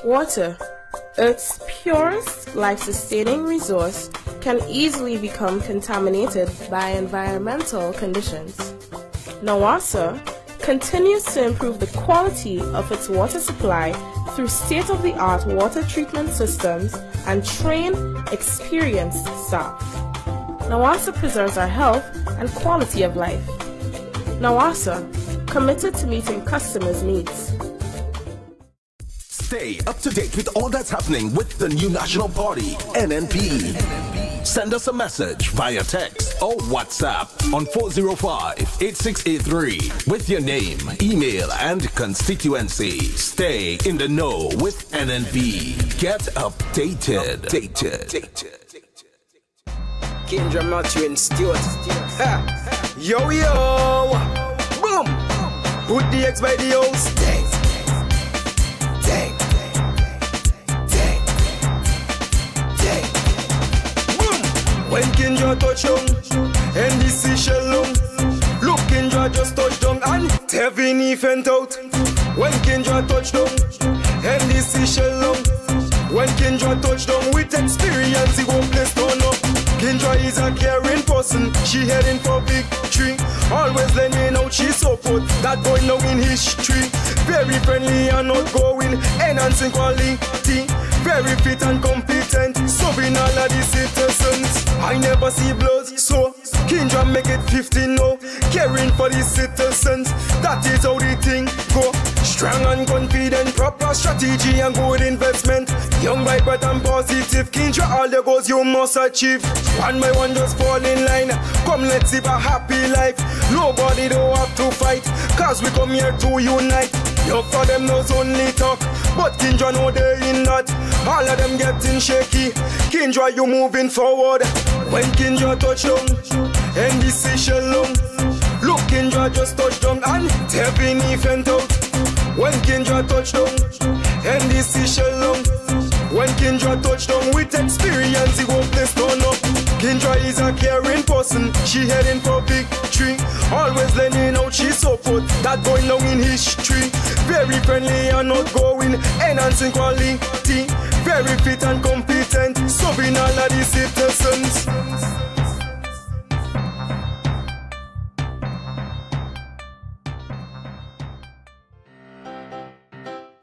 Water, Earth's purest, life-sustaining resource, can easily become contaminated by environmental conditions. NAWASA continues to improve the quality of its water supply through state-of-the-art water treatment systems and trained, experienced staff. NAWASA preserves our health and quality of life. NAWASA, committed to meeting customers' needs. Stay up to date with all that's happening with the new national party, NNP. Send us a message via text or WhatsApp on 405-8683 with your name, email, and constituency. Stay in the know with NNP. Get updated. Kendra Matthew Stewart. Yo, yo. Boom. Put the X by the O's. Dang. When Kendra touch down, and the sea Sheldon. Look, Kendra just touch down, and Tevin event out. When Kendra touch down, and the sea Sheldon. When Kendra touch down with experience, he won't place turn up. Kendra is a caring person, she heading for victory. Always lending out, she support, that boy now in history. Very friendly and outgoing, enhancing quality. Very fit and competent, serving all of the citizens. I never see blood, so Kendra make it 15 now. Caring for the citizens, that is how the thing go. Strong and confident, proper strategy and good investment. Young, vibrant and positive, Kendra, all the goals you must achieve. One by one just fall in line. Come, let's live a happy life. Nobody don't have to fight, cause we come here to unite. You for them knows only talk, but Kendra know they in that. All of them getting shaky, Kendra you moving forward. When Kendra touch down, and the sea Sheldon. Look, Kendra just touch down, and Tevin event out. When Kendra touch down, and the sea Sheldon. When Kendra touch down with experience, he won't place turn up. Kendra is a caring person, she heading for victory. Always lending out, she support, that boy now in history. Very friendly and outgoing, enhancing quality. Very fit and competent, serving all of the citizens.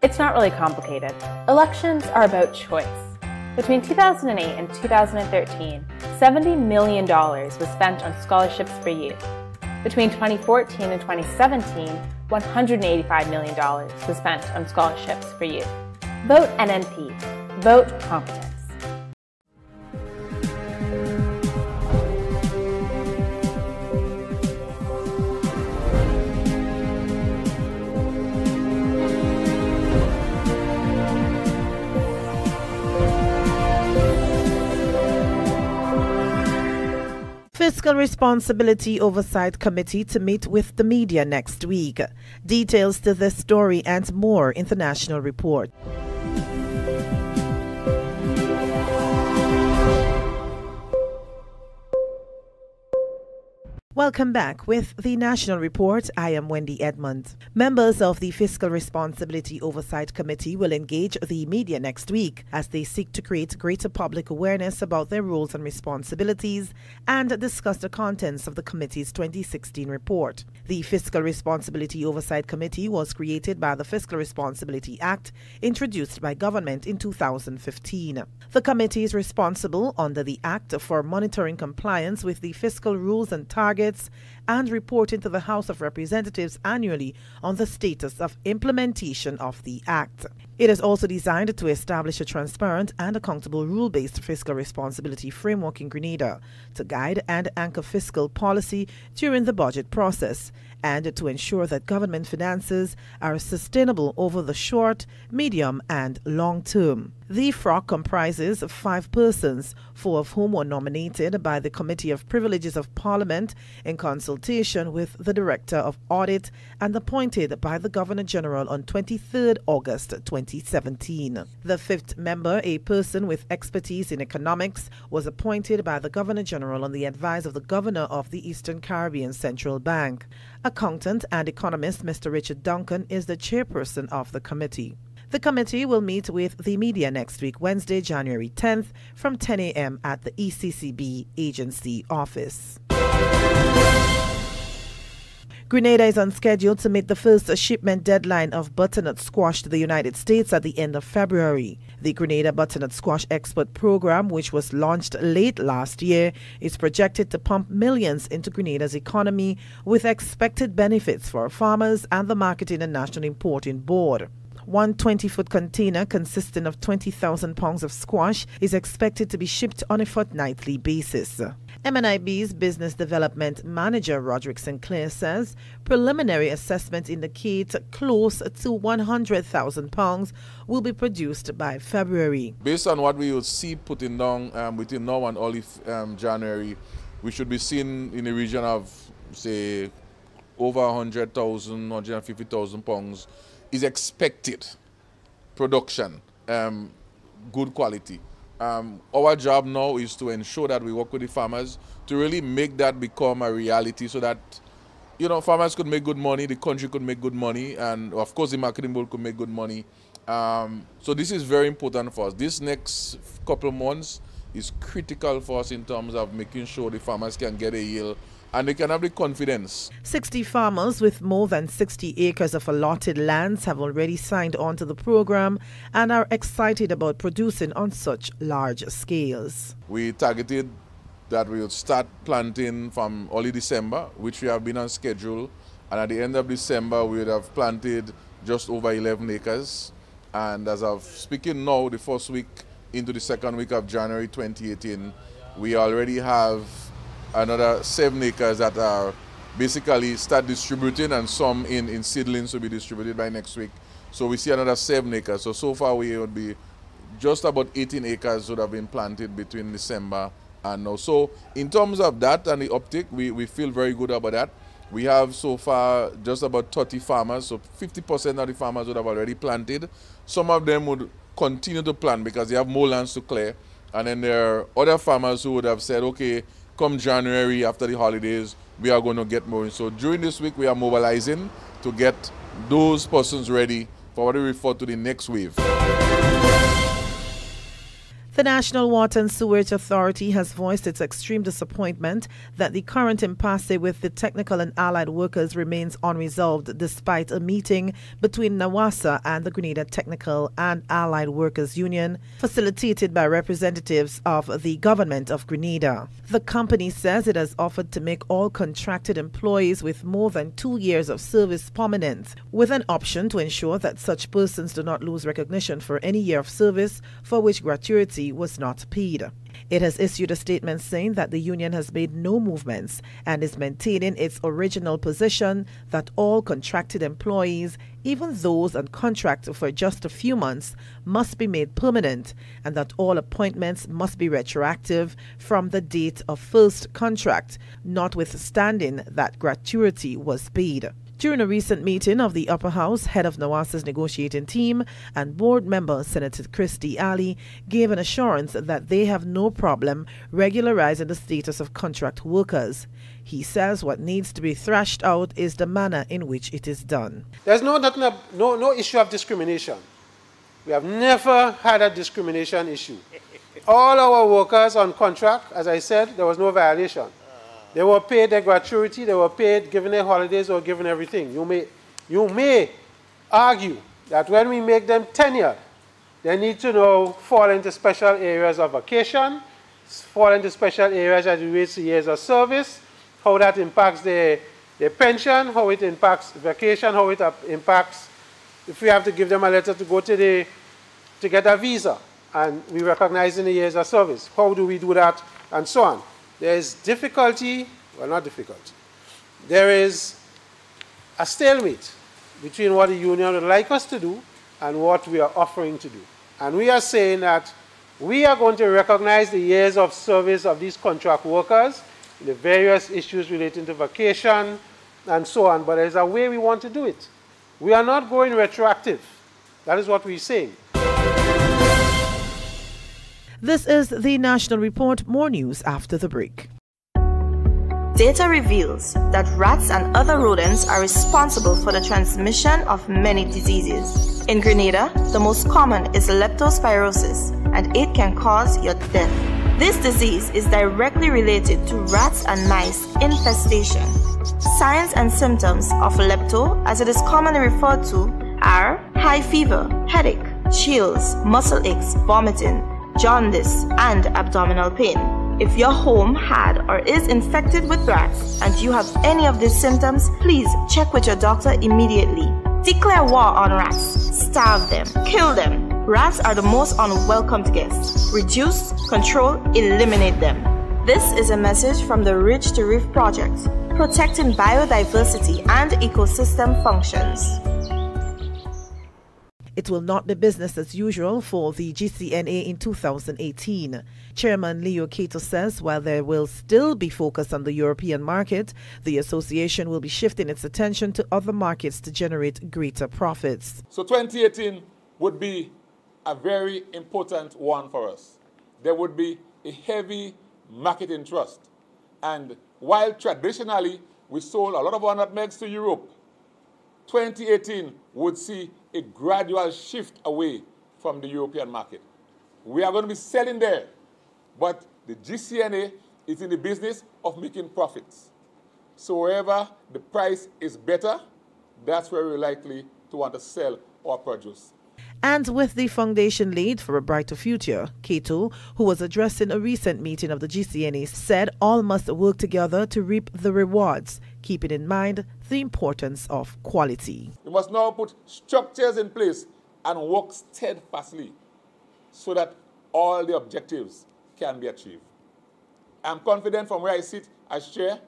It's not really complicated. Elections are about choice. Between 2008 and 2013, $70 million was spent on scholarships for youth. Between 2014 and 2017, $185 million was spent on scholarships for youth. Vote NNP. Vote competence. Fiscal Responsibility Oversight Committee to meet with the media next week. Details to this story and more in the national report. Welcome back with the National Report. I am Wendy Edmond. Members of the Fiscal Responsibility Oversight Committee will engage the media next week as they seek to create greater public awareness about their roles and responsibilities and discuss the contents of the committee's 2016 report. The Fiscal Responsibility Oversight Committee was created by the Fiscal Responsibility Act, introduced by government in 2015. The committee is responsible under the Act for monitoring compliance with the fiscal rules and targets and reporting to the House of Representatives annually on the status of implementation of the Act. It is also designed to establish a transparent and accountable rule-based fiscal responsibility framework in Grenada to guide and anchor fiscal policy during the budget process and to ensure that government finances are sustainable over the short, medium, and long term. The FROC comprises 5 persons, 4 of whom were nominated by the Committee of Privileges of Parliament in consultation with the Director of Audit and appointed by the Governor-General on 23rd August 2017. The 5th member, a person with expertise in economics, was appointed by the Governor-General on the advice of the Governor of the Eastern Caribbean Central Bank. Accountant and economist Mr. Richard Duncan is the chairperson of the committee. The committee will meet with the media next week, Wednesday, January 10th, from 10 a.m. at the ECCB agency office. Grenada is on schedule to meet the first shipment deadline of butternut squash to the United States at the end of February. The Grenada Butternut Squash Export Program, which was launched late last year, is projected to pump millions into Grenada's economy with expected benefits for farmers and the Marketing and National Importing Board. One 20-foot container consisting of 20,000 pounds of squash is expected to be shipped on a fortnightly basis. MNIB's Business Development Manager Roderick Sinclair says preliminary assessments indicate close to 100,000 pounds will be produced by February. Based on what we will see putting down between now and early January, we should be seeing in the region of, say, over 100,000, 150,000 pounds is expected production, good quality. Our job now is to ensure that we work with the farmers to really make that become a reality so that, you know, farmers could make good money, the country could make good money, and of course the marketing board could make good money. So this is very important for us. This next couple of months is critical for us in terms of making sure the farmers can get a yield and they can have the confidence. 60 farmers with more than 60 acres of allotted lands have already signed on to the program and are excited about producing on such large scales. We targeted that we would start planting from early December, which we have been on schedule, and at the end of December we would have planted just over 11 acres. And as of speaking now, the first week into the second week of January 2018, we already have another 7 acres that are basically start distributing, and some in seedlings will be distributed by next week. So we see another 7 acres. So far we would be just about 18 acres would have been planted between December and now. So in terms of that and the uptick, we feel very good about that. We have so far just about 30 farmers, so 50% of the farmers would have already planted. Some of them would continue to plant because they have more lands to clear. And then there are other farmers who would have said, okay, come January after the holidays, we are going to get more. So during this week, we are mobilizing to get those persons ready for what we refer to the next wave. The National Water and Sewerage Authority has voiced its extreme disappointment that the current impasse with the technical and allied workers remains unresolved despite a meeting between NAWASA and the Grenada Technical and Allied Workers Union facilitated by representatives of the government of Grenada. The company says it has offered to make all contracted employees with more than 2 years of service permanent, with an option to ensure that such persons do not lose recognition for any year of service for which gratuity was not paid. It has issued a statement saying that the union has made no movements and is maintaining its original position that all contracted employees, even those on contract for just a few months, must be made permanent, and that all appointments must be retroactive from the date of first contract, notwithstanding that gratuity was paid. During a recent meeting of the Upper House, head of NAWASA's negotiating team and board member Senator Christy Ali gave an assurance that they have no problem regularizing the status of contract workers. He says what needs to be thrashed out is the manner in which it is done. There's no issue of discrimination. We have never had a discrimination issue. All our workers on contract, as I said, there was no violation. They were paid their gratuity, they were paid, given their holidays, or given everything. You may argue that when we make them tenured, they need to now fall into special areas of vacation, fall into special areas as it relates to years of service, how that impacts their pension, how it impacts vacation, how it impacts if we have to give them a letter to go to get a visa, and we recognize in the years of service. How do we do that, and so on. There is difficulty, well, not difficulty. There is a stalemate between what the union would like us to do and what we are offering to do. And we are saying that we are going to recognize the years of service of these contract workers, the various issues relating to vacation and so on, but there's a way we want to do it. We are not going retroactive. That is what we're saying. This is the National Report. More news after the break. Data reveals that rats and other rodents are responsible for the transmission of many diseases. In Grenada, the most common is leptospirosis, and it can cause your death. This disease is directly related to rats and mice infestation. Signs and symptoms of lepto, as it is commonly referred to, are high fever, headache, chills, muscle aches, vomiting, jaundice, and abdominal pain. If your home had or is infected with rats and you have any of these symptoms, please check with your doctor immediately. Declare war on rats. Starve them. Kill them. Rats are the most unwelcomed guests. Reduce, control, eliminate them. This is a message from the Ridge to Reef Project, protecting biodiversity and ecosystem functions. It will not be business as usual for the GCNA in 2018. Chairman Leo Cato says while there will still be focus on the European market, the association will be shifting its attention to other markets to generate greater profits. So 2018 would be a very important one for us. There would be a heavy marketing trust. And while traditionally we sold a lot of our nutmegs to Europe, 2018 would see a gradual shift away from the European market. We are going to be selling there, but the GCNA is in the business of making profits. So wherever the price is better, that's where we're likely to want to sell our produce. And with the foundation laid for a brighter future, Cato, who was addressing a recent meeting of the GCNA, said all must work together to reap the rewards, keeping in mind the importance of quality. We must now put structures in place and work steadfastly so that all the objectives can be achieved. I'm confident from where I sit as chair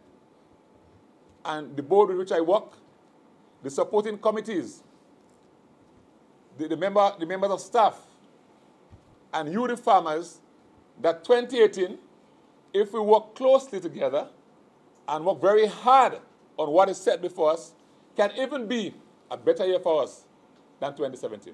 and the board with which I work, the supporting committees, the members of staff, and you, the farmers, that 2018, if we work closely together and work very hard on what is set before us, can even be a better year for us than 2017.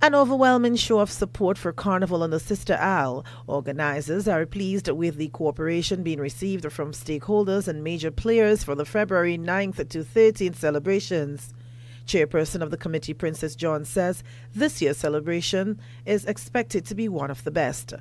An overwhelming show of support for Carnival on the Sister Isle. Organizers are pleased with the cooperation being received from stakeholders and major players for the February 9th to 13th celebrations. Chairperson of the committee, Princess John, says this year's celebration is expected to be one of the best.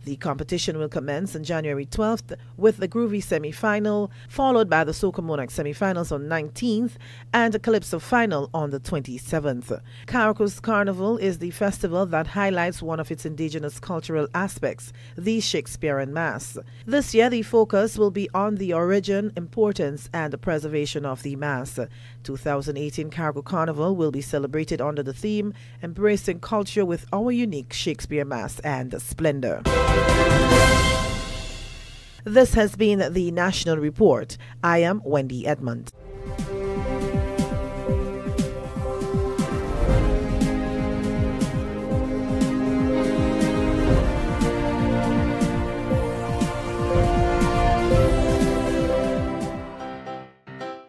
The competition will commence on January 12th with the Groovy semi-final, followed by the Soca Monarch semi-finals on 19th and a Calypso final on the 27th. Caraco's Carnival is the festival that highlights one of its indigenous cultural aspects, the Shakespearean Mass. This year, the focus will be on the origin, importance, and the preservation of the Mass. 2018 Caraco Carnival will be celebrated under the theme Embracing Culture with Our Unique Shakespeare Mass and Splendor. This has been the National Report. I am Wendy Edmond.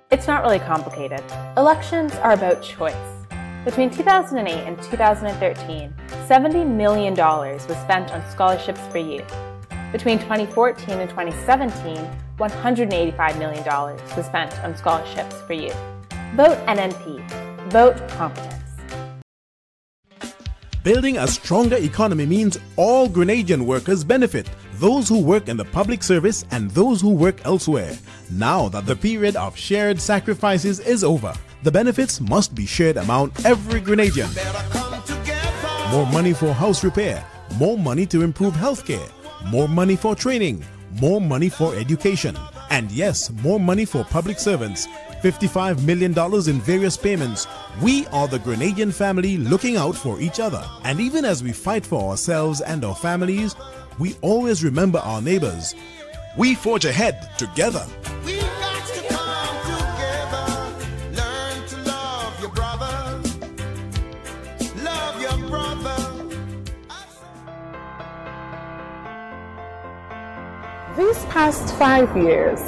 It's not really complicated. Elections are about choice. Between 2008 and 2013, $70 million was spent on scholarships for youth. Between 2014 and 2017, $185 million was spent on scholarships for youth. Vote NNP. Vote competence. Building a stronger economy means all Grenadian workers benefit, those who work in the public service and those who work elsewhere. Now that the period of shared sacrifices is over, the benefits must be shared among every Grenadian. More money for house repair, more money to improve healthcare, more money for training, more money for education, and yes, more money for public servants. $55 million in various payments. We are the Grenadian family looking out for each other. And even as we fight for ourselves and our families, we always remember our neighbors. We forge ahead together. We've got to come together, learn to love your brother, love your brother. These past 5 years,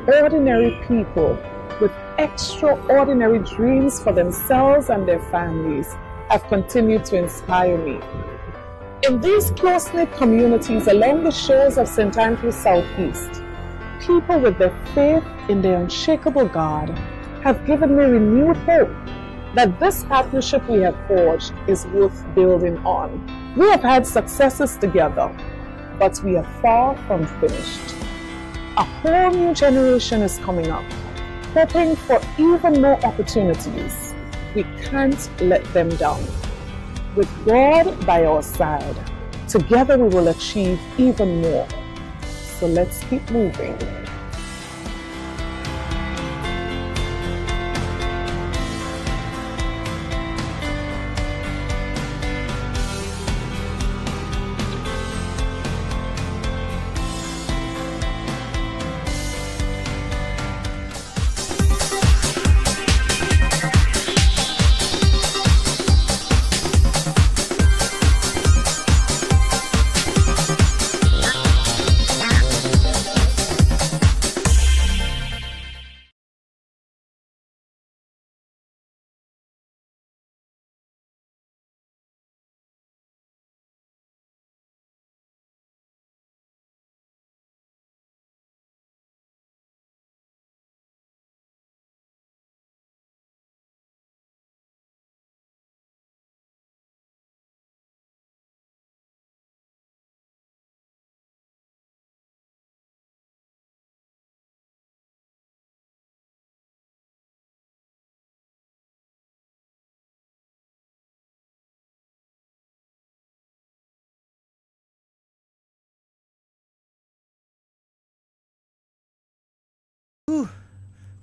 ordinary people with extraordinary dreams for themselves and their families have continued to inspire me. In these close-knit communities along the shores of St. Andrews Southeast, people with their faith in their unshakable God have given me renewed hope that this partnership we have forged is worth building on. We have had successes together, but we are far from finished. A whole new generation is coming up, hoping for even more opportunities. We can't let them down. With God by our side, together we will achieve even more. So let's keep moving.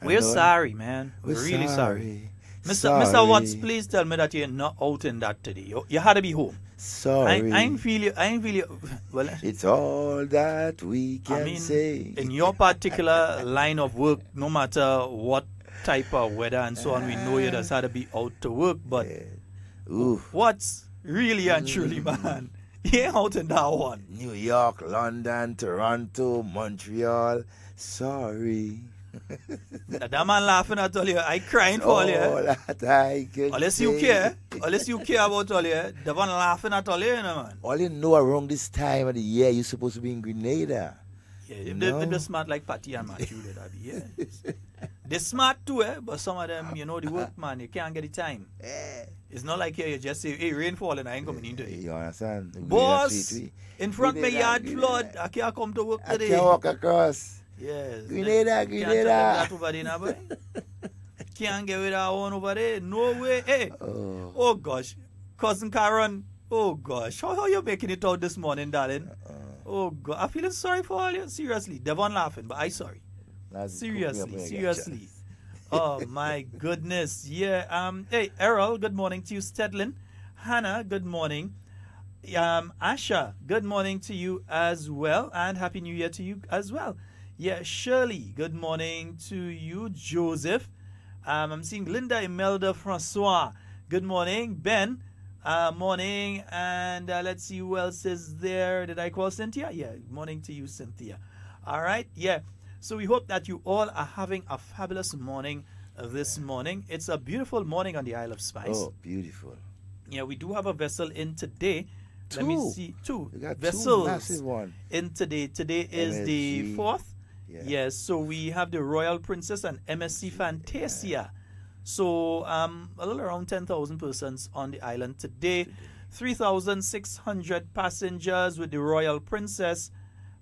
We're sorry, man. We're really sorry. Mr. Watts, please tell me that you're not out in that today. You had to be home. Sorry. I ain't feel you. Well, it's all that we can say. In your particular line of work, no matter what type of weather and so on, we know you just had to be out to work. But what's really and truly, man? You ain't out in that one. New York, London, Toronto, Montreal. Sorry. That man laughing at all you. I crying for all you. That I can unless you care about all you. The one laughing at all you, man. All you know around this time of the year, you're supposed to be in Grenada. Yeah, they're smart like Patty and Matthew. Yeah. They're smart too, but some of them, the work, man, you can't get the time. It's not like you just say, hey, rainfall and I ain't coming into it. You understand? Boss, in front of my yard flood, I can't come to work today. I can't walk across. Yes. Grenada. Can't get with that one over there. No way. Hey. Oh gosh. Cousin Karen. Oh gosh. How you making it out this morning, darling? Oh God. I'm feeling sorry for all you. Seriously. Devon laughing, but I sorry. Seriously. Oh my goodness. Yeah. Hey, Errol, good morning to you. Stedlin. Hannah, good morning. Asha, good morning to you as well. And Happy New Year to you as well. Yeah, Shirley, good morning to you. Joseph, I'm seeing Linda, Imelda, Francois, good morning. Ben, morning. And let's see who else is there. Did I call Cynthia? Yeah, good morning to you, Cynthia. All right, yeah. So we hope that you all are having a fabulous morning this morning. It's a beautiful morning on the Isle of Spice. Oh, beautiful. Yeah, we do have a vessel in today. Two. Let me see. Two vessels two massive one. In today. Today is MSC. The 4th. Yeah. Yes, so we have the Royal Princess and MSC Fantasia. Yeah. So a little around 10,000 persons on the island today. 3,600 passengers with the Royal Princess,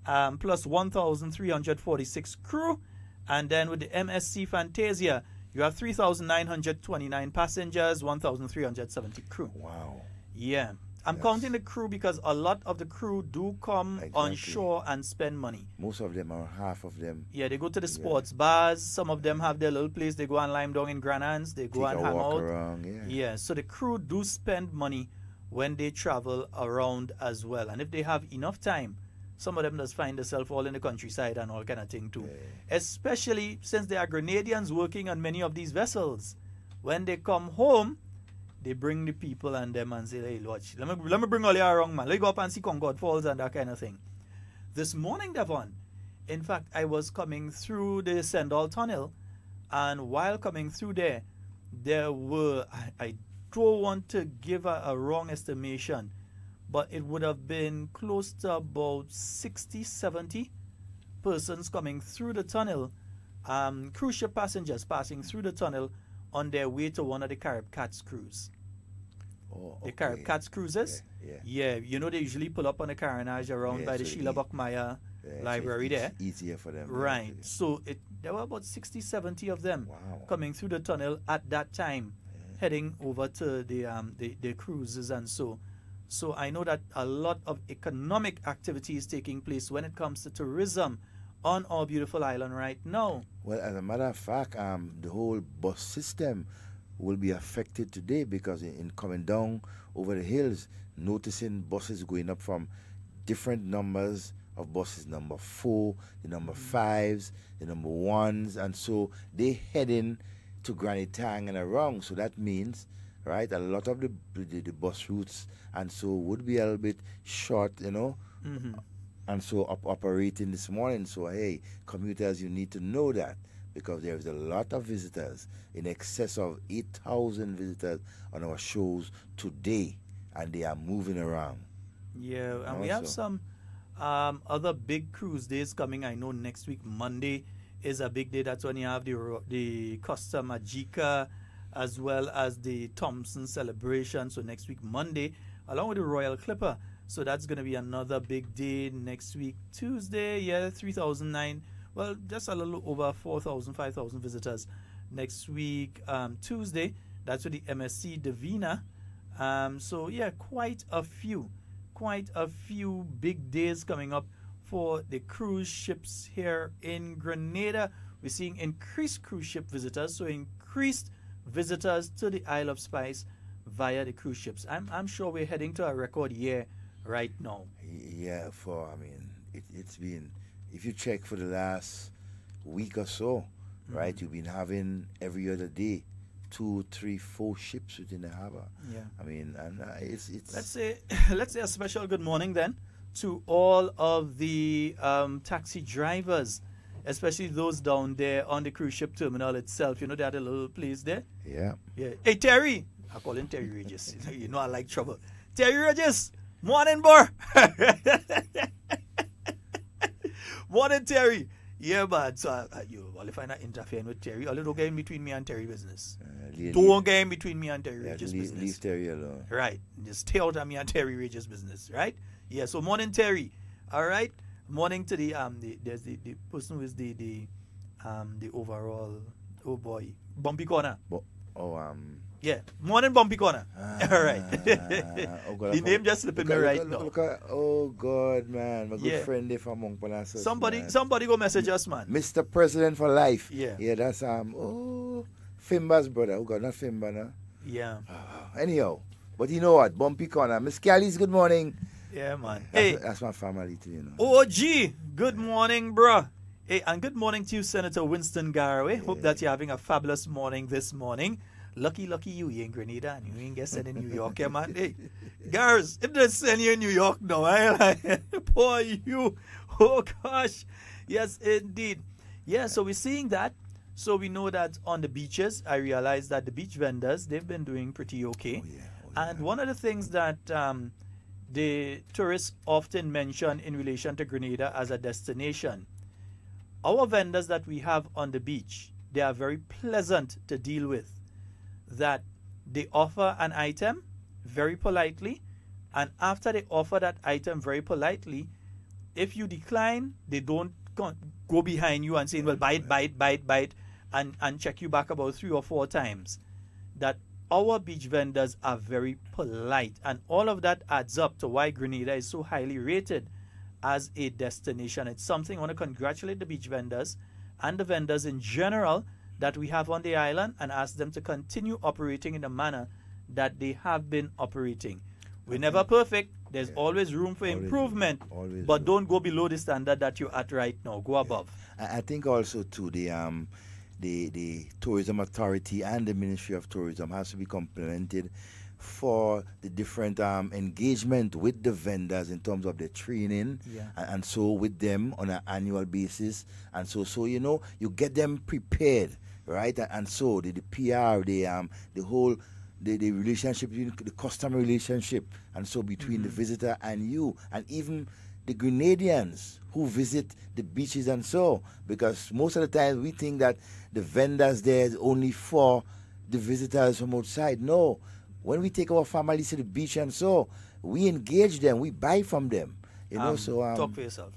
plus 1,346 crew. And then with the MSC Fantasia, you have 3,929 passengers, 1,370 crew. Wow. Yeah. I'm counting the crew because a lot of the crew do come on shore and spend money. Most of them, or half of them. Yeah, they go to the sports bars. Some of them have their little place. They go and lime down in Granans. They go and hang out. Around, yeah, so the crew do spend money when they travel around as well. And if they have enough time, some of them just find themselves all in the countryside and all kind of thing too. Yeah. Especially since there are Grenadians working on many of these vessels. When they come home, they bring the people and them and say, hey, watch, let me bring all you around, man. Let go up and see Concord Falls and that kind of thing. This morning, Devon, in fact, I was coming through the Sendall Tunnel, and while coming through there were, I don't want to give a wrong estimation, but it would have been close to about 60, 70 persons coming through the tunnel, cruise ship passengers passing through the tunnel on their way to one of the Carib Cats cruise. Oh, okay. The Carib Cats cruises? Yeah, you know they usually pull up on the carnage around by the Sheila Buckmeyer library there. Easier for them. Right. So there were about 60, 70 of them coming through the tunnel at that time, heading over to the cruises and so. So I know that a lot of economic activity is taking place when it comes to tourism on our beautiful island right now. Well, as a matter of fact, the whole bus system will be affected today because in coming down over the hills, noticing buses going up from different numbers of buses, number 4, the number 5s, the number 1s, and so they heading to Granny Tang and around. So that means, right, a lot of the bus routes and so would be a little bit short, you know, and so operating this morning. So hey, commuters, you need to know that because there is a lot of visitors, in excess of 8,000 visitors on our shows today, and they are moving around. Yeah, and we have some other big cruise days coming. I know next week, Monday, is a big day. That's when you have the Costa Magica as well as the Thompson celebration. So next week, Monday, along with the Royal Clipper. So that's going to be another big day next week, Tuesday. Yeah, 3,009. Well, just a little over 4,000, 5,000 visitors next week, Tuesday. That's with the MSC Divina. So yeah, quite a few big days coming up for the cruise ships here in Grenada. We're seeing increased cruise ship visitors, so increased visitors to the Isle of Spice via the cruise ships. I'm sure we're heading to a record year right now. Yeah, it's been, if you check for the last week or so, right, you've been having every other day 2, 3, 4 ships within the harbor. Yeah. I mean, and it's let's say a special good morning then to all of the taxi drivers, especially those down there on the cruise ship terminal itself. You know, they had a little place there. Yeah. Yeah. Hey, Terry. I call him Terry Regis. You know I like trouble. Terry Regis. Morning, boy. Morning, Terry. Yeah, man. So you only find out interfering with Terry. Only don't get in between me and Terry business. Don't get in between me and Terry Regis business. Leave Terry alone. Right. Just stay out of me and Terry Regis business. Right. Yeah. So morning, Terry. All right. Morning to the person who is the overall, oh boy, Bumpy Corner. Yeah, morning Bumpy Corner. All right. The name just slipping me right now. Look at, oh God, man, my good friend there from Monkpala. Somebody go message us, man. Mr. President for life. Yeah. Yeah, that's Fimba's brother. Oh God, not Fimba, no. Yeah. Anyhow, but you know what, Bumpy Corner, Miss Callies, good morning. Yeah, man. That's my family too, you know. OG, good morning, bruh. Hey, and good morning to you, Senator Winston Garraway. Hope that you're having a fabulous morning this morning. Lucky you in Grenada and you ain't get sent in New York, yeah, man. Hey, girls, if they send you in New York now, poor you. Oh, gosh. Yes, indeed. Yeah, so we're seeing that. So we know that on the beaches, I realize that the beach vendors, they've been doing pretty okay. Oh, yeah. And one of the things that the tourists often mention in relation to Grenada as a destination, our vendors that we have on the beach, they are very pleasant to deal with. That they offer an item very politely, and after they offer that item very politely, if you decline, they don't go behind you and say, well, buy it, and check you back about 3 or 4 times. That our beach vendors are very polite, and all of that adds up to why Grenada is so highly rated as a destination. It's something I want to congratulate the beach vendors and the vendors in general that we have on the island and ask them to continue operating in the manner that they have been operating. We're never perfect. There's always room for improvement, but don't go below the standard that you're at right now. Go above. I think also too the Tourism Authority and the Ministry of Tourism has to be complimented for the different engagement with the vendors in terms of the training and so with them on an annual basis, and so you know, you get them prepared, right? And so the PR, the whole the relationship, the customer relationship, and so between the visitor and you, and even the Grenadians who visit the beaches and so, because most of the time we think that the vendors there is only for the visitors from outside. No, when we take our families to the beach and so, we engage them, we buy from them. You know, so talk for yourself.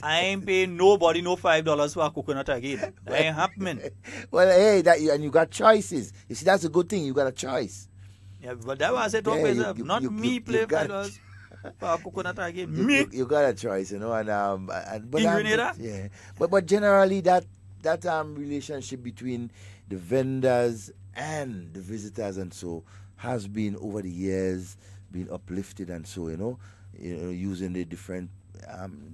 I ain't paying nobody no $5 for a coconut again. That ain't happening. Well, hey, and you got choices. You see, that's a good thing. You got a choice. Yeah, but that was it. Talk for yourself. Not me play $5 for a coconut again. Me. You got a choice, you know, but in Grenada? Yeah, but generally that relationship between the vendors and the visitors and so has been over the years been uplifted and so, you know, using the different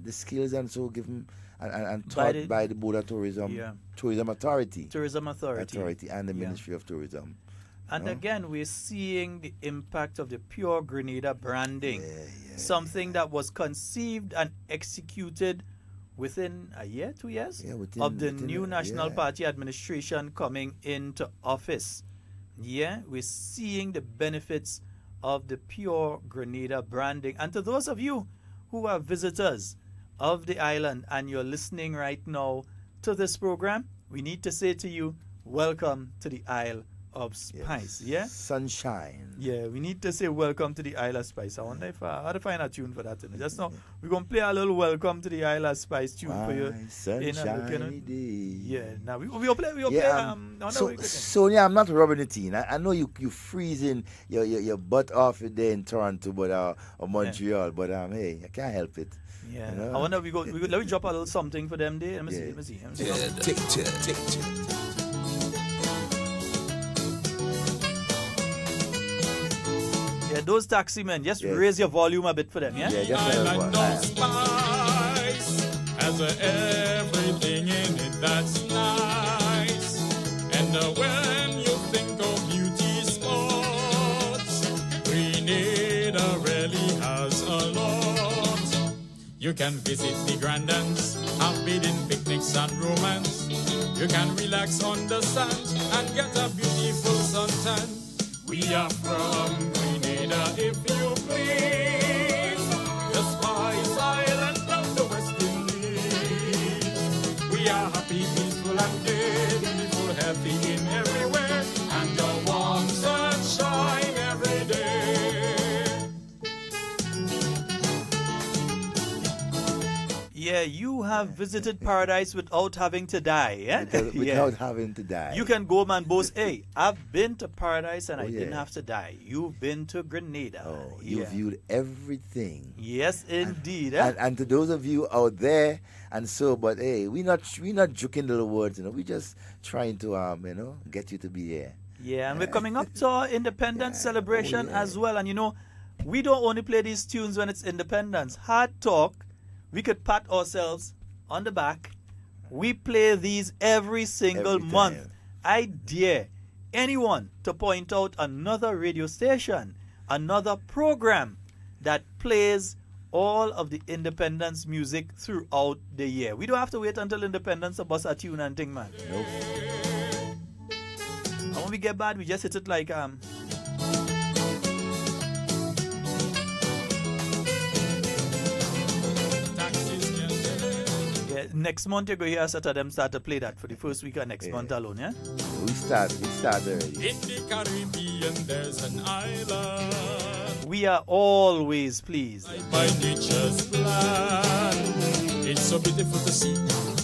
the skills and so given and taught by the Board of Tourism Authority and the Ministry of Tourism. And again, we're seeing the impact of the Pure Grenada branding, something that was conceived and executed within a year, 2 years of the new National Party administration coming into office. Yeah, we're seeing the benefits of the Pure Grenada branding. And to those of you who are visitors of the island and you're listening right now to this program, we need to say to you, welcome to the Isle of Spice. Yeah, sunshine. Yeah, we need to say welcome to the Isle of Spice. I wonder if I how to find a tune for that. Just now we're gonna play a little welcome to the Isle of Spice tune for you. Sunshine day. Yeah, now we'll play. So Sonia, I'm not rubbing it in. I know you freezing your butt off there in Toronto, but or Montreal, but hey, I can't help it. Yeah, you know? I wonder if let me drop a little something for them there. Let me see. Yeah, those taxi men, just raise your volume a bit for them, yeah? Yeah, just Island of Spice has everything in it that's nice. And when you think of beauty spots, Grenada really has a lot. You can visit the Grandans, have bidding picnics and romance. You can relax on the sand and get a beautiful suntan. We are from Grenada, if you please, the Spice Island of the West Indies. We are happy, peaceful and gay, beautiful, healthy in everywhere, and the warm sunshine every day. Yeah, you have visited paradise without having to die, yeah? Without having to die. You can go and boast, hey, I've been to paradise and I didn't have to die. You've been to Grenada. Oh, you viewed everything. Yes, indeed. And to those of you out there, and so, but hey, we're not joking little words, you know. We're just trying to, get you to be here. Yeah, and we're coming up to our independence celebration as well. And, we don't only play these tunes when it's independence. Hard talk. We could pat ourselves on the back. We play these every single month. I dare anyone to point out another radio station, another program that plays all of the independence music throughout the year. We don't have to wait until independence to bust a tune and thing, man. Nope. And when we get bad, we just hit it like next month you're going to hear us at them start to play that for the first week of next month alone, yeah? We start already. In the Caribbean there's an island. We are always pleased. By nature's plan. It's so beautiful to see.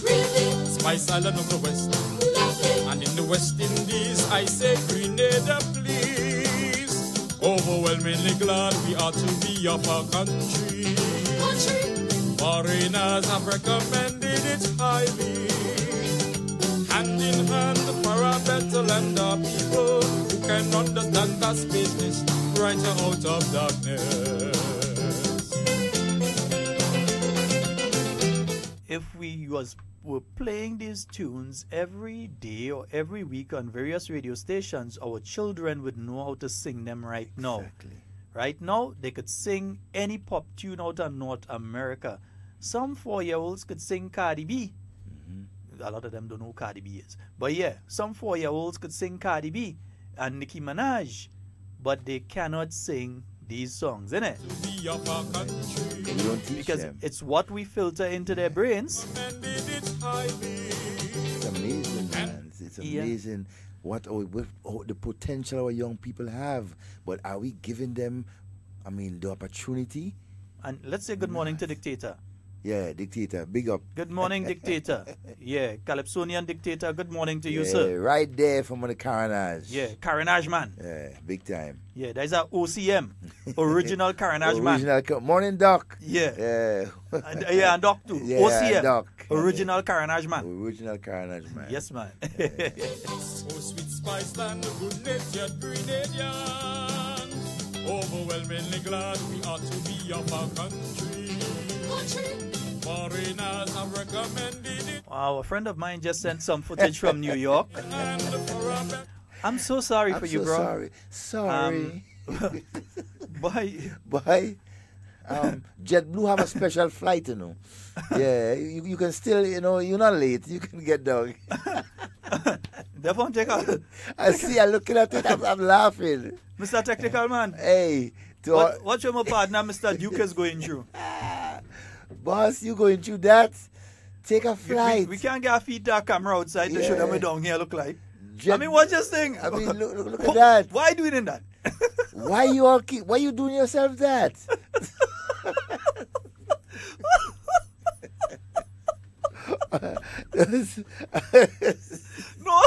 Really? Spice Island of the West. Lovely. And in the West Indies I say Grenada please. Overwhelmingly glad we are to be of our country. Foreigners have recommended it highly. Hand in hand for a better land of people who can understand God's business right out of darkness. If we were playing these tunes every day or every week on various radio stations, our children would know how to sing them right now. Exactly. Right now, they could sing any pop tune out of North America. Some 4-year-olds could sing Cardi B. A lot of them don't know who Cardi B is. But yeah, some 4-year-olds could sing Cardi B. and Nicki Minaj, but they cannot sing these songs, innit? We don't teach Because them. it's what we filter into their brains. It's amazing, man. It's amazing what the potential our young people have. But are we giving them, the opportunity? And let's say good morning to Dictator. Yeah, Dictator, big up. Good morning, Dictator. Yeah, Calypsonian Dictator, good morning to you, Yeah, sir. right there from the Carnage. Yeah, Carnage man. Yeah, big time. Yeah, there's a OCM, original Carnage man. Morning, Doc. Yeah. Yeah. And Doc too. Yeah, OCM, Doc. original Carnage man. Original Carnage man. Yes, man. Oh, sweet spice land, good-natured Grenadian. Overwhelmingly glad we ought to be of our country. Foreigners have recommended it. Wow, a friend of mine just sent some footage from New York. I'm so sorry for you, bro. Sorry. Bye. Bye. JetBlue have a special flight, Yeah, you can still, you're not late. You can get down. Devon, take a... I see, I'm looking at it, I'm laughing. Mr. Technical Man. Hey. What your partner, Mr. Duke, is going through? Boss, you going through that? Take a flight. We can't get our feet to our camera outside to show them what down here look like. Jet, what's this thing? Look at that. Why doing that? Why you doing yourself that? No.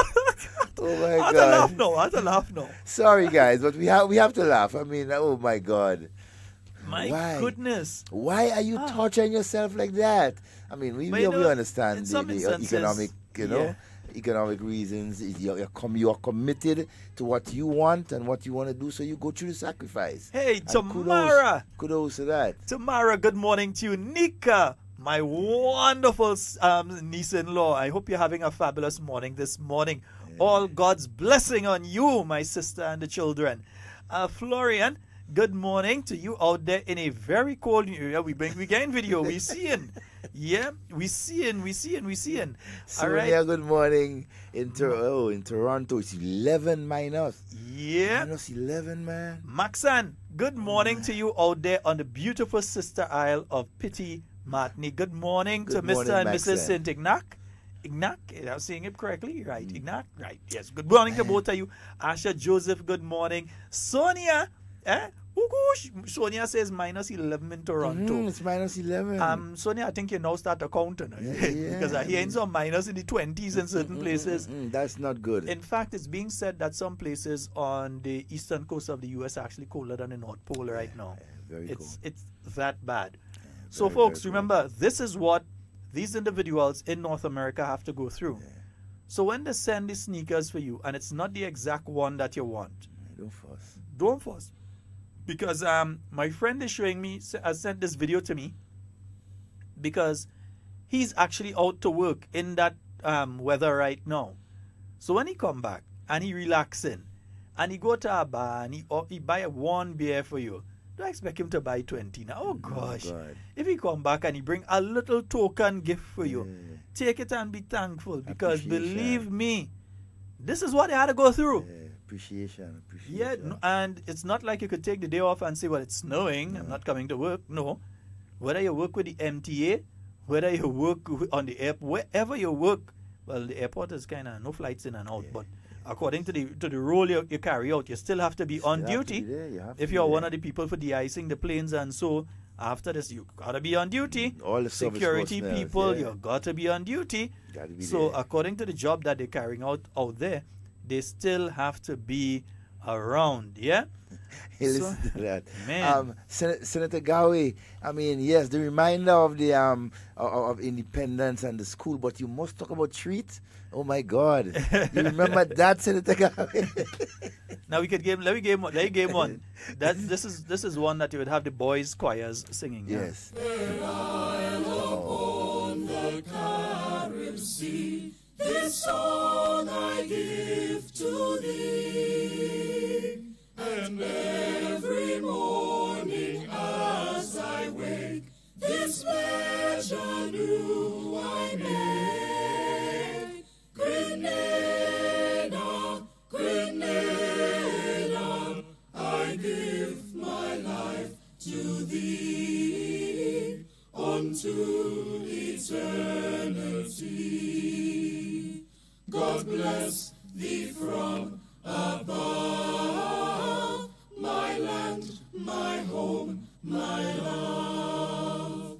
Oh my I God. have to laugh now. Sorry guys, but we have to laugh. Oh my God. My goodness. Why are you torturing yourself like that? We understand the economic, economic reasons. You are committed to what you want and what you want to do, so you go through the sacrifice. Hey, And Tamara. Kudos to that. Tamara, good morning to you. Nika, my wonderful niece-in-law. I hope you're having a fabulous morning this morning. All God's blessing on you, my sister and the children. Florian, good morning to you out there in a very cold area. We getting video. We seeing. Yeah, we seeing. All right. Sonia, good morning. In Toronto, it's 11 minus. Yeah. Minus 11, man. Maxan, good morning to you out there on the beautiful sister isle of Pity Martini. Good morning to Mr. and Mrs. St. Ignac. Ignac, I'm saying it correctly, right? Ignac, right? Yes. Good morning to both of you. Asha Joseph, good morning. Sonia, Sonia says minus 11 in Toronto. It's minus 11. Sonia, I think you now start accounting. Because I hear some minus in the 20s in certain places. That's not good. In fact, it's being said that some places on the eastern coast of the U.S. are actually colder than the North Pole right now. Very cold. It's that bad. So, folks, remember, this is what these individuals in North America have to go through. Yeah. So when they send the sneakers for you and it's not the exact one that you want, don't force. Because my friend is showing me, has sent this video to me, because he's actually out to work in that weather right now. So when he come back and he relaxing and he go to a bar and he buy one beer for you, don't expect him to buy 20 now. Oh gosh. If he come back and he bring a little token gift for you, take it and be thankful, because believe me, this is what they had to go through. Appreciation. Yeah, and it's not like you could take the day off and say, well, it's snowing, I'm not coming to work. No. Whether you work with the MTA, whether you work on the airport, wherever you work, well, the airport is kind of no flights in and out, but according to the role you carry out, you still have to be on duty. If you're one of the people for de-icing the planes, and so after this, you gotta be on duty. All the security people, you got to be on duty. So according to the job that they're carrying out there, they still have to be around. Yeah. Listen to that, man. Senator Gawi. Yes, the reminder of the of independence and the school, but you must talk about treats. Oh my God! You remember that, Senator Gawi? Now let me game one. This is one that you would have the boys' choirs singing. Yes. Upon the Carib Sea, this song I give to thee, and every morning as I wake, this measure new I make. Grenada, Grenada. eternity. God bless thee from above, my land, my home, my love.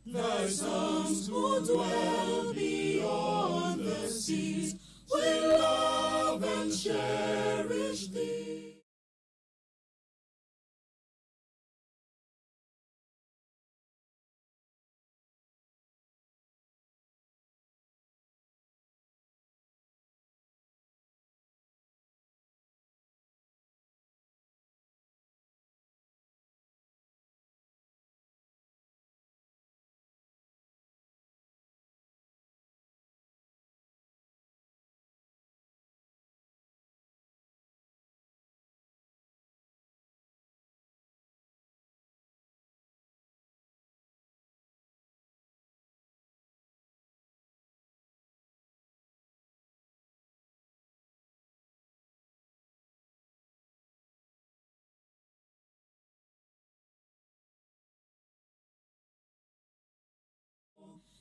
Thy sons who dwell beyond the seas will love and cherish thee.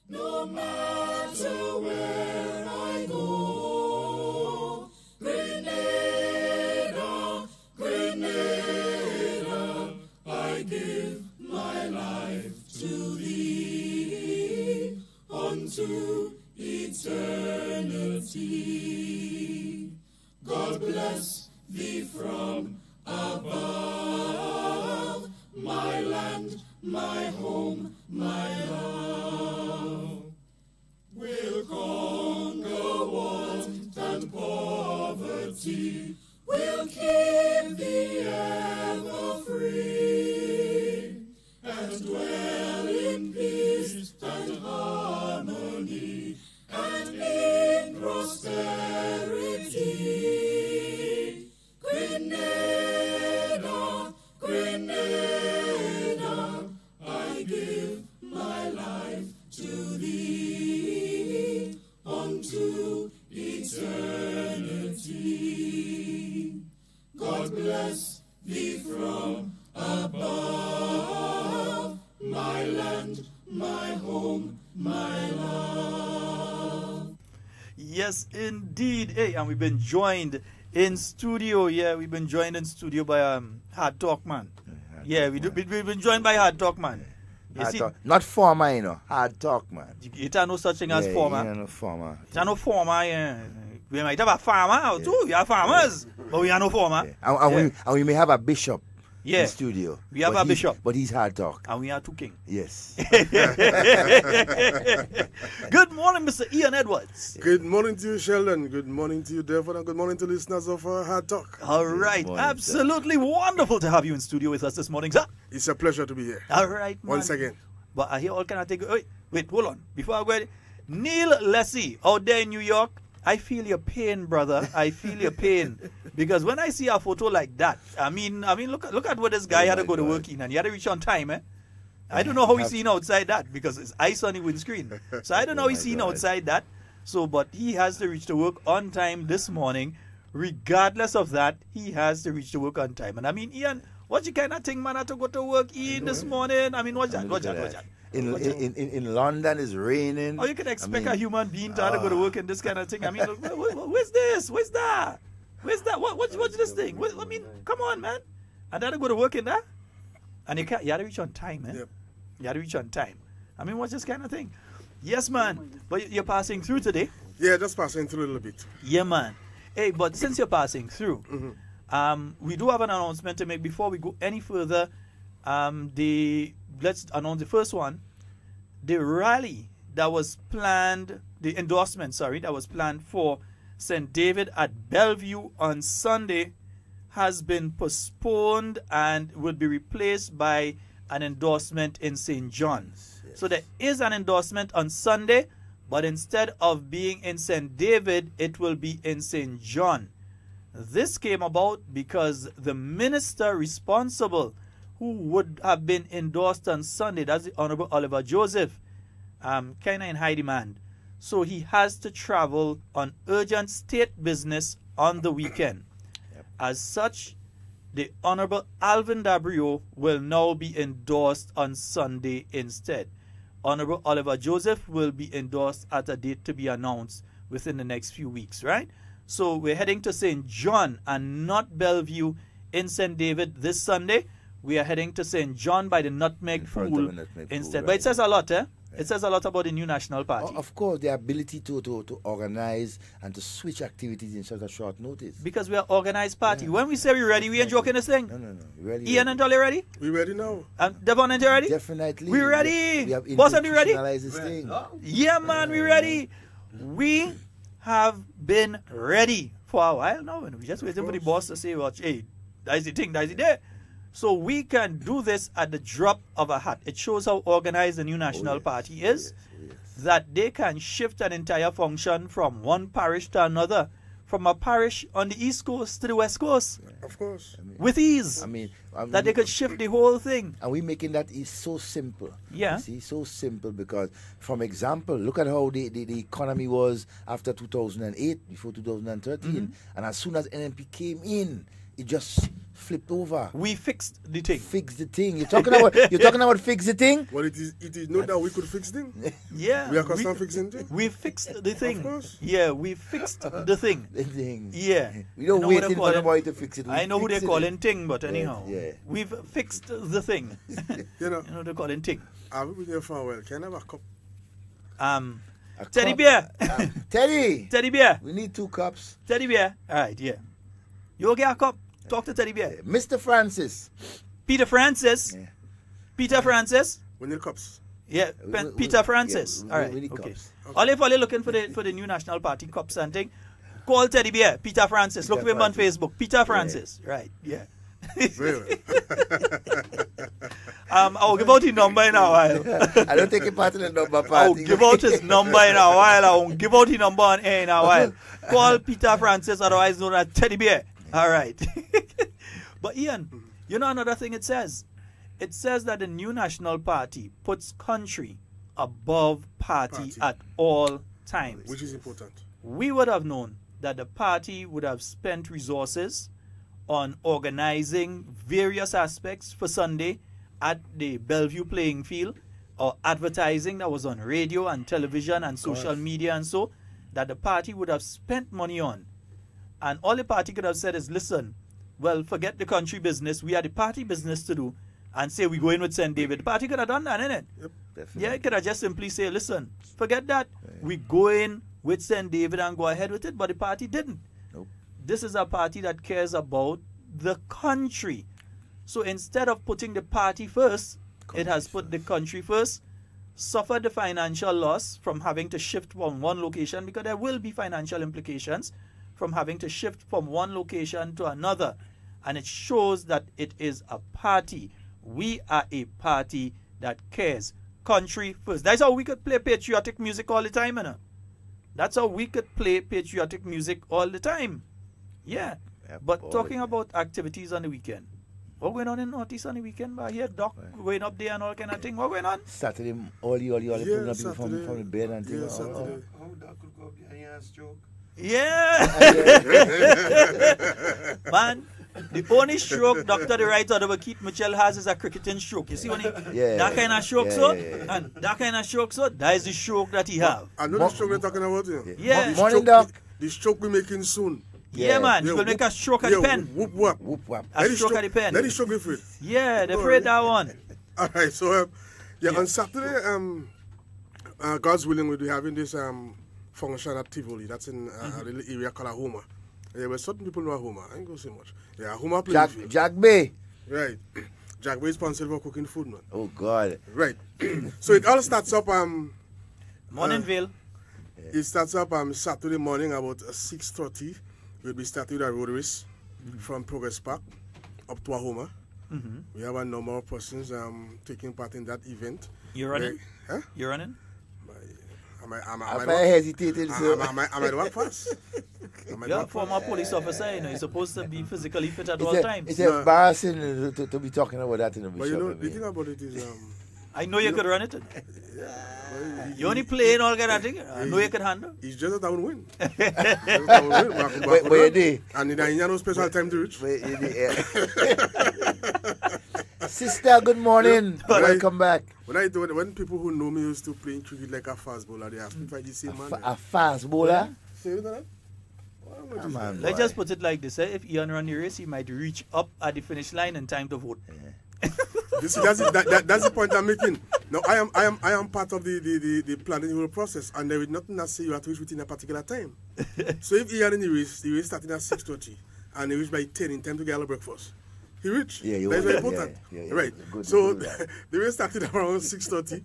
No matter where I go, Grenada, Grenada, I give my life to thee unto eternity. God bless thee from above, my land, my home, my love. We'll conquer want and poverty, we'll keep thee ever free, and dwell in peace and harmony, and in prosperity. Grenada, Grenada, I give my life to thee unto eternity. God bless thee from above, my land, my home, my love. Yes, indeed. Hey, and we've been joined in studio. Yeah, we've been joined in studio by Hard Talk Man. Yeah, we've been joined by Hard Talk Man. Not former, you know. Hard Talk Man. You don't know such thing as former. Yeah, no former. You don't know former. Yeah. We might have a farmer too. We are farmers, but we are no farmer. And we may have a bishop. Yeah. In studio. We have a bishop. But he's hard talk. And we are two king. Yes. Good morning, Mr. Ian Edwards. Good morning to you, Sheldon. Good morning to you, Devon. And good morning to listeners of Hard Talk. All right. morning, Absolutely wonderful to have you in studio with us this morning, sir. It's a pleasure to be here. All right, man. Once again. But I hear all kind of things. Wait, hold on. Before I go ahead, Neil Lessie out there in New York, I feel your pain, brother. I feel your pain. Because when I see a photo like that, I mean, look at what this guy had to go to work in, and he had to reach on time, eh? I don't know how he's seen outside that because it's ice on the windscreen. So I don't know how he's seen outside that. So, but he has to reach to work on time this morning. Regardless of that, he has to reach to work on time. And I mean, Ian, what you kind of thing, man, had to go to work in this morning? I mean, what's that? In London, it's raining. Oh, you can expect a human being to have to go to work in this kind of thing. I mean, where's this? Where's that? Where's that? What's this thing? I mean, come on, man. And then I go to work in that? And you had to reach on time, man. Yep. You had to reach on time. I mean, what's this kind of thing? Yes, man. But you're passing through today? Yeah, just passing through a little bit. Yeah, man. Hey, but since you're passing through, we do have an announcement to make before we go any further. Let's announce the first one. The rally that was planned, the endorsement, that was planned for St. David at Bellevue on Sunday has been postponed and will be replaced by an endorsement in St. John's. Yes. So there is an endorsement on Sunday, but instead of being in St. David, it will be in St. John. This came about because the minister responsible who would have been endorsed on Sunday, that's the Honorable Oliver Joseph, kind of in high demand. So he has to travel on urgent state business on the weekend. Yep. As such, the Honorable Alvin Dabrio will now be endorsed on Sunday instead. Honorable Oliver Joseph will be endorsed at a date to be announced within the next few weeks, right? So we're heading to St. John and not Bellevue in St. David this Sunday. We are heading to St. John by the Nutmeg Pool instead. Right. But it says a lot, eh? It says a lot about the new national party. Of course, the ability to organize and to switch activities in such a short notice. Because we are organized party. When we say we're ready, we ain't joking this thing. No. We're ready. Ian and Dolly ready? We ready now. Devon and you ready? Definitely. We ready. We have Boss, are you ready? this thing. Yeah, man, we ready. We have been ready for a while now. And we just waiting for the boss to say, well, hey, that's the thing, that's the day. So we can do this at the drop of a hat. It shows how organized the new national party is. That they can shift an entire function from one parish to another, from a parish on the East Coast to the West Coast. Of course. With ease. That they could shift the whole thing. And we making that is so simple. Yeah. You see, so simple because, from example, look at how the economy was after 2008, before 2013. And as soon as NNP came in, it just flipped over. We fixed the thing. Fixed the thing. You're talking about fix the thing? Well, it is not that we could fix thing. Yeah. We are constant fixing thing. We fixed the thing. Of course. Yeah, we fixed the thing. The thing. Yeah. We don't wait for somebody to fix it. I know who they're calling thing, but Yeah, anyhow. yeah. We've fixed the thing. You know they're calling thing. I've been here for a while. Can I have a cup? Teddy bear. Teddy. Teddy bear. We need 2 cups. Teddy bear. All right, yeah. You get a cup. Talk to Teddy bear. Mr. Francis. Peter Francis. Yeah. Peter Francis. We need cups. Yeah, Peter Francis. Yeah, all right. we need Okay. cups. All if you're looking for the new national party cups and thing, call Teddy bear. Peter Francis. Look for him on Facebook. Peter Francis. Right. Yeah. I'll give out his number in a while. I don't take a part in the number party. I'll give out his number in a while. I won't give out his number on air in a while. Call Peter Francis, otherwise known as Teddy Bear. All right. But Ian, you know another thing it says? It says that the new national party puts country above party at all times. Which is important. We would have known that the party would have spent resources on organizing various aspects for Sunday at the Bellevue playing field, or advertising that was on radio and television and social media and so, that the party would have spent money on. And all the party could have said is, listen, well, forget the country business. We had the party business to do, and say we go in with St. David. The party could have done that, innit? Yep. Definitely. Yeah, it could have just simply say, listen, forget that. We go in with St. David and go ahead with it, but the party didn't. Nope. This is a party that cares about the country. So instead of putting the party first, it has put the country first, suffered the financial loss from having to shift from one location, because there will be financial implications from having to shift from one location to another. And it shows that it is a party. We are a party that cares. Country first. That's how we could play patriotic music all the time, you know? That's how we could play patriotic music all the time. Yeah. But talking about activities on the weekend, what going on in Northeast on the weekend? I hear Doc going up there and all kind of thing. What going on? Saturday, all pulling up people from the bed and things. Saturday. Doc could go up there and he has stroke. Yeah. Man, the only stroke Dr. The Right Honorable Keith Mitchell has is a cricketing stroke. You see when he that kind of stroke, and that kind of stroke, that is the stroke that he have. I know the stroke we're talking about. Yeah. Morning, Doc. The stroke we're making soon. Yeah, man. You will make a stroke at the pen. Whoop, whoop. Whoop, whoop. A stroke at the pen. Let the stroke be free. Yeah, they're afraid that one. All right, so on Saturday, God's willing, we'll be having this function at Tivoli. That's in a little area called Ahoma. Yeah, but certain people know Ahoma. I ain't going to say much. Yeah, Ahoma plays. Jack Bay. Right. Jack Bay is responsible for cooking food, man. Oh, God. Right. So it all starts up Morningville. It starts up Saturday morning about 6:30. We'll be starting a road race from Progress Park up to Ahoma. We have a number of persons taking part in that event. You're running? Huh? You're running? I hesitated, so. Am I the one fast? You're a former police officer, you know. You're supposed to be physically fit at all times. It's embarrassing to be talking about that in the But you know, the thing about it is... I know you could run it. You only play in all kind of thing. I know you could handle. It's just that I will win. Where they? And in no special time to reach. Sister, good morning. Welcome back. When people who know me used to play cricket like a fast bowler, they ask me if I the same man. A fast bowler? See you know that? Let's just put it like this. If Ian run the race, he might reach up at the finish line in time to vote. You see, that's the point I'm making. Now, I am part of the planning whole process, and there is nothing that say you have to reach within a particular time. So if Ian in the race starting at 6:30, and he reached by 10 in time to get a breakfast, he reached. Yeah, that's very important. Yeah, right. So the race started around 6:30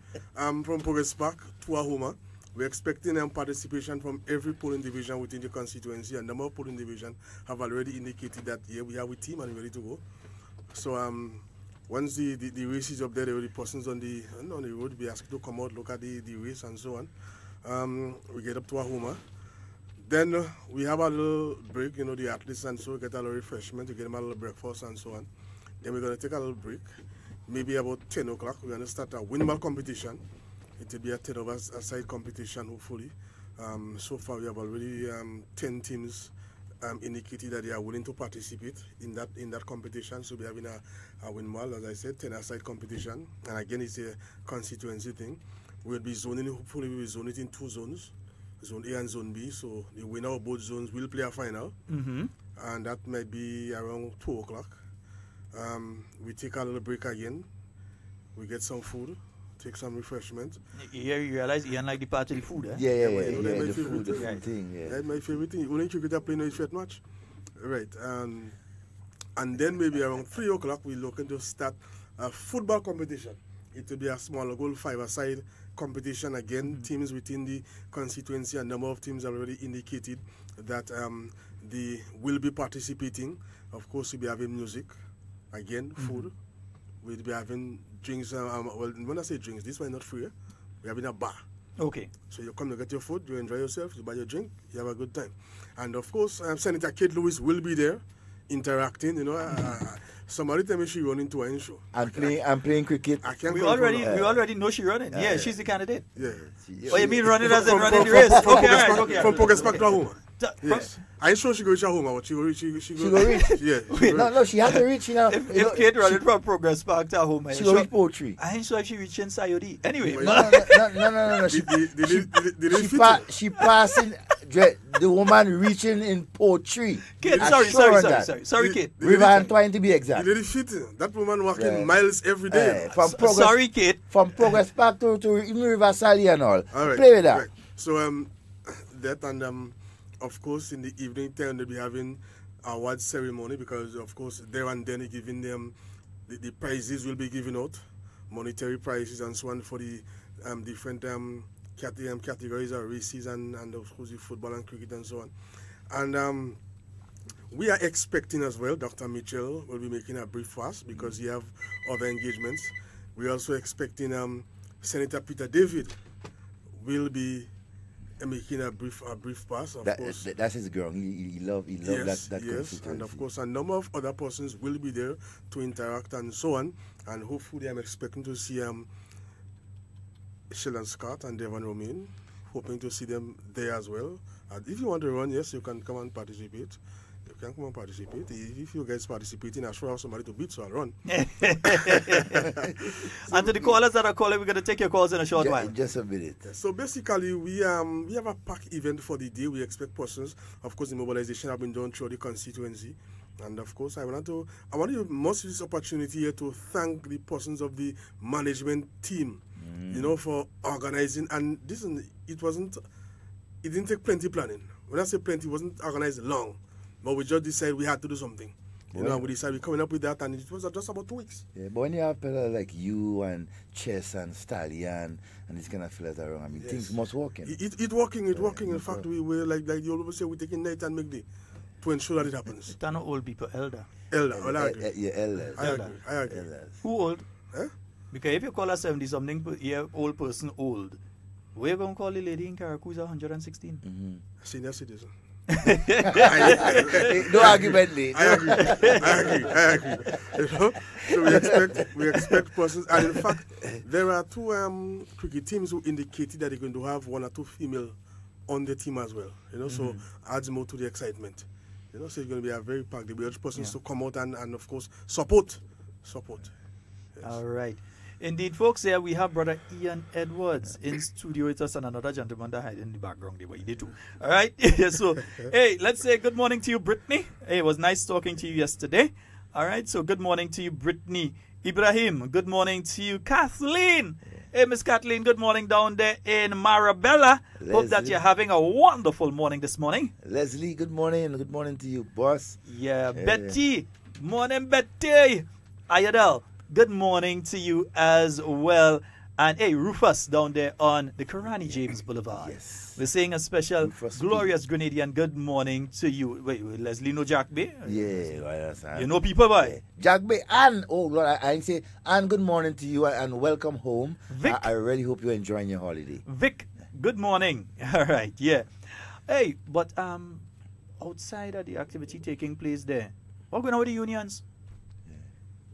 from Progress Park to Ahoma. We're expecting participation from every polling division within the constituency. A number of polling divisions have already indicated that we have a team and we're ready to go. So once the race is up there, the persons on the road be asked to come out, look at the race and so on. We get up to Ahoma. Then we have a little break, the athletes and so get a little refreshment, to get them a little breakfast and so on. Then we're going to take a little break. Maybe about 10 o'clock, we're going to start a windball competition. It will be a 10-over-side competition, hopefully. So far, we have already 10 teams indicated that they are willing to participate in that competition. So we're having a windball, as I said, 10-a-side competition. And again, it's a constituency thing. We'll be zoning, hopefully we'll zone it in 2 zones, Zone A and Zone B. So the winner of both zones will play a final. And that might be around 2 o'clock. We take a little break again. We get some food. Take some refreshment. You realize Ian like the part of the food, eh? Yeah, the food thing. Yeah. That's my favorite thing. Only cricketer play no favorite match. Right. And then maybe around 3 o'clock, we're looking to start a football competition. It will be a smaller goal, 5-a-side competition. Again, teams within the constituency, a number of teams have already indicated that they will be participating. Of course, we'll be having music. Again, food. We'll be having drinks. Well, when I say drinks, this one not free. We're having a bar. Okay. So you come to get your food, you enjoy yourself, you buy your drink, you have a good time. And of course, Senator Kate Lewis will be there, interacting. Somebody tell me she running to a show. I'm playing cricket. We already know she running. Yeah, she's the candidate. Yeah. Oh, you mean running as in running the race? Okay, From Progress Park to Ahoma. Yes. I'm sure she go reach Ahoma, but she go reach. Yeah. No, she has to reach. If Kate running from Progress Park to Ahoma, she go reach Poetry. I ain't sure if she reaching Sayodi. Anyway. No. She passing. The woman reaching in Poetry. Kate, sorry, Kate. River and Twine to be exact. The lady fit. That woman walking miles every day. Sorry, Kate. From Progress Park to even River Sally and all. Right, play with that. Right. So that and of course in the evening time they'll be having award ceremony, because of course there and then giving them the prizes will be given out, monetary prizes and so on for the different categories of races and of course the football and cricket and so on. And we are expecting as well, Dr. Mitchell will be making a brief fast because he have other engagements. We're also expecting Senator Peter David will be making a brief pass. Of course, that's his girl. He love yes, that yes, and of course a number of other persons will be there to interact and so on. And hopefully, I'm expecting to see Sheldon Scott and Devon Romain. Hoping to see them there as well. And if you want to run, yes, you can come and participate. You can come and participate. If you guys participating, I'm sure I have somebody to beat, so I'll run. And to the callers that are calling, we're going to take your calls in a short while. Just a minute. So basically, we have a packed event for the day. We expect persons. Of course, the mobilization have been done through the constituency. And of course, I want to use this opportunity here to thank the persons of the management team, for organizing. And it didn't take plenty planning. When I say plenty, it wasn't organized long. But we just decided we had to do something. We decided we're coming up with that, and it was just about 2 weeks. Yeah, but when you have people like you and Chess and Stallion and these kind of fellas around, I mean, things must work. It's working. In fact, we're like you always say, we're taking night and make day to ensure that it happens. They're not old people, elder. Well, I agree. Yeah, elders. I agree. Elders. Who old? Huh? Because if you call a 70-something year old person old, we're going to call the lady in Karakuza 116. Senior citizen. No argument, Lee. I agree. So we expect persons, and in fact, there are 2 cricket teams who indicated that they're going to have 1 or 2 female on the team as well. So adds more to the excitement. So it's going to be a very packed. We urge persons to come out and of course support. All right. Indeed, folks, here we have Brother Ian Edwards in studio with us and another gentleman that hide in the background there, but he did too. All right. So, hey, let's say good morning to you, Brittany. Hey, it was nice talking to you yesterday. All right. So, good morning to you, Brittany. Ibrahim, good morning to you. Kathleen. Hey, Miss Kathleen, good morning down there in Marabella. Leslie. Hope that you're having a wonderful morning this morning. Leslie, good morning. Good morning to you, boss. Yeah, Betty. Morning, Betty. Ayadel, good morning to you as well. And hey, Rufus down there on the Karani James Boulevard. Yes. We're saying a special, Rufus glorious Grenadian good morning to you. Wait, Leslie, know Jack Bay? Yeah, well, that's you know people, boy? Yeah. Jack Bay, and, oh Lord, I say, and good morning to you and welcome home. Vic. I really hope you're enjoying your holiday. Vic, good morning. All right, yeah. Hey, but outside of the activity taking place there, what's going on with the unions? Yeah.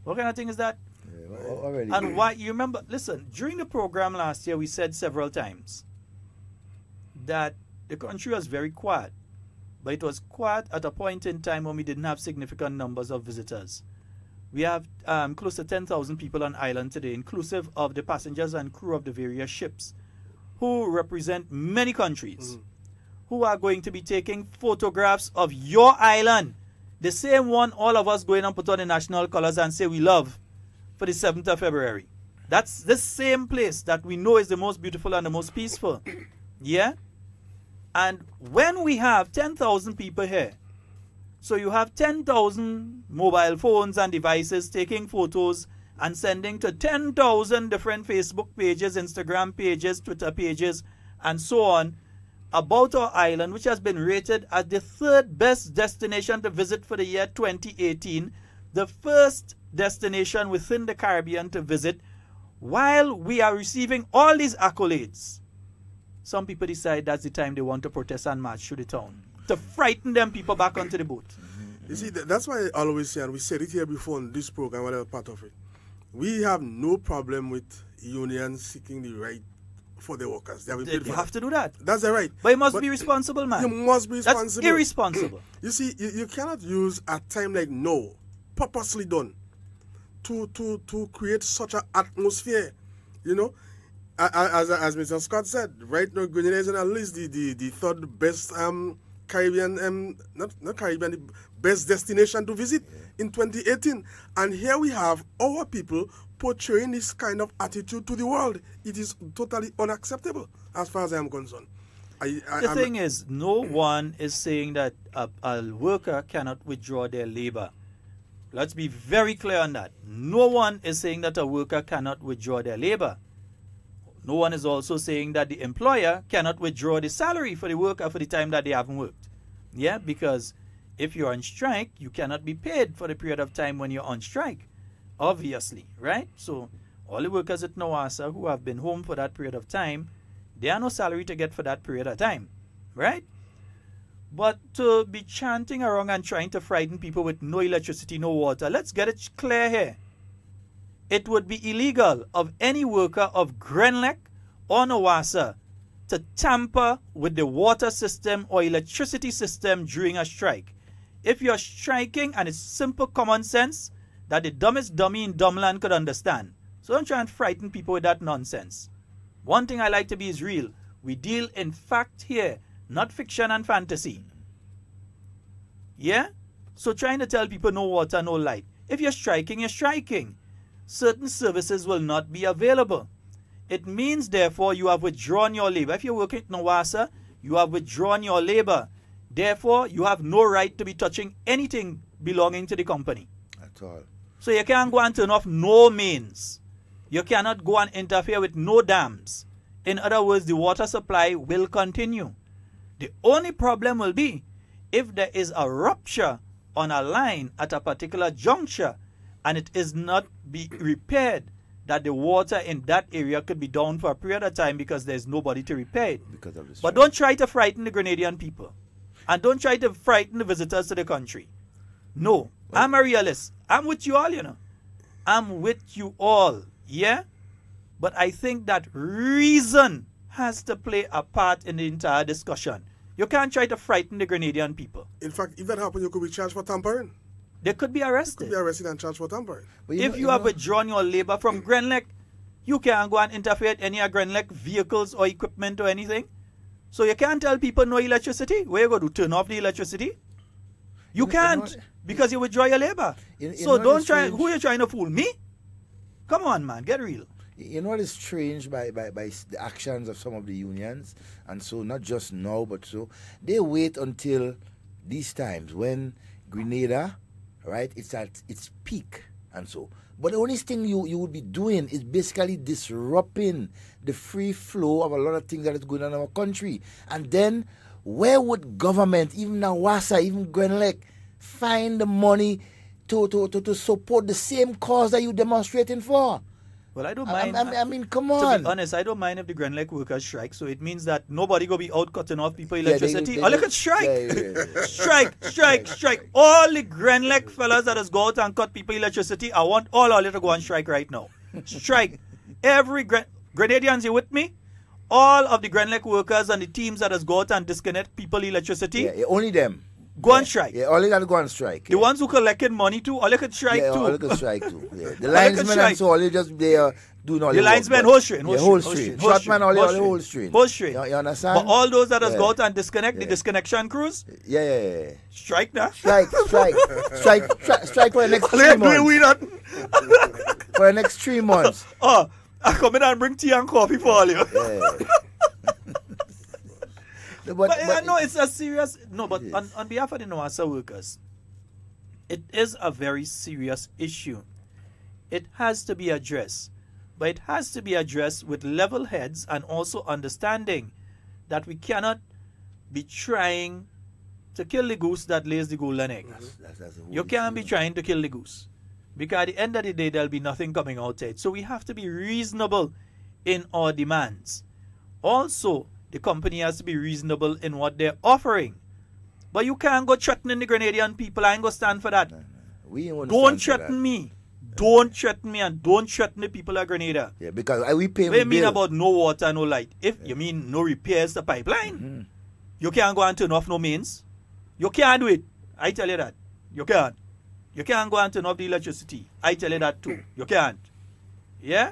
What kind of thing is that? Yeah, already. And why, you remember, listen, during the program last year, we said several times that the country was very quiet. But it was quiet at a point in time when we didn't have significant numbers of visitors. We have close to 10,000 people on island today, inclusive of the passengers and crew of the various ships, who represent many countries, who are going to be taking photographs of your island, the same one all of us going and put on the national colors and say we love for the 7th of February. That's the same place that we know is the most beautiful and the most peaceful. Yeah? And when we have 10,000 people here, so you have 10,000 mobile phones and devices taking photos and sending to 10,000 different Facebook pages, Instagram pages, Twitter pages, and so on, about our island, which has been rated as the 3rd best destination to visit for the year 2018, the first destination within the Caribbean to visit, while we are receiving all these accolades. Some people decide that's the time they want to protest and march through the town, to frighten them people back onto the boat. You see, that's why I always say, and we said it here before in this program, whatever part of it, we have no problem with unions seeking the right for the workers. They have to do that. That's the right. But you must be responsible, man. You must be responsible. That's irresponsible. You see, you cannot use a time like now, purposely done, to create such an atmosphere, you know. As Mr. Scott said, right now Grenada is at least the 3rd best Caribbean, not Caribbean, the best destination to visit in 2018. And here we have our people portraying this kind of attitude to the world. It is totally unacceptable as far as I am concerned. The thing is, no one is saying that a worker cannot withdraw their labor. Let's be very clear on that. No one is saying that a worker cannot withdraw their labor. No one is also saying that the employer cannot withdraw the salary for the worker for the time that they haven't worked. Yeah, because if you're on strike, you cannot be paid for the period of time when you're on strike, obviously, right? So all the workers at Nawasa who have been home for that period of time, they have no salary to get for that period of time, right? But to be chanting around and trying to frighten people with no electricity, no water, let's get it clear here. It would be illegal of any worker of Grenlec or Nawasa to tamper with the water system or electricity system during a strike. If you're striking, and it's simple common sense that the dumbest dummy in Dumbland could understand. So don't try and frighten people with that nonsense. One thing I like to be is real. We deal in fact here, not fiction and fantasy. Yeah? So trying to tell people no water, no light. If you're striking, you're striking. Certain services will not be available. It means, therefore, you have withdrawn your labor. If you're working at Nawasa, you have withdrawn your labor. Therefore, you have no right to be touching anything belonging to the company. At all. So you can't go and turn off no mains. You cannot go and interfere with no dams. In other words, the water supply will continue. The only problem will be if there is a rupture on a line at a particular juncture and it is not be repaired, that the water in that area could be down for a period of time because there's nobody to repair it. But don't try to frighten the Grenadian people. And don't try to frighten the visitors to the country. No, I'm a realist. I'm with you all, you know. I'm with you all, yeah? But I think that reason has to play a part in the entire discussion. You can't try to frighten the Grenadian people. In fact, if that happens, you could be charged for tampering. they could be arrested. They could be arrested and charged for tampering. If you have withdrawn your labor from Grenlec, you can't go and interfere with any of Grenlec vehicles or equipment or anything. So you can't tell people no electricity. Where you going to turn off the electricity? You can't because you withdraw your labor. So don't try. Who are you trying to fool? Me? Come on, man. Get real. You know what is strange by the actions of some of the unions, and so not just now, but so they wait until these times when Grenada, right, it's at its peak, and so. But the only thing you would be doing is basically disrupting the free flow of a lot of things that is going on in our country. And then where would government, even Nawasa, even Grenlec, find the money to support the same cause that you're demonstrating for? Well, I don't mind. I mean, come on. To be honest, I don't mind if the Grenlec workers strike. So it means that nobody go be out cutting off people electricity. Or look at strike. Strike. All the Grenlec fellas that has go out and cut people electricity, I want all of you to go on strike right now. Strike. Every Grenadians, you with me? All of the Grenlec workers and the teams that has go out and disconnect people electricity. Yeah, only them. Go on strike. Yeah, all you got to go on strike. The ones who collected money too, all you could strike too. All you could strike too. Yeah. The linesmen and so all you just they do not. The linesmen whole string. Shotman all the whole string. Whole string. You understand? But all those that has go out and disconnect, the disconnection crews. Yeah. Strike now. Strike for the next 3 months. For the next 3 months. Oh, I come in and bring tea and coffee for all you. But I know it's a serious... No, but on behalf of the Nawasa workers, it is a very serious issue. It has to be addressed. But it has to be addressed with level heads and also understanding that we cannot be trying to kill the goose that lays the golden egg. You can't be trying to kill the goose. Because at the end of the day, there'll be nothing coming out of it. So we have to be reasonable in our demands. Also, the company has to be reasonable in what they're offering. But you can't go threatening the Grenadian people. I ain't going to stand for that. Don't threaten me. Don't threaten me and don't threaten the people of Grenada. Yeah, because we pay. What do you mean about no water, no light? If you mean no repairs to pipeline, you can't go and turn off no mains. You can't do it. I tell you that. You can't. You can't go and turn off the electricity. I tell you that too. You can't. Yeah?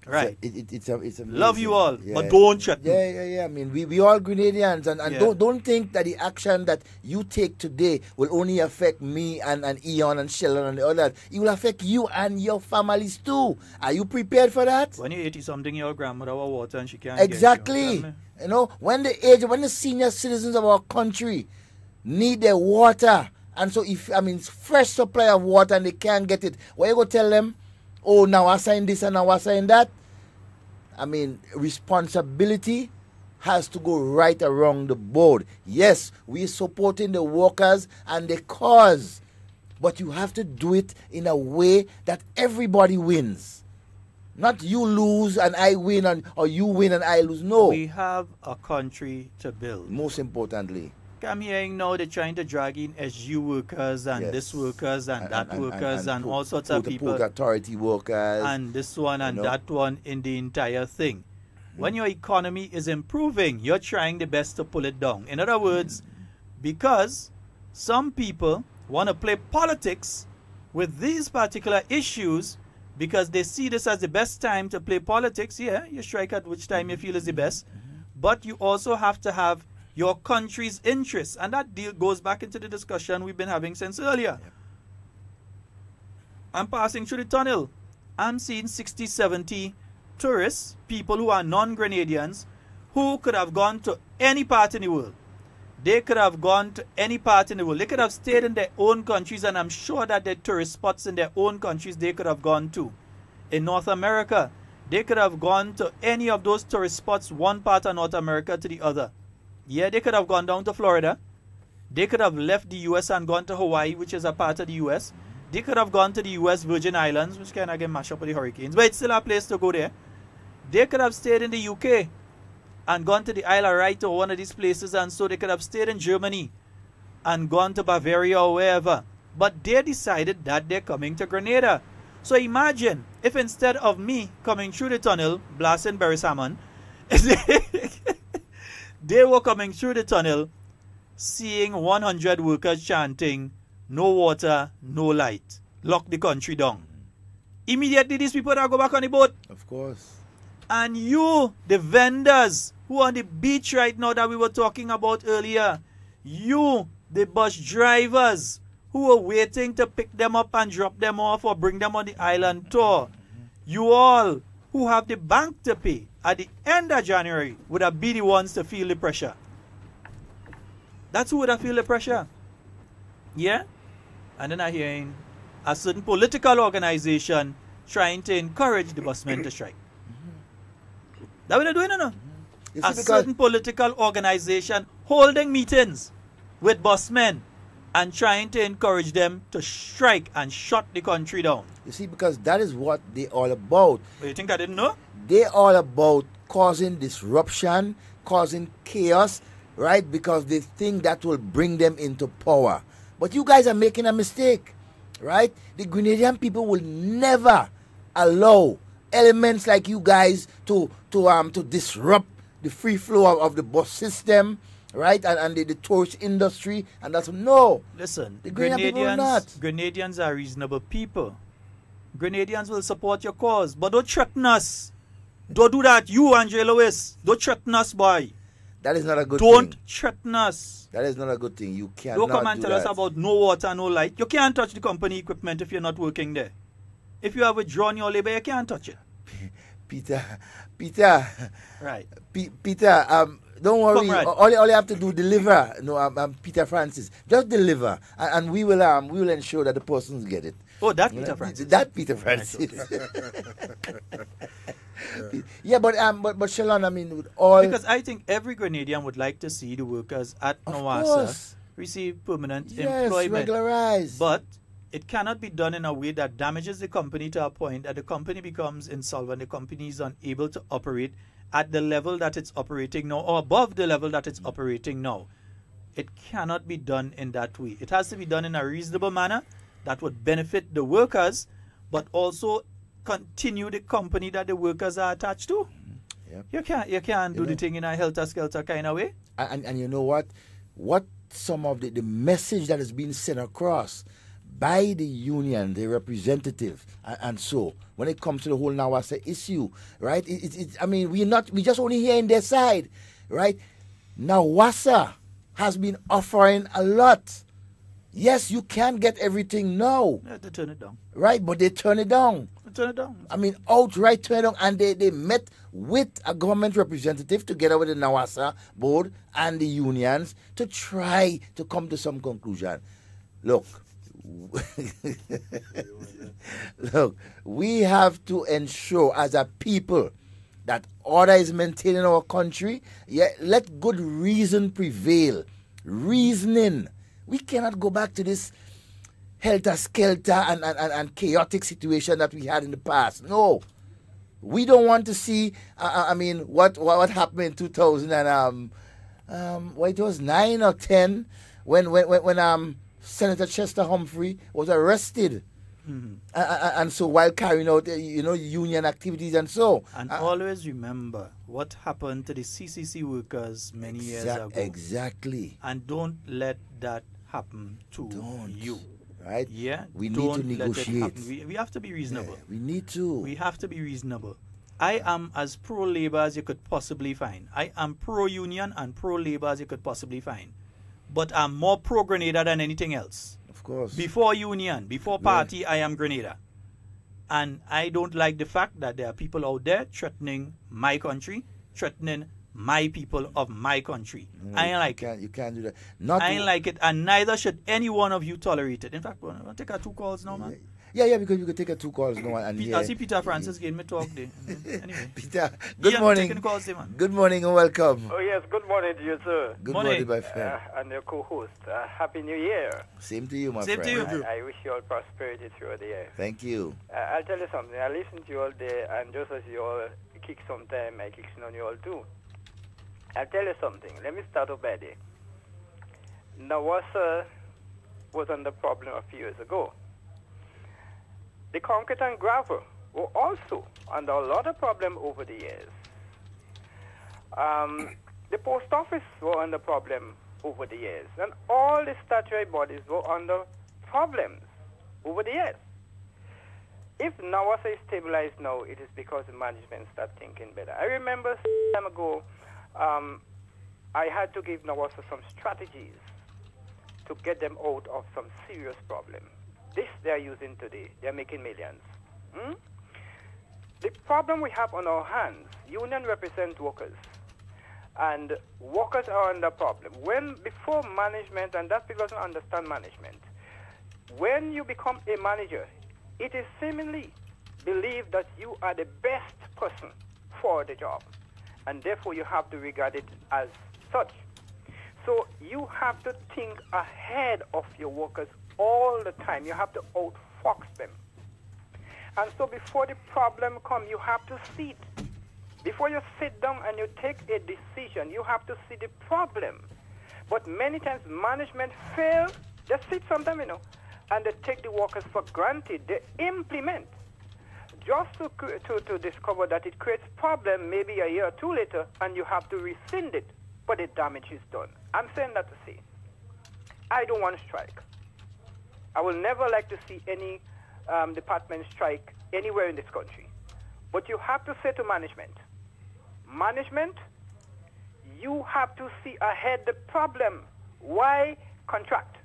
Right. It's love you all, but don't threaten. Yeah. I mean, we all Grenadians, and don't think that the action that you take today will only affect me and Eon and Sheldon and the others. It will affect you and your families too. Are you prepared for that? When you're 80 something, your grandmother will water and she can't exactly. Get you know, when the senior citizens of our country need their water, and so if fresh supply of water and they can't get it, what you go tell them? Oh, now I sign this and now I sign that. I mean, responsibility has to go right around the board. Yes, we're supporting the workers and the cause, but you have to do it in a way that everybody wins. Not you lose and I win, or you win and I lose. No. We have a country to build. Most importantly. I'm hearing now they're trying to drag in SU workers and this workers and that workers and all sorts of people. Port authority workers. And this one and that one in the entire thing. When your economy is improving, you're trying the best to pull it down. In other words, because some people want to play politics with these particular issues because they see this as the best time to play politics. Yeah, you strike at which time you feel is the best. But you also have to have your country's interests. And that deal goes back into the discussion we've been having since earlier. I'm passing through the tunnel. I'm seeing 60, 70 tourists, people who are non-Grenadians, who could have gone to any part in the world. They could have gone to any part in the world. They could have stayed in their own countries, and I'm sure that there are tourist spots in their own countries they could have gone to. In North America, they could have gone to any of those tourist spots, one part of North America to the other. Yeah, they could have gone down to Florida. They could have left the U.S. and gone to Hawaii, which is a part of the U.S. They could have gone to the U.S. Virgin Islands, which kind of get mashed up with the hurricanes, but it's still a place to go there. They could have stayed in the U.K. and gone to the Isle of Wight or one of these places, and so they could have stayed in Germany and gone to Bavaria or wherever. But they decided that they're coming to Grenada. So imagine if instead of me coming through the tunnel, blasting Barry Salmon, they were coming through the tunnel, seeing 100 workers chanting, no water, no light. Lock the country down. Immediately, these people that go back on the boat. Of course. And you, the vendors who are on the beach right now that we were talking about earlier, you, the bus drivers who are waiting to pick them up and drop them off or bring them on the island tour, you all who have the bank to pay at the end of January would have been the ones to feel the pressure. That's who would have feel the pressure. Yeah? And then I'm hearing a certain political organization trying to encourage the busmen to strike. That's what they're doing, no? A certain political organization holding meetings with busmen and trying to encourage them to strike and shut the country down. You see, because that is what they all about. But you think I didn't know? They all about causing disruption, causing chaos, right? Because they think that will bring them into power. But you guys are making a mistake, right? The Grenadian people will never allow elements like you guys to disrupt the free flow of the bus system, right? And the tourist industry, and that's no. Listen, the Grenadian people will not. Grenadians are reasonable people. Grenadians will support your cause, but don't threaten us. Don't do that, you, Andre Lewis. Don't threaten us, boy. That is not a good thing. Don't threaten us. That is not a good thing. You cannot Don't come and tell us that. about no water, no light. You can't touch the company equipment if you're not working there. If you have withdrawn your labor, you can't touch it. Peter. Right. Peter, don't worry. Comrade. All you have to do, deliver. No, I'm Peter Francis. Just deliver, and we will ensure that the persons get it. Oh, that Peter Francis. That Peter Francis. Yeah, but Sheldon, I mean, with all, because I think every Grenadian would like to see the workers at Nawassa receive permanent employment, regularized. But it cannot be done in a way that damages the company to a point that the company becomes insolvent, the company is unable to operate at the level that it's operating now or above the level that it's operating now. It cannot be done in that way. It has to be done in a reasonable manner that would benefit the workers, but also continue the company that the workers are attached to. Yep. You can't do the thing in a helter-skelter kind of way. And you know what? What some of the message that is being sent across by the union, the representative, and so when it comes to the whole Nawassa issue, right? I mean, we just only hearing their side, right? Nawassa has been offering a lot. Yes, you can't get everything now. Yeah, they turn it down. Right, but they turn it down. They turn it down. I mean, outright turn it down. And they met with a government representative together with the Nawassa board and the unions to try to come to some conclusion. Look, we have to ensure as a people that order is maintained in our country. Yeah, let good reason prevail. Reasoning. We cannot go back to this helter-skelter and chaotic situation that we had in the past. No. We don't want to see, I mean, what happened in 2000 and, it was 9 or 10 when Senator Chester Humphrey was arrested. Mm-hmm. And so while carrying out, union activities and so. And always remember what happened to the CCC workers many years ago. Exactly. And don't let that happen to you. Right? Yeah. We need to negotiate. We have to be reasonable. Yeah, we need to. We have to be reasonable. I am as pro-labor as you could possibly find. I am pro-union and pro-labor as you could possibly find. But I'm more pro-Grenada than anything else. Of course. Before union, before party, I am Grenada. And I don't like the fact that there are people out there threatening my country, threatening my people of my country. No, I ain't like it. You can't do that. I ain't like it, and neither should any one of you tolerate it. In fact, I'll take our 2 calls now, man. Yeah, because you can take 2 calls now. And I see Peter Francis gave me talk there. Anyway. Peter, good morning. Calls there, man. Good morning and welcome. Oh, yes, good morning to you, sir. Good morning, my friend. And your co-host. Happy New Year. Same to you, my friend. Same to you. I wish you all prosperity throughout the year. Thank you. I'll tell you something. I listen to you all day, and just as you all kick some time, I kick on you all too. I'll tell you something. Let me start off by there. Nawassa was under problem a few years ago. The concrete and gravel were also under a lot of problem over the years. The post office were under problem over the years. And all the statutory bodies were under problems over the years. If Nawasa is stabilized now, it is because the management start thinking better. I remember some time ago, I had to give Nawasa some strategies to get them out of some serious problem. This they are using today. They are making millions. The problem we have on our hands, union represent workers, and workers are under problem. Before management, and that people doesn't understand management, when you become a manager, it is seemingly believed that you are the best person for the job, and therefore you have to regard it as such. So you have to think ahead of your workers all the time. You have to outfox them. And so before the problem comes, you have to see it. Before you sit down and you take a decision, you have to see the problem. But many times management fail. They sit sometimes, and they take the workers for granted. They implement just to discover that it creates problem maybe a year or two later, and you have to rescind it, but the damage is done. I'm saying that to say, I don't want to strike. I will never like to see any department strike anywhere in this country. But you have to say to management, you have to see ahead the problem. Why contract?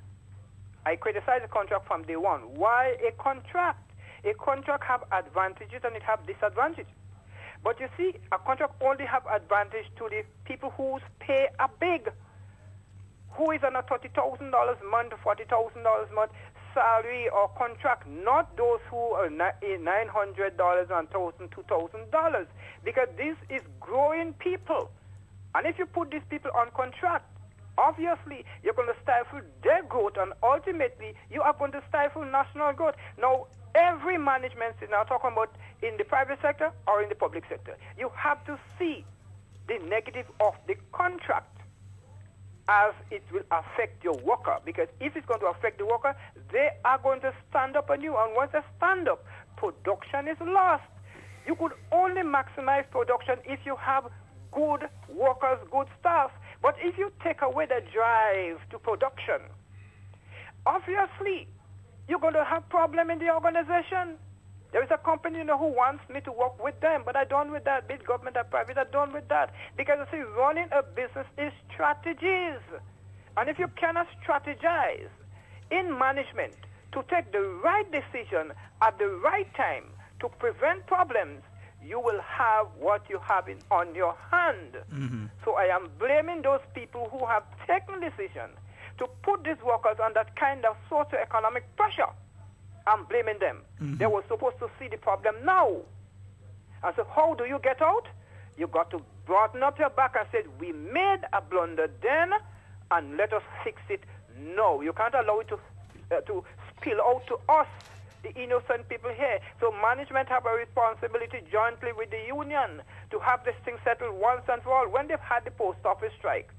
I criticize the contract from day one. Why a contract? A contract have advantages and it have disadvantages. But you see, a contract only have advantage to the people whose pay are big. Who is on a $30,000 month, $40,000 month salary or contract, not those who are $900 and $1,000, $2,000, because this is growing people. And if you put these people on contract, obviously you're going to stifle their growth, and ultimately you are going to stifle national growth. Now, every management is now talking about in the private sector or in the public sector. You have to see the negative of the contract as it will affect your worker, because if it's going to affect the worker, they are going to stand up on you, and once they stand up, production is lost. You could only maximize production if you have good workers, good staff. But if you take away the drive to production, obviously you're going to have problem in the organization. There is a company who wants me to work with them, but I don't with that. Be it government or private, I don't with that. Because you see, running a business is strategies. And if you cannot strategize in management to take the right decision at the right time to prevent problems, you will have what you have on your hand. So I am blaming those people who have taken decision to put these workers on that kind of socio-economic pressure. I'm blaming them. They were supposed to see the problem now. And so how do you get out? You got to broaden up your back and say, we made a blunder then, and let us fix it now. You can't allow it to spill out to us, the innocent people here. So management have a responsibility jointly with the union to have this thing settled once and for all. When they've had the post office strike,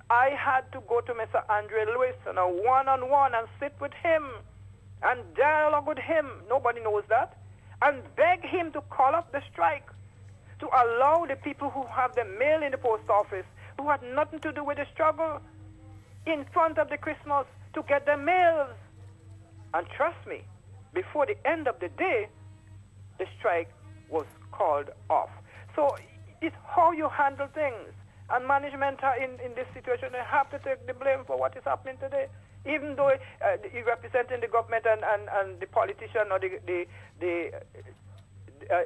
I had to go to Mr. Andre Lewis on a one-on-one and sit with him and dialogue with him, nobody knows that, and beg him to call up the strike, to allow the people who have their mail in the post office, who had nothing to do with the struggle, in front of the Christmas to get their mails. And trust me, before the end of the day, the strike was called off. So it's how you handle things. And management are in this situation, they have to take the blame for what is happening today. Even though you're representing the government and the politician or the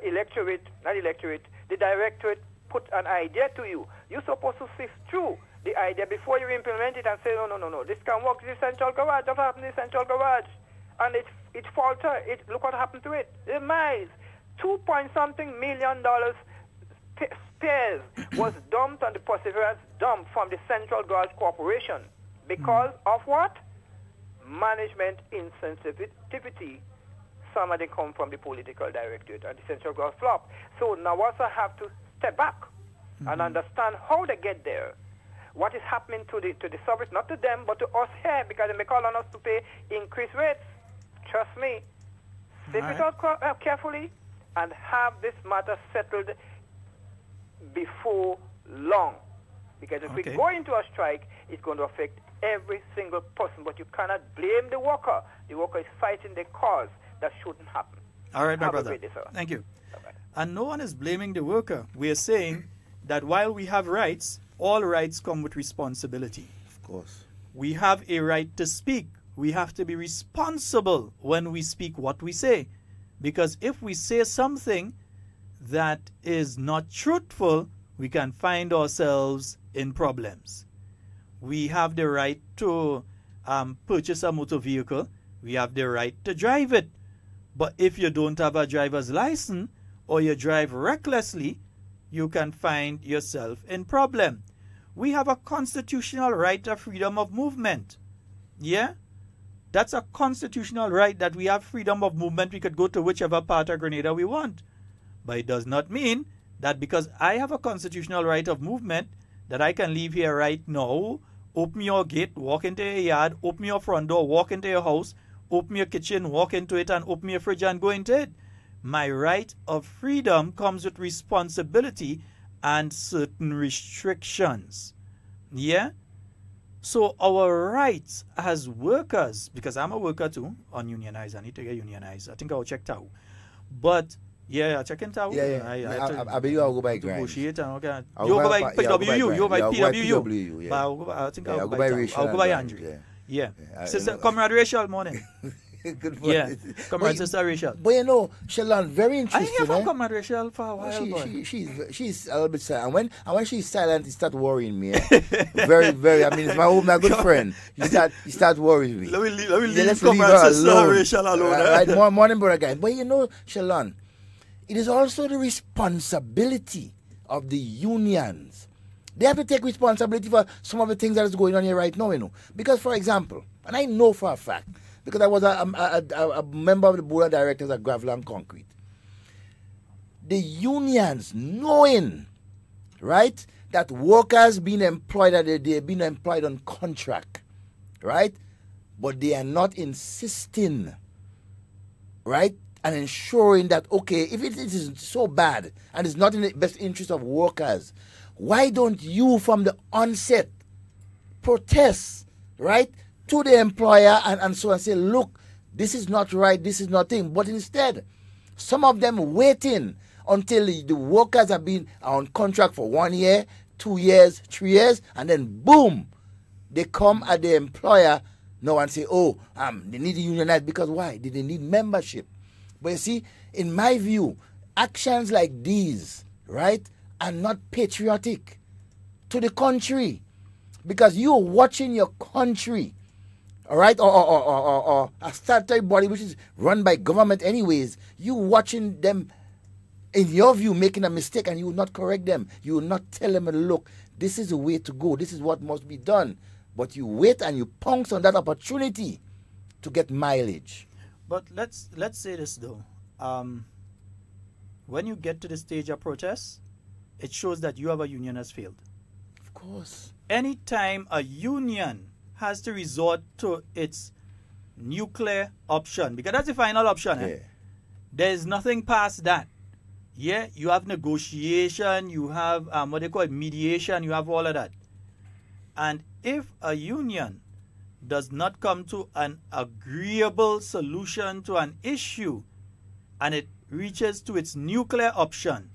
electorate, not electorate, the directorate put an idea to you, you're supposed to sift through the idea before you implement it and say, no, this can work, this central garage, that happened in the central garage. And it faltered. Look what happened to it. Demise. $2-point-something million spares was dumped on the Perseverance dump from the Central Garage Corporation. Because of what? Management insensitivity. Some of them come from the political directorate and the Central Garage flop. So Nawasa have to step back and understand how they get there. What is happening to the service, not to them, but to us here, because they may call on us to pay increased rates. Trust me. Sit it out carefully and have this matter settled before long. Because if we go into a strike, it's going to affect every single person, but you cannot blame the worker. The worker is fighting the cause that shouldn't happen. All right, my Have a brother. great day, sir. Thank you. Bye-bye. And no one is blaming the worker. We are saying that while we have rights, all rights come with responsibility. Of course. We have a right to speak. We have to be responsible when we speak what we say. Because if we say something that is not truthful, we can find ourselves in problems. We have the right to purchase a motor vehicle. We have the right to drive it. But if you don't have a driver's license or you drive recklessly, you can find yourself in problem. We have a constitutional right of freedom of movement. Yeah? That's a constitutional right that we have freedom of movement. We could go to whichever part of Grenada we want. But it does not mean that because I have a constitutional right of movement that I can leave here right now, open your gate, walk into your yard, open your front door, walk into your house, open your kitchen, walk into it, and open your fridge and go into it. My right of freedom comes with responsibility and certain restrictions. Yeah? So our rights as workers, because I'm a worker too, ununionized, I need to get unionized. I think I'll check it out. But yeah, check it out. Yeah. I bet you I'll go by grind. Negotiate and okay. You go by PWU, you go by PWU. Yeah. But I think I'll go by Rachel. I'll go by Andrew. Yeah. Sister, Comrade Rachel, morning. Good yeah, morning. Comrade Sister Rachel. But you know, Sheldon, very interesting. I hear from Comrade Rachel for a while. She's a little bit silent. And when she's silent, it starts worrying me. Very, very. I mean, it's my good friend. You start worrying me. Let me leave Comrade Sister Rachel alone. Right, morning, brother guy. But you know, Sheldon, it is also the responsibility of the unions. They have to take responsibility for some of the things that is going on here right now, you know. Because, for example, and I know for a fact, because I was a member of the board of directors at Gravel and Concrete, the unions knowing, right, that workers being employed, that they're being employed on contract, right, but they are not insisting, right, and ensuring that, okay, if it is so bad and it's not in the best interest of workers, why don't you from the onset protest, right, to the employer and so on, say, look, this is not right, this is not thing. But instead, some of them waiting until the workers have been on contract for 1 year, 2 years, 3 years, and then boom, they come at the employer now and say, oh, they need to unionize. Because why? They need membership. But you see, in my view, actions like these, right, are not patriotic. To the contrary, because you're watching your country, all right, or a statutory body which is run by government anyways, you watching them, in your view, making a mistake, and you will not correct them. You will not tell them, look, this is the way to go, this is what must be done. But you wait and you pounce on that opportunity to get mileage. But let's say this though. When you get to the stage of protest, it shows that you have a union has failed. Of course. Anytime a union has to resort to its nuclear option, because that's the final option, yeah. There is nothing past that. Yeah, you have negotiation, you have what they call it, mediation, you have all of that. And if a union does not come to an agreeable solution to an issue, and it reaches to its nuclear option,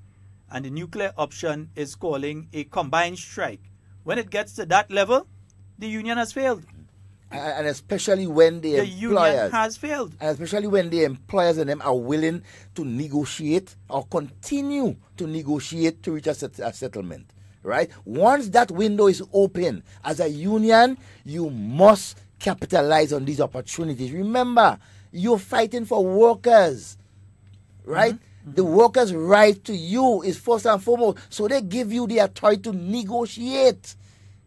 and the nuclear option is calling a combined strike, when it gets to that level, the union has failed. And especially when the employers, union has failed. And especially when the employers and them are willing to negotiate or continue to negotiate to reach a settlement, right? Once that window is open, as a union, you must capitalize on these opportunities. Remember, you're fighting for workers, right? The workers' right to you is first and foremost. So they give you the authority to negotiate,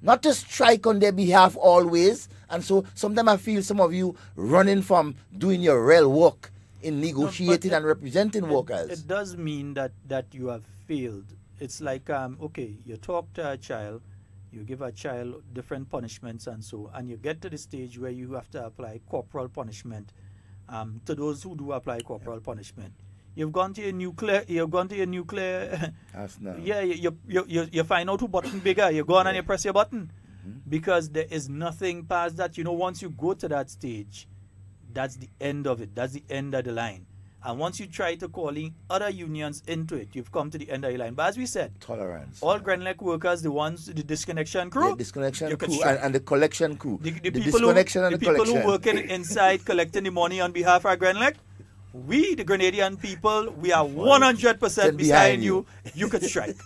not to strike on their behalf always. And so sometimes I feel some of you running from doing your real work in negotiating and representing workers. It does mean that you have failed. It's like, okay, you talk to a child, you give a child different punishments and so, and you get to the stage where you have to apply corporal punishment to those who do apply corporal punishment. You've gone to your nuclear. Yeah, you find out who button bigger. You go on and you press your button. because there is nothing past that. Once you go to that stage, that's the end of it. That's the end of the line. And once you try to call in other unions into it, you've come to the end of the line. But as we said, tolerance. All Grenlec workers, the disconnection crew, disconnection crew and the collection crew. The people who working inside collecting the money on behalf of Grenlec, we, the Grenadian people, we are 100% behind you. You could strike.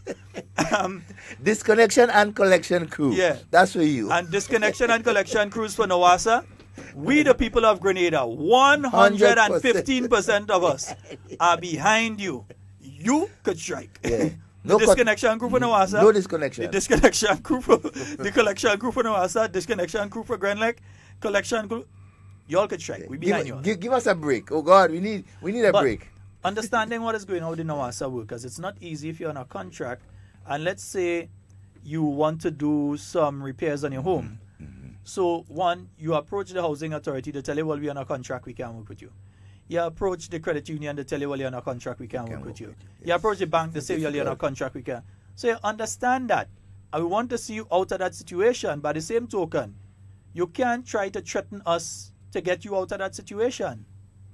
Disconnection and collection crew. Yeah. That's for you. And disconnection and collection crews for NOASA. We, the people of Grenada, 115% of us are behind you. You could strike. Yeah. The disconnection crew for NOASA. No disconnection. The disconnection crew for the collection crew for NOASA. Disconnection crew for Grenlec. Collection crew. Y'all could strike. We behind you. Give us a break. Oh God, we need a break. Understanding what is going on with the NOASA workers, it's not easy if you're on a contract and let's say you want to do some repairs on your home. So one, you approach the housing authority to tell you, well, we're on a contract, we can't work with you. You approach the credit union to tell you, well, you're on a contract, we can't work with you. You approach the bank to say, well, you're on a contract, we can't. So you understand that. And we want to see you out of that situation. By the same token, you can't try to threaten us to get you out of that situation.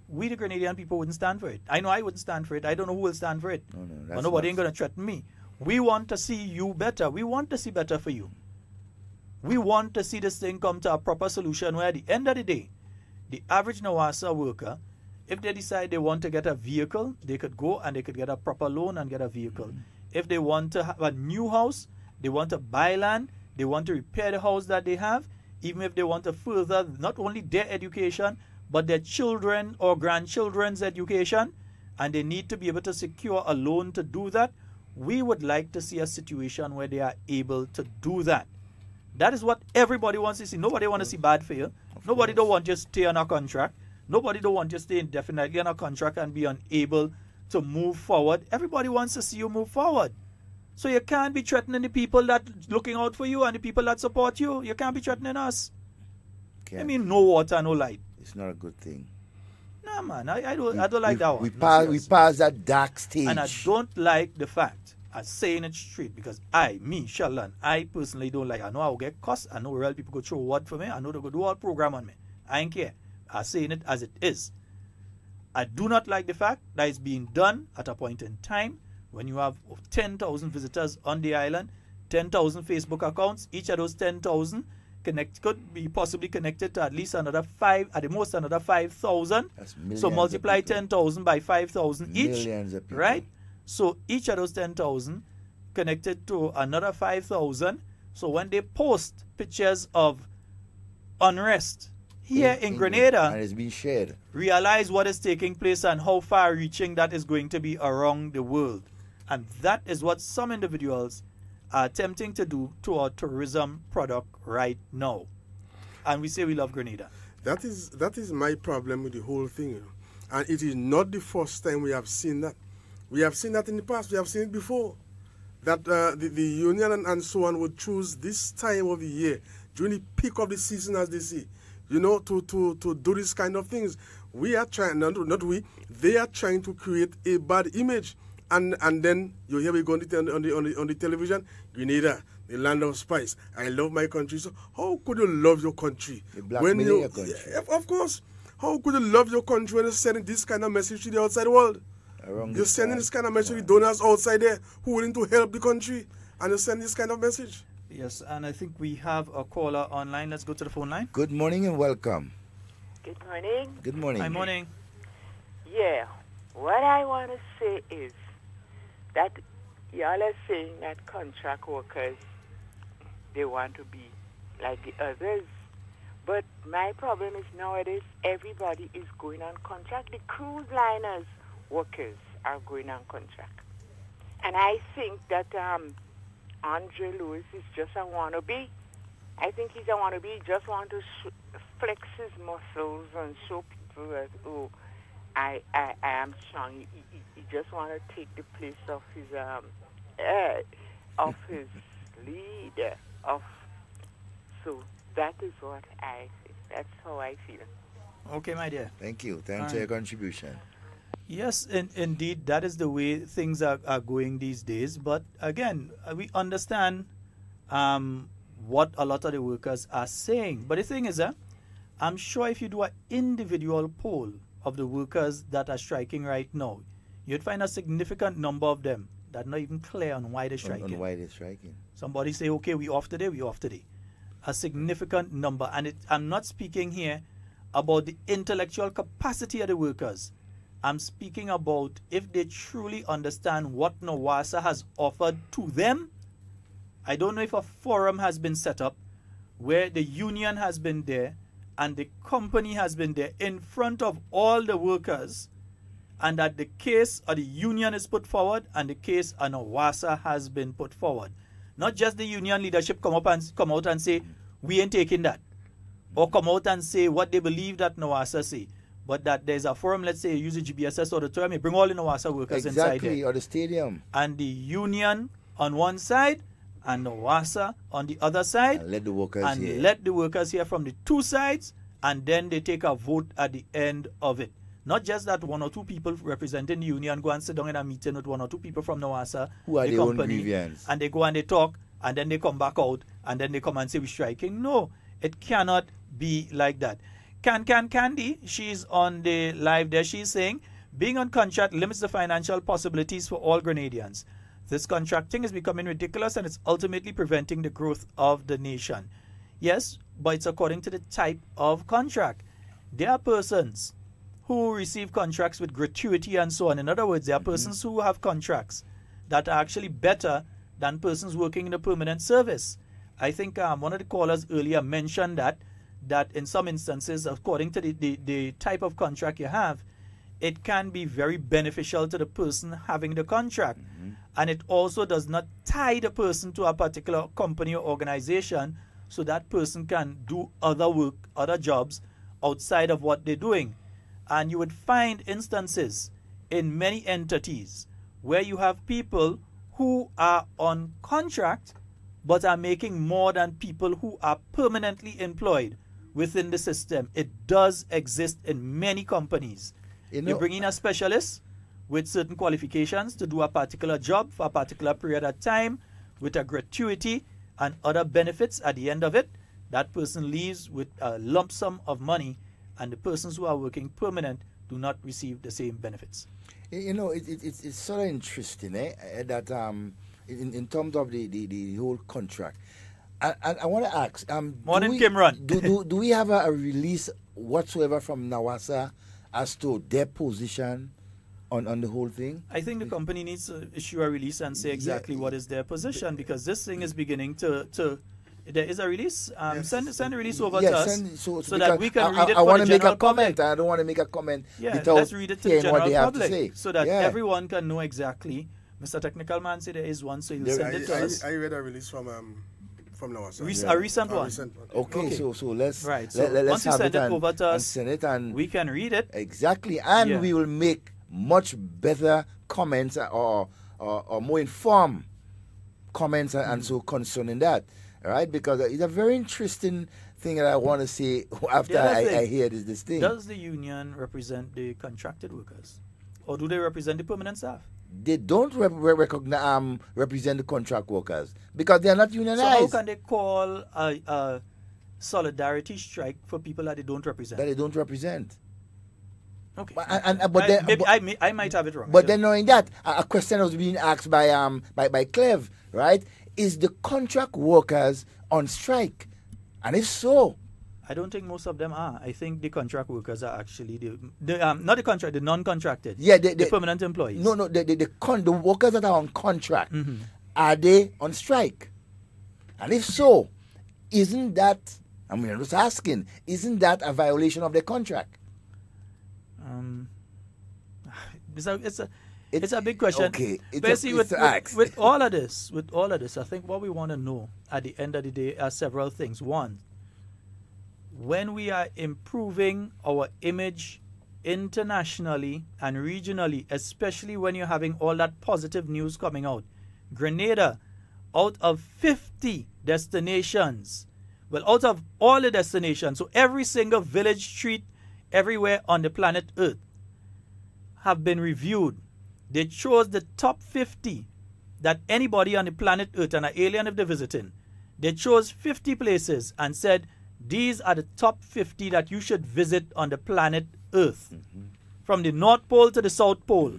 We, the Grenadian people, wouldn't stand for it. I know I wouldn't stand for it. I don't know who will stand for it. But nobody ain't going to threaten me. We want to see you better. We want to see better for you. We want to see this thing come to a proper solution where at the end of the day, the average NOASA worker, if they decide they want to get a vehicle, they could go and they could get a proper loan and get a vehicle. If they want to have a new house, they want to buy land, they want to repair the house that they have, even if they want to further not only their education, but their children or grandchildren's education, and they need to be able to secure a loan to do that, we would like to see a situation where they are able to do that. That is what everybody wants to see. Nobody wants to see bad for you. Nobody don't want you to stay on a contract. Nobody don't want you to stay indefinitely on a contract and be unable to move forward. Everybody wants to see you move forward. So you can't be threatening the people that looking out for you and the people that support you. You can't be threatening us. I mean, no water, no light. It's not a good thing. No, man. I don't like that one. We pass that dark stage. And I don't like the fact, I'm saying it straight, because Sheldon, I personally don't like. I know I'll get cussed. I know real people go throw word for me. I know they go do all program on me. I ain't care. I'm saying it as it is. I do not like the fact that it's being done at a point in time when you have 10,000 visitors on the island, 10,000 Facebook accounts. Each of those 10,000 could be possibly connected to at least another 5, at the most another 5,000. So multiply 10,000 by 5,000 each. Millions of people. Right? So each of those 10,000 connected to another 5,000. So when they post pictures of unrest here in Grenada, and it's being shared, realize what is taking place and how far-reaching that is going to be around the world. And that is what some individuals are attempting to do to our tourism product right now. And we say we love Grenada. That is my problem with the whole thing. You know? And it is not the first time we have seen that. We have seen that in the past. We have seen it before. That the union and so on would choose this time of the year, during the peak of the season as they see, you know, to do this kind of things. We are trying, not we, they are trying to create a bad image. And then you hear we go on the television, Grenada, the land of spice. I love my country. So how could you love your country? When you, your country. Yeah, of course. How could you love your country when you're sending this kind of message to the outside world? You're sending this kind of message to donors outside there who are willing to help the country, and you send this kind of message. Yes, and I think we have a caller online. Let's go to the phone line. Good morning and welcome. Good morning. Good morning. Hi, morning. Yeah, what I want to say is that y'all are saying that contract workers, they want to be like the others. But my problem is nowadays everybody is going on contract. The cruise liners workers are going on contract. And I think that Andre Lewis is just a wannabe. I think he's a wannabe. He just wants to flex his muscles and show people that, oh, I am strong. He just wants to take the place of his leader. So that is what I think. That's how I feel. Okay, my dear. Thank you. Thanks for your contribution. Yes, indeed, that is the way things are going these days. But again, we understand what a lot of the workers are saying. But the thing is, I'm sure if you do an individual poll of the workers that are striking right now, you'd find a significant number of them that are not even clear on why they're striking. On why they're striking. Somebody say, okay, we off today, we off today. A significant number. And I'm not speaking here about the intellectual capacity of the workers. I'm speaking about if they truly understand what NOWASA has offered to them. I don't know if a forum has been set up where the union has been there and the company has been there in front of all the workers, and that the case of the union is put forward and the case of NOWASA has been put forward. Not just the union leadership come out and say, we ain't taking that. Or come out and say what they believe that NOWASA say. But that there's a forum, let's say you use the GBSS auditorium, you bring all the NOWASA workers inside there. Exactly, or the stadium. And the union on one side and NOWASA on the other side. And let the workers hear. Let the workers hear from the two sides, and then they take a vote at the end of it. Not just that one or two people representing the union go and sit down in a meeting with one or two people from NOWASA, who are the their company, own grievance, and they go and they talk, and then they come back out, and then they come and say we're striking. No, it cannot be like that. Candy, she's on the live there. She's saying, being on contract limits the financial possibilities for all Grenadians. This contracting is becoming ridiculous and it's ultimately preventing the growth of the nation. Yes, but it's according to the type of contract. There are persons who receive contracts with gratuity and so on. In other words, there are persons who have contracts that are actually better than persons working in a permanent service. I think one of the callers earlier mentioned that in some instances, according to the type of contract you have, it can be very beneficial to the person having the contract. And it also does not tie the person to a particular company or organization, so that person can do other work, other jobs outside of what they're doing. And you would find instances in many entities where you have people who are on contract but are making more than people who are permanently employed within the system. It does exist in many companies. You bring in a specialist with certain qualifications to do a particular job for a particular period of time with a gratuity and other benefits at the end of it. That person leaves with a lump sum of money, and the persons who are working permanent do not receive the same benefits. You know, it's sort of interesting, that in terms of the whole contract. I want to ask, Morning, Kimran. do we have a release whatsoever from NOWASA as to their position on the whole thing? I think the company needs to issue a release and say exactly what is their position, because this thing is beginning to there is a release. Send a release over to us so that we can read it I for want the to make general a comment. public. I don't want to make a comment without let's read it to the hearing what they general have to say. public so that everyone can know exactly. Mr. Technical Man said there is one, so he'll send it to us. I read a release from NOWASA. A recent one. Okay, so let's let's have you send it and, over to us, send it and we can read it exactly, and we will make much better comments or more informed comments and so concerning that. All right, because it's a very interesting thing that I want to say after I hear this thing. Does the union represent the contracted workers, or do they represent the permanent staff? They don't represent the contract workers because they are not unionized. So how can they call a solidarity strike for people that they don't represent? That they don't represent. Okay. I might have it wrong. But then knowing that, a question was being asked by Clev, right? Is the contract workers on strike? And if so, I don't think most of them are. I think the contract workers are actually not the non-contracted. Yeah, the permanent employees. No, the workers that are on contract, are they on strike? And if so, isn't that? I'm just asking, isn't that a violation of the contract? It's a big question. Okay, with all of this, I think what we want to know at the end of the day are several things. One, when we are improving our image internationally and regionally, especially when you're having all that positive news coming out, Grenada, out of 50 destinations, out of all the destinations, so every single village, street, everywhere on the planet Earth have been reviewed. They chose the top 50 that anybody on the planet Earth, and an alien if they're visiting, They chose 50 places and said, these are the top 50 that you should visit on the planet Earth. From the North Pole to the South Pole.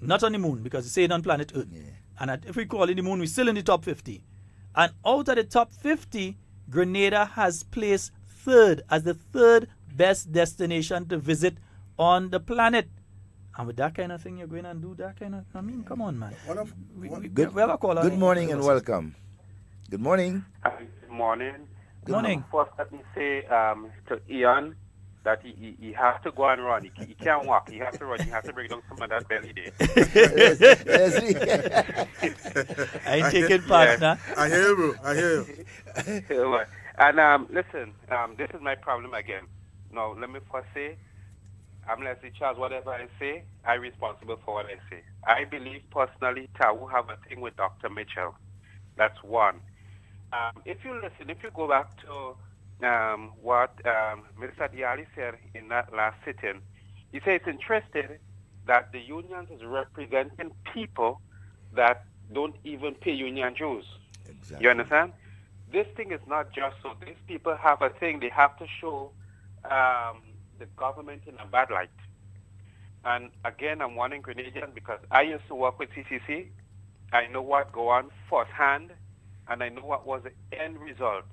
Not on the moon, because it's saying on planet Earth. And if we call it the moon, we're still in the top 50. And out of the top 50, Grenada has placed third as the third best destination to visit on the planet. And with that kind of thing, you're going and do that kind of... I mean, come on, man. We have a caller. Good morning and welcome. Good morning. Good morning. Good morning. First, let me say to Ian that he has to go and run. He can't walk. He has to run. He has to bring down some of that belly there. I ain't taking part, nah. I hear you, bro. I hear you. And listen, this is my problem again. Now, let me first say, I'm Leslie Charles. Whatever I say, I'm responsible for what I say. I believe personally, Tau have a thing with Dr. Mitchell. That's one. If you go back to what Mr. Diali said in that last sitting, he said it's interesting that the unions is representing people that don't even pay union dues. Exactly. You understand? This thing is not just so. These people have a thing. They have to show the government in a bad light. And again, I'm warning Grenadians because I used to work with CCC. I know what go on firsthand, and I know what was the end result.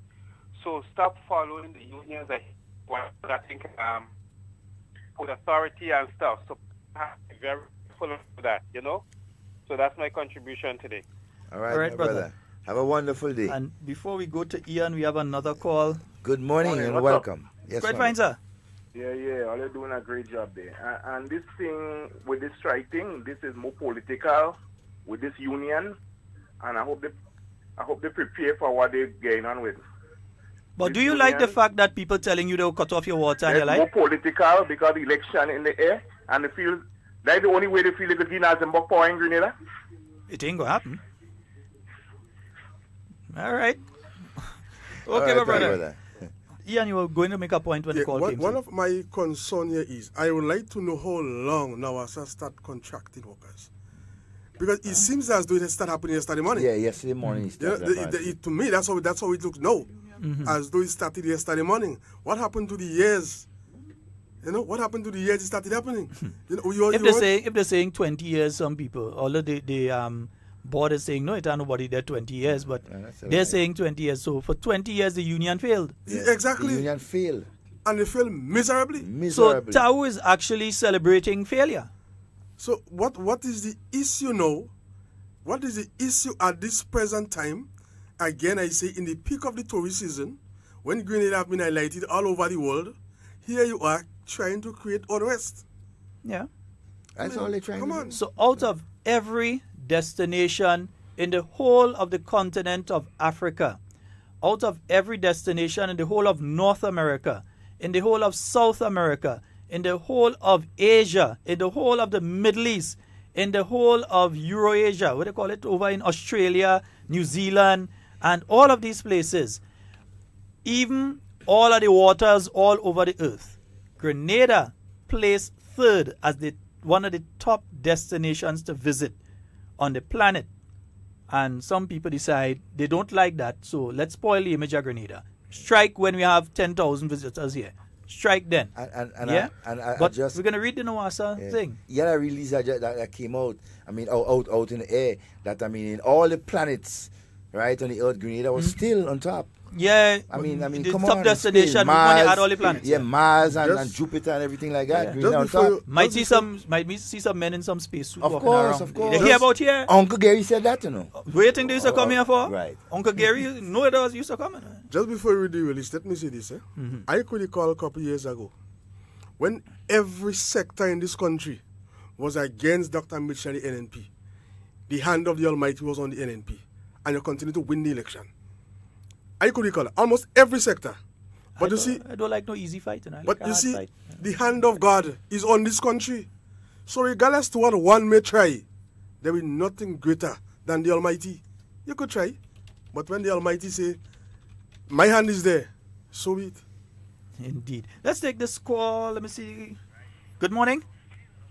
So stop following the unions. I think with authority and stuff. So be very careful of that, you know. So that's my contribution today. All right, brother. Have a wonderful day. And before we go to Ian, we have another call. Good morning and welcome. Yes, quite fine, sir. Yeah, all you're doing a great job there. And this thing with this strike thing, this is more political with this union, and I hope they prepare for what they're getting on with. But do you like the fact that people telling you they'll cut off your water and you're like? More political because the election in the air, and they feel that's the only way they feel they could gain as a buck power in Grenada. It ain't gonna happen. All right. Okay, all right, my brother. Ian, you were going to make a point when the call came. One of my concern here is I would like to know how long NASA start contracting workers. Because it seems as though it start happening yesterday morning. Yeah, yesterday morning. To me, that's how it looks now. As though it started yesterday morning. What happened to the years? You know, what happened to the years it started happening? You know, if they're saying 20 years, some people, although the board is saying, no, it ain't nobody there 20 years, but they're saying 20 years. So for 20 years, the union failed. Yeah, exactly. The union failed. And they failed miserably. So Tau is actually celebrating failure. So what is the issue now? What is the issue at this present time? Again, I say in the peak of the tourist season, when Grenada have been highlighted all over the world, here you are trying to create unrest. Yeah. That's all they're trying to do. So out of every destination in the whole of the continent of Africa, out of every destination in the whole of North America, in the whole of South America, in the whole of Asia, in the whole of the Middle East, in the whole of Eurasia, what do they call it, over in Australia, New Zealand, and all of these places, even all of the waters all over the earth, Grenada placed third as one of the top destinations to visit on the planet. And some people decide they don't like that, so let's spoil the image of Grenada. Strike when we have 10,000 visitors here. Strike then. But we're going to read the Nawasa thing. Yeah, a release that came out, I mean, out in the air, that, I mean, in all the planets, right, on the Earth, Grenada was still on top. Yeah, I mean, the come top on, destination Mars, when you add all the planets. Yeah, Mars and Jupiter and everything like that. Yeah. On top. Might see some men in some space. Of course. You hear about here? Uncle Gary said that, you know. Waiting they used to come here for? Right. Uncle Gary, no, it was used to come. Just before we read the release, let me say this. I could recall a couple of years ago when every sector in this country was against Dr. Mitchell and the NNP. The hand of the Almighty was on the NNP, and you continue to win the election. I could recall almost every sector. But I don't like no easy fight. But you see, the hand of God is on this country. So regardless to what one may try, there will be nothing greater than the Almighty. You could try, but when the Almighty say, my hand is there, so be it. Indeed. Let's take this call. Let me see. Good morning.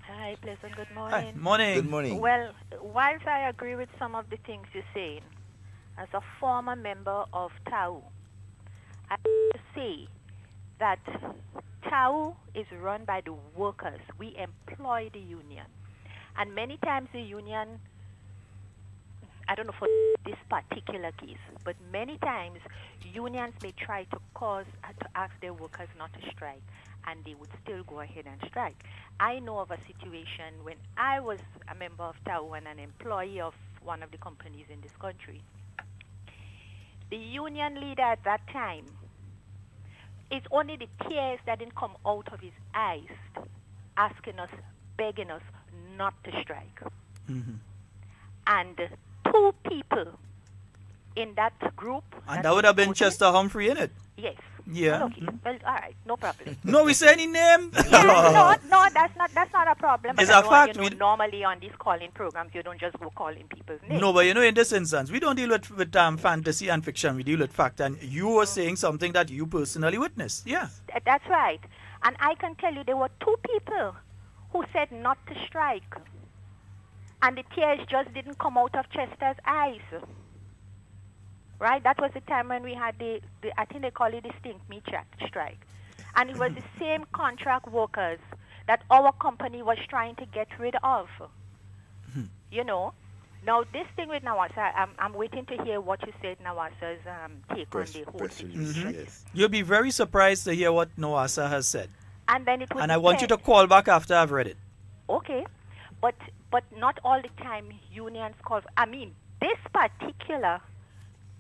Hi, Pleasant. Good morning. Hi. Morning. Good morning. Well, whilst I agree with some of the things you're saying, as a former member of TAU, I have to say that TAU is run by the workers. We employ the union. And many times the union, I don't know for this particular case, but many times unions may try to ask their workers not to strike, and they would still go ahead and strike. I know of a situation when I was a member of TAU and an employee of one of the companies in this country. The union leader at that time, it's only the tears that didn't come out of his eyes asking us, begging us not to strike. And 2 people in that group. And that would have been Chester Humphrey, innit? Yes. Yeah. Okay. Well, all right, no problem. No, we say any name. Yeah, no, that's not a problem. It's But I a know, fact. You know, normally on these calling programs, you don't just go calling people's names. No, but you know, in this instance, we don't deal with fantasy and fiction. We deal with fact. And you were saying something that you personally witnessed. Yeah. That's right. And I can tell you there were 2 people who said not to strike. And the tears just didn't come out of Chester's eyes. Right? That was the time when we had the I think they call it the stink meat strike. And it was the same contract workers that our company was trying to get rid of. You know? Now, this thing with Nawasa, I'm waiting to hear what you said, Nawasa's take on the whole situation. Yes. You'll be very surprised to hear what Nawasa has said. And then it would And I want you to call back after I've read it. Okay. But not all the time unions call. I mean, this particular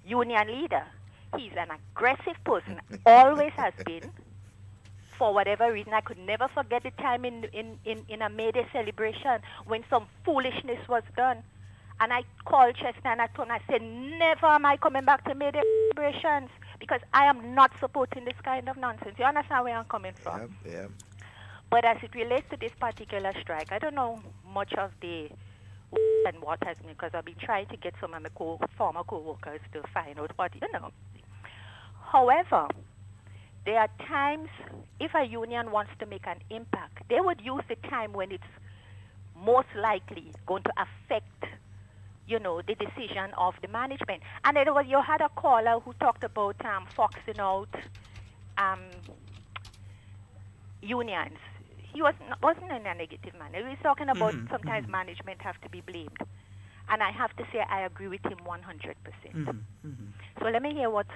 union leader, he's an aggressive person, always has been. For whatever reason, I could never forget the time in a May Day celebration when some foolishness was done. And I called Chester and I told him, I said, never am I coming back to May Day celebrations because I am not supporting this kind of nonsense. You understand where I'm coming from? Yeah. But as it relates to this particular strike, I don't know much of the and what has been, because I've been trying to get some of my former co-workers to find out what, you know. However, there are times if a union wants to make an impact, they would use the time when it's most likely going to affect, you know, the decision of the management. And there was, you had a caller who talked about foxing out unions. He wasn't in a negative manner. He was talking about sometimes management have to be blamed. And I have to say I agree with him 100%. So let me hear what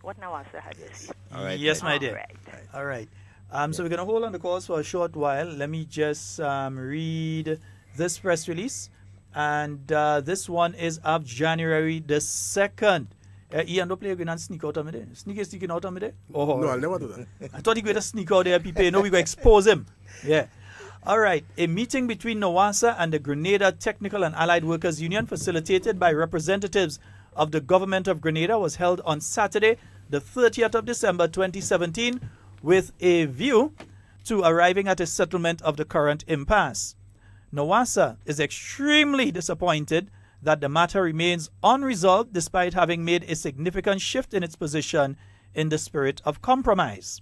Nawasa had to say. All right, yes, my dear. All right. So we're going to hold on the calls for a short while. Let me just read this press release. And this one is of January the 2nd. Ian, don't play again and sneak out of me there. Sneaking out of me there? Oh, no, I'll never do that. I thought he was going to sneak out there, people. No, we're going to expose him. Yeah. All right. A meeting between NOWASA and the Grenada Technical and Allied Workers Union, facilitated by representatives of the government of Grenada, was held on Saturday, the 30th of December 2017, with a view to arriving at a settlement of the current impasse. NOWASA is extremely disappointed that the matter remains unresolved despite having made a significant shift in its position in the spirit of compromise.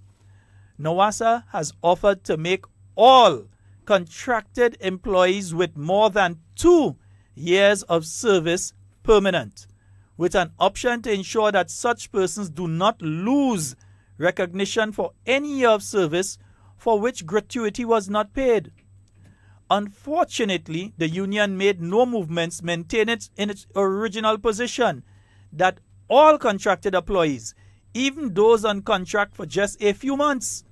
NOWASA has offered to make all contracted employees with more than 2 years of service permanent, with an option to ensure that such persons do not lose recognition for any year of service for which gratuity was not paid. Unfortunately, the union made no movements, maintaining in its original position that all contracted employees, even those on contract for just a few months,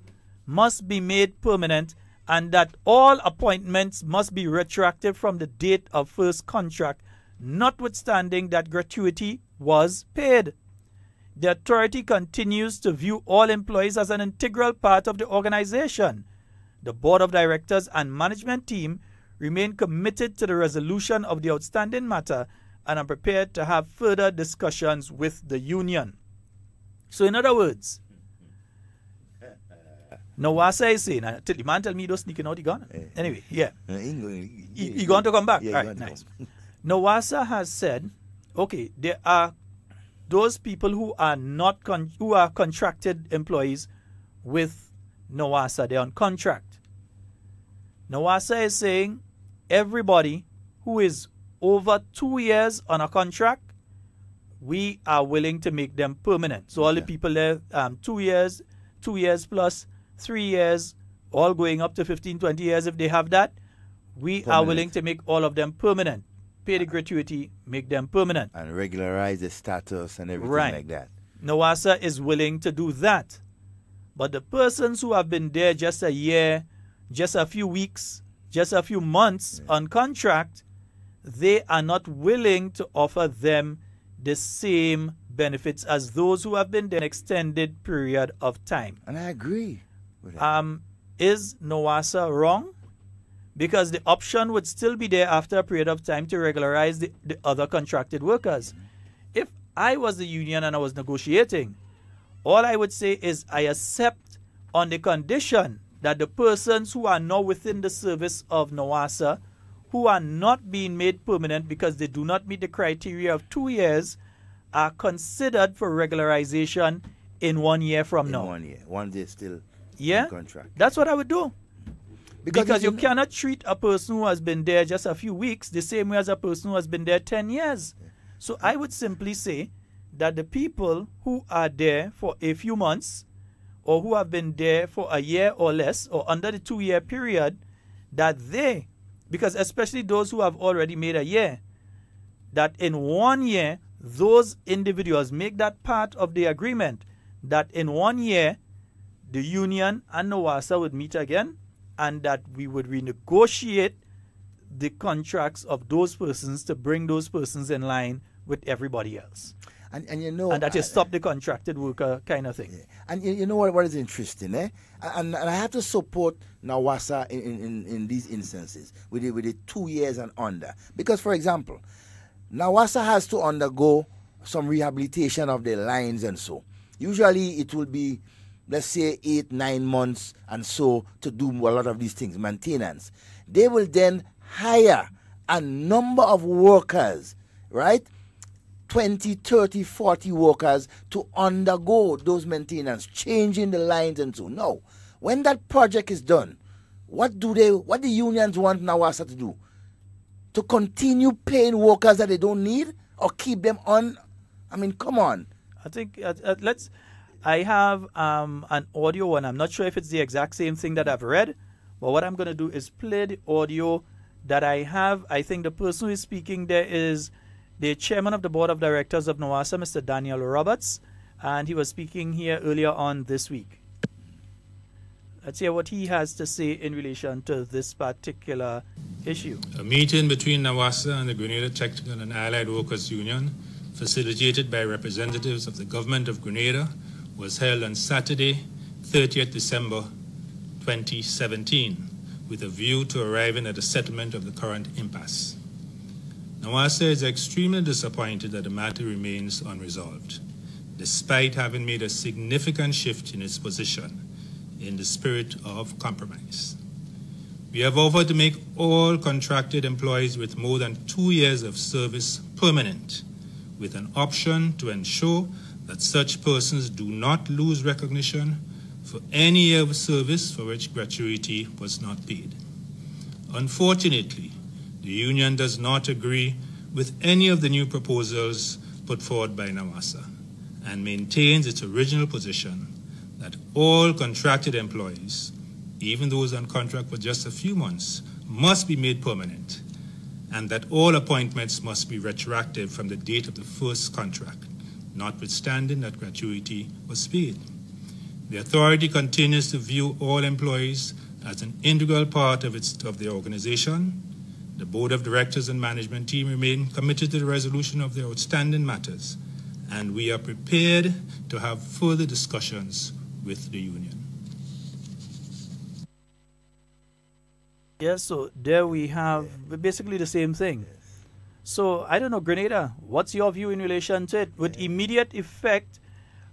must be made permanent, and that all appointments must be retroactive from the date of first contract, notwithstanding that gratuity was paid. The authority continues to view all employees as an integral part of the organization. The board of directors and management team remain committed to the resolution of the outstanding matter and are prepared to have further discussions with the union. So in other words, NOWASA is saying, the man tell me he's sneaking out, he gone. Anyway, yeah. He going to come back? Yeah, all right, nice. NOWASA has said, okay, there are those people who are not who are contracted employees with NOWASA, they're on contract. NOWASA is saying everybody who is over 2 years on a contract we are willing to make them permanent. So all the people there, 2 years, 2 years plus, 3 years, all going up to 15, 20 years if they have that, we are willing to make all of them permanent. Pay the gratuity, make them permanent. And regularize the status and everything like that. NOASA is willing to do that. But the persons who have been there just a year, just a few weeks, just a few months on contract, they are not willing to offer them the same benefits as those who have been there an extended period of time. And I agree with that. Is NOASA wrong? Because the option would still be there after a period of time to regularize the other contracted workers. If I was the union and I was negotiating, all I would say is I accept on the condition that the persons who are now within the service of NOASA, who are not being made permanent because they do not meet the criteria of 2 years, are considered for regularization in 1 year from now. 1 year. Once they're still in contract. That's what I would do. Because you cannot treat a person who has been there just a few weeks the same way as a person who has been there 10 years. So I would simply say that the people who are there for a few months or who have been there for a year or less or under the 2 year period, that they, because especially those who have already made a year, that in 1 year, those individuals make that part of the agreement, that in 1 year, the union and NOASA would meet again, and that we would renegotiate the contracts of those persons to bring those persons in line with everybody else. And you know, and that you stop the contracted worker kind of thing. Yeah. And you know what is interesting, eh? And I have to support NOASA in these instances with the 2 years and under. Because, for example, NOASA has to undergo some rehabilitation of the lines and so. Usually it will be, let's say, 8-9 months and so to do a lot of these things, maintenance. They will then hire a number of workers, right? 20, 30, 40 workers to undergo those maintenance, changing the lines and so. Now, when that project is done, what the unions want NOASA to do? To continue paying workers that they don't need or keep them on? I mean, come on. I think I have an audio, and I'm not sure if it's the exact same thing that I've read, but what I'm going to do is play the audio that I have. I think the person who is speaking there is the chairman of the board of directors of NOASA, Mr. Daniel Roberts, and he was speaking here earlier on this week. Let's hear what he has to say in relation to this particular issue. A meeting between NOASA and the Grenada Technical and Allied Workers Union, facilitated by representatives of the government of Grenada, was held on Saturday, 30th December 2017, with a view to arriving at a settlement of the current impasse. NOASA is extremely disappointed that the matter remains unresolved, despite having made a significant shift in its position in the spirit of compromise. We have offered to make all contracted employees with more than 2 years of service permanent, with an option to ensure that such persons do not lose recognition for any year of service for which gratuity was not paid. Unfortunately, the union does not agree with any of the new proposals put forward by NOASA and maintains its original position that all contracted employees, even those on contract for just a few months, must be made permanent, and that all appointments must be retroactive from the date of the first contract, notwithstanding that gratuity was paid. The authority continues to view all employees as an integral part of the organization. The board of directors and management team remain committed to the resolution of their outstanding matters, and we are prepared to have further discussions with the union. Yes, so there we have basically the same thing. So I don't know, Grenada, what's your view in relation to it? With immediate effect,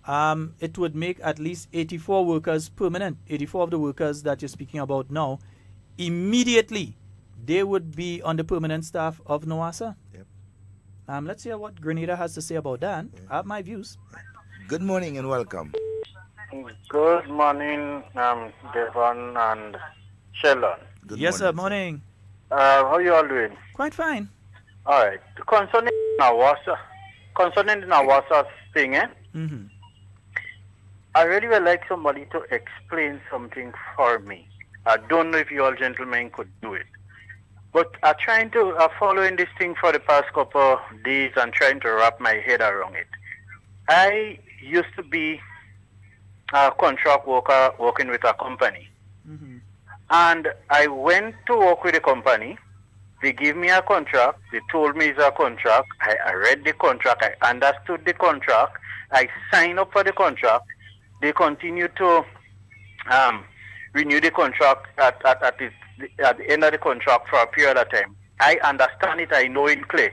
it would make at least 84 workers permanent. 84 of the workers that you're speaking about now, immediately they would be on the permanent staff of NOASA. Yep. Let's hear what Grenada has to say about that. I have my views. Good morning and welcome. Good morning, Devon and Sheldon. Yes, sir. Morning. How are you all doing? Quite fine. All right. Concerning NOASA, concerning the Nawasa thing, Mm-hmm. I really would like somebody to explain something for me. I don't know if you all gentlemen could do it. But I'm trying to, following this thing for the past couple of days and trying to wrap my head around it. I used to be a contract worker working with a company. Mm-hmm. And I went to work with the company. They gave me a contract. They told me it's a contract. I read the contract. I understood the contract. I signed up for the contract. They continued to renew the contract at the end of the contract for a period of time. I understand it. I know it clear.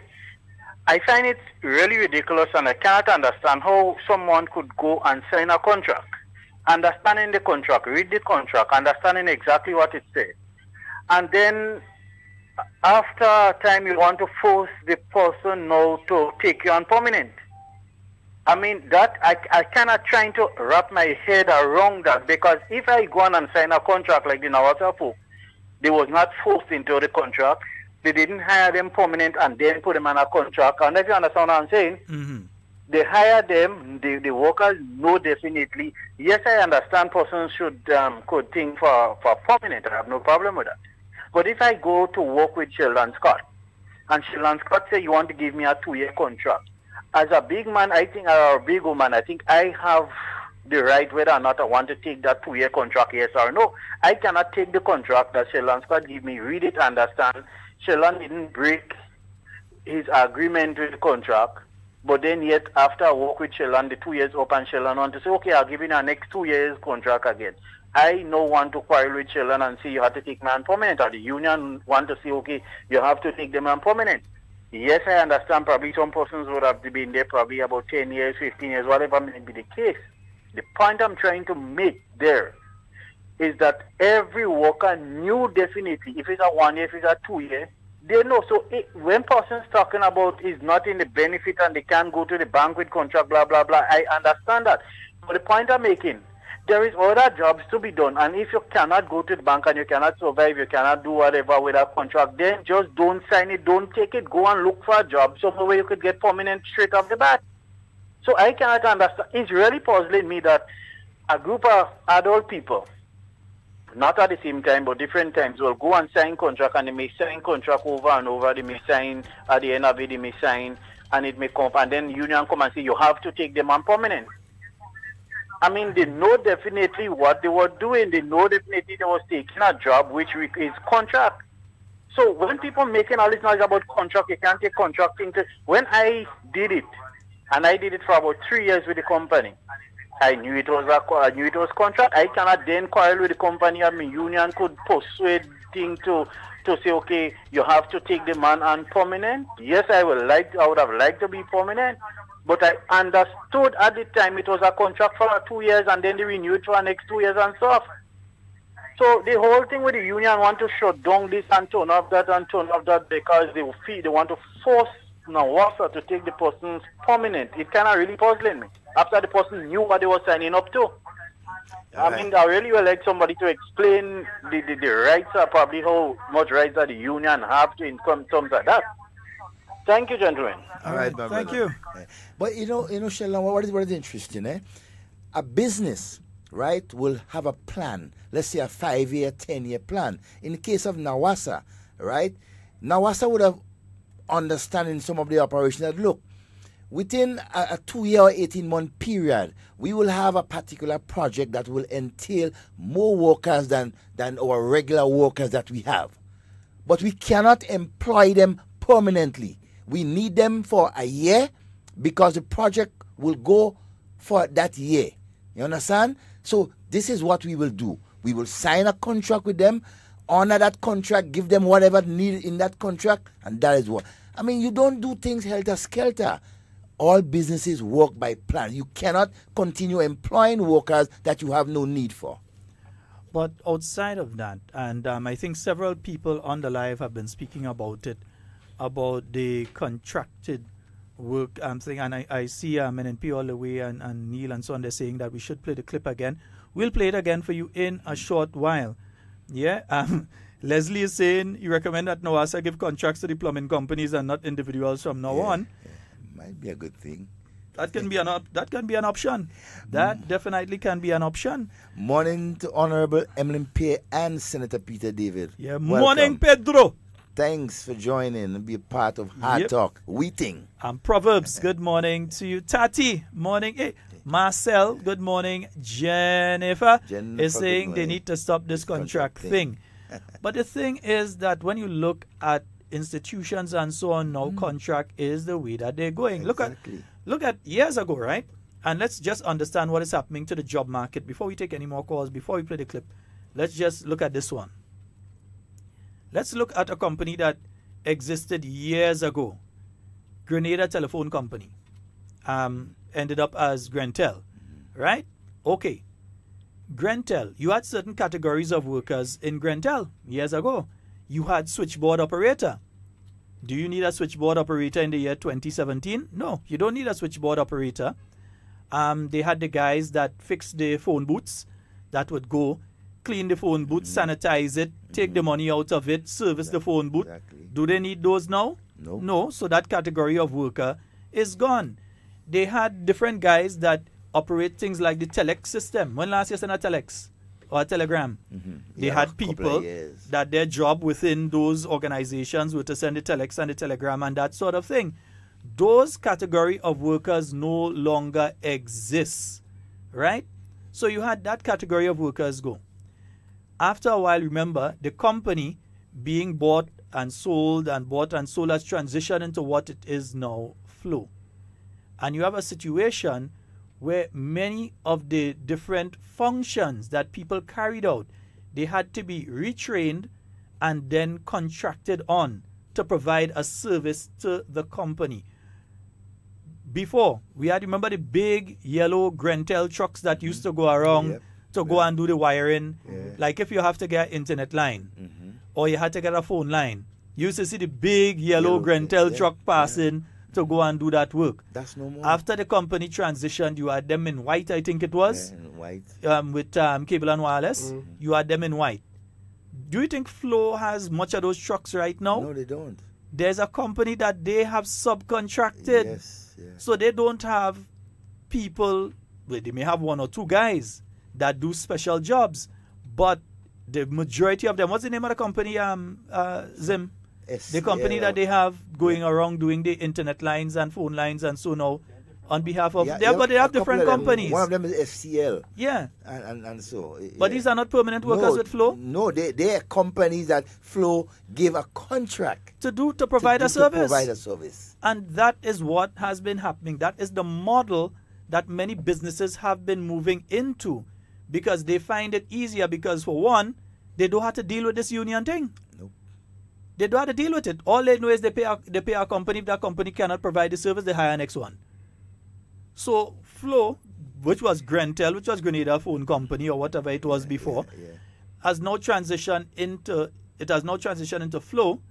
I find it really ridiculous, and I cannot understand how someone could go and sign a contract, understanding the contract, read the contract, understanding exactly what it says, and then after a time you want to force the person now to take you on permanent. I mean, that I cannot trying to wrap my head around that, because if I go on and sign a contract like the Nawasa folk, they was not forced into the contract. They didn't hire them permanent and then put them on a contract. And if you understand what I'm saying, mm-hmm. They hire them, the workers know definitely. Yes, I understand persons could think for permanent. I have no problem with that. But if I go to work with Sheldon Scott, and Sheldon Scott say you want to give me a 2-year contract, as a big man, I think, or a big woman, I think I have the right whether or not I want to take that 2-year contract, yes or no. I cannot take the contract that Sheldon Scott give me, read it, understand. Sheldon didn't break his agreement with the contract, but then yet after I work with Sheldon, the 2 years up, and Sheldon want to say, okay, I'll give you the next 2 years contract again. I no want to quarrel with Sheldon and say you have to take me on permanent, or the union want to say, okay, you have to take them on permanent. Yes, I understand probably some persons would have been there probably about 10 years, 15 years, whatever may be the case. The point I'm trying to make there is that every worker knew definitely if it's a 1 year, if it's a 2 year, they know. So when persons talking about is not in the benefit and they can't go to the bank with contract, blah, blah, blah, I understand that. But the point I'm making, there is other jobs to be done. And if you cannot go to the bank and you cannot survive, you cannot do whatever with a contract, then just don't sign it, don't take it, go and look for a job somewhere where you could get permanent straight off the bat. So I cannot understand. It's really puzzling me that a group of adult people, not at the same time, but different times, will go and sign contract, and they may sign contract over and over. They may sign, at the end of it, they may sign, and it may come, and then union come and say, you have to take them on permanent. I mean, they know definitely what they were doing. They know definitely they was taking a job, which is contract. So when people making all this noise about contract, you can't take contract into, when I did it, and I did it for about 3 years with the company, I knew it was contract. I cannot then quarrel with the company. I mean, union could persuade thing to say, okay, you have to take the man on permanent. Yes, I would have liked to be permanent, but I understood at the time it was a contract for 2 years, and then they renewed for the next 2 years and stuff. So the whole thing with the union want to shut down this and turn off that and turn off that because they want to force Nawasa to take the person's permanent. It kind of really puzzling me. After the person knew what they were signing up to. I mean, I really would like somebody to explain the rights, or probably how much rights that the union have to in terms of that. Thank you, gentlemen. All right, thank you. But you know, Sheldon, what is interesting, a business, right, will have a plan. Let's say a 5-year, 10-year plan. In the case of Nawasa, right, Nawasa would have understanding some of the operation that, look, within a 2-year or 18-month period, we will have a particular project that will entail more workers than our regular workers that we have. But we cannot employ them permanently. We need them for a year because the project will go for that year. You understand? So this is what we will do. We will sign a contract with them, honor that contract, give them whatever needed in that contract, and that is what. I mean, you don't do things helter-skelter. All businesses work by plan. You cannot continue employing workers that you have no need for. But outside of that, and I think several people on the live have been speaking about it, about the contracted work thing, and I see NNP all the way and Neil and so on, they're saying that we should play the clip again. We'll play it again for you in a short while. Yeah, Leslie is saying you recommend that Nawasa give contracts to the plumbing companies and not individuals from now on. Might be a good thing. That can be an option. That definitely can be an option. Morning to Honorable Emily Pierre and Senator Peter David. Yeah, Welcome. morning, Pedro. Thanks for joining and be a part of Hard Talk. Wheating. And Proverbs, good morning to you. Tati, morning. Hey, Marcel, good morning. Jennifer is saying they need to stop this contract thing. But the thing is that when you look at institutions and so on now, contract is the way that they're going. Exactly. Look at years ago, right? And let's just understand what is happening to the job market before we take any more calls, before we play the clip. Let's just look at this one. Let's look at a company that existed years ago. Grenada Telephone Company. Ended up as Grentel, right? Okay. Grentel, you had certain categories of workers in Grentel years ago. You had switchboard operator. Do you need a switchboard operator in the year 2017? No, you don't need a switchboard operator. They had the guys that fixed the phone booths that would go clean the phone booth, sanitize it, take the money out of it, service the phone booth. Do they need those now? No. No, so that category of worker is gone. They had different guys that operate things like the telex system. When last year sent a telex or a telegram? They had people that their job within those organizations were to send the telex and the telegram and that sort of thing. Those category of workers no longer exist, right? So you had that category of workers go. After a while, remember, the company being bought and sold has transitioned into what it is now, Flow. And you have a situation where many of the different functions that people carried out, they had to be retrained and then contracted on to provide a service to the company. Before, we had, remember the big yellow Grentel trucks that used to go around to go and do the wiring. Like if you have to get internet line or you had to get a phone line, you used to see the big yellow Grentel truck passing to go and do that work. That's no more. After the company transitioned, you had them in white, I think it was. In white. With cable and wireless. You had them in white. Do you think Flow has much of those trucks right now? No, they don't. There's a company that they have subcontracted. Yes. So they don't have people, well, they may have one or two guys that do special jobs, but the majority of them, what's the name of the company, Zim? The company that they have going around doing the internet lines and phone lines and so now on behalf of, but they have different companies. One of them is FCL. Yeah. And so. But these are not permanent workers with Flow? No, they are companies that Flow gave a contract to provide a service. To provide a service. And that is what has been happening. That is the model that many businesses have been moving into because they find it easier because, for one, they don't have to deal with this union thing. Nope. They don't have to deal with it. All they know is they pay a company. If that company cannot provide the service, they hire next one. So Flow, which was Grentel, which was Grenada Phone Company or whatever it was before, has now transitioned into Flow,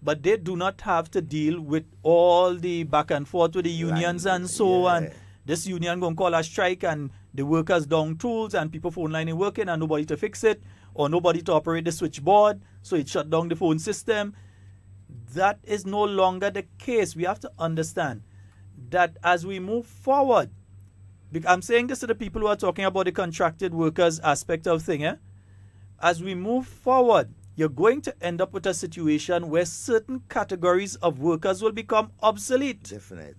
but they do not have to deal with all the back and forth with the unions and so on. This union going to call a strike and the workers down tools and people phone line ain't working and nobody to fix it or nobody to operate the switchboard, so it shut down the phone system. That is no longer the case. We have to understand that as we move forward, I'm saying this to the people who are talking about the contracted workers aspect of thing, as we move forward, you're going to end up with a situation where certain categories of workers will become obsolete. Definitely.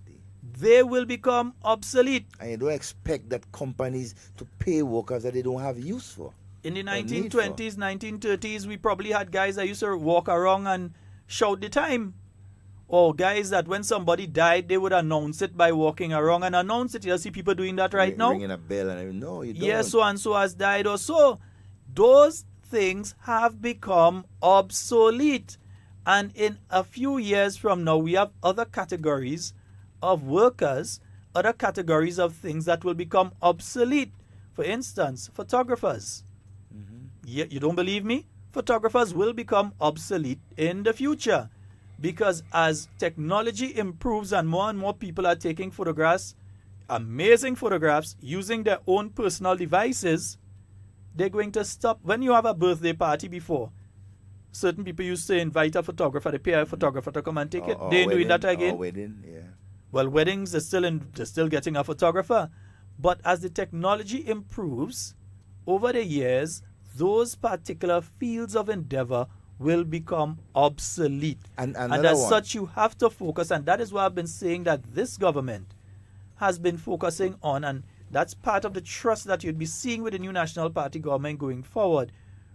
They will become obsolete. And you don't expect that companies to pay workers that they don't have use for. In the 1920s, 1930s, we probably had guys that used to walk around and shout the time. Or guys that when somebody died, they would announce it by walking around and announce it. You see people doing that right now? Ringing a bell and no, you don't. Yes, so and so has died or so. Those things have become obsolete. And in a few years from now, we have other categories of workers, other categories of things that will become obsolete. For instance, photographers. You don't believe me? Photographers will become obsolete in the future. Because as technology improves and more people are taking photographs, amazing photographs, using their own personal devices, they're going to stop. When you have a birthday party before, certain people used to invite a photographer, they pay a photographer to come and take it. They ain't doing that again. Wedding, Well, weddings, they're still getting a photographer. But as the technology improves, over the years, those particular fields of endeavor will become obsolete. And as such, you have to focus, and that is why I've been saying that this government has been focusing on, and that's part of the trust that you'd be seeing with the new National Party government going forward,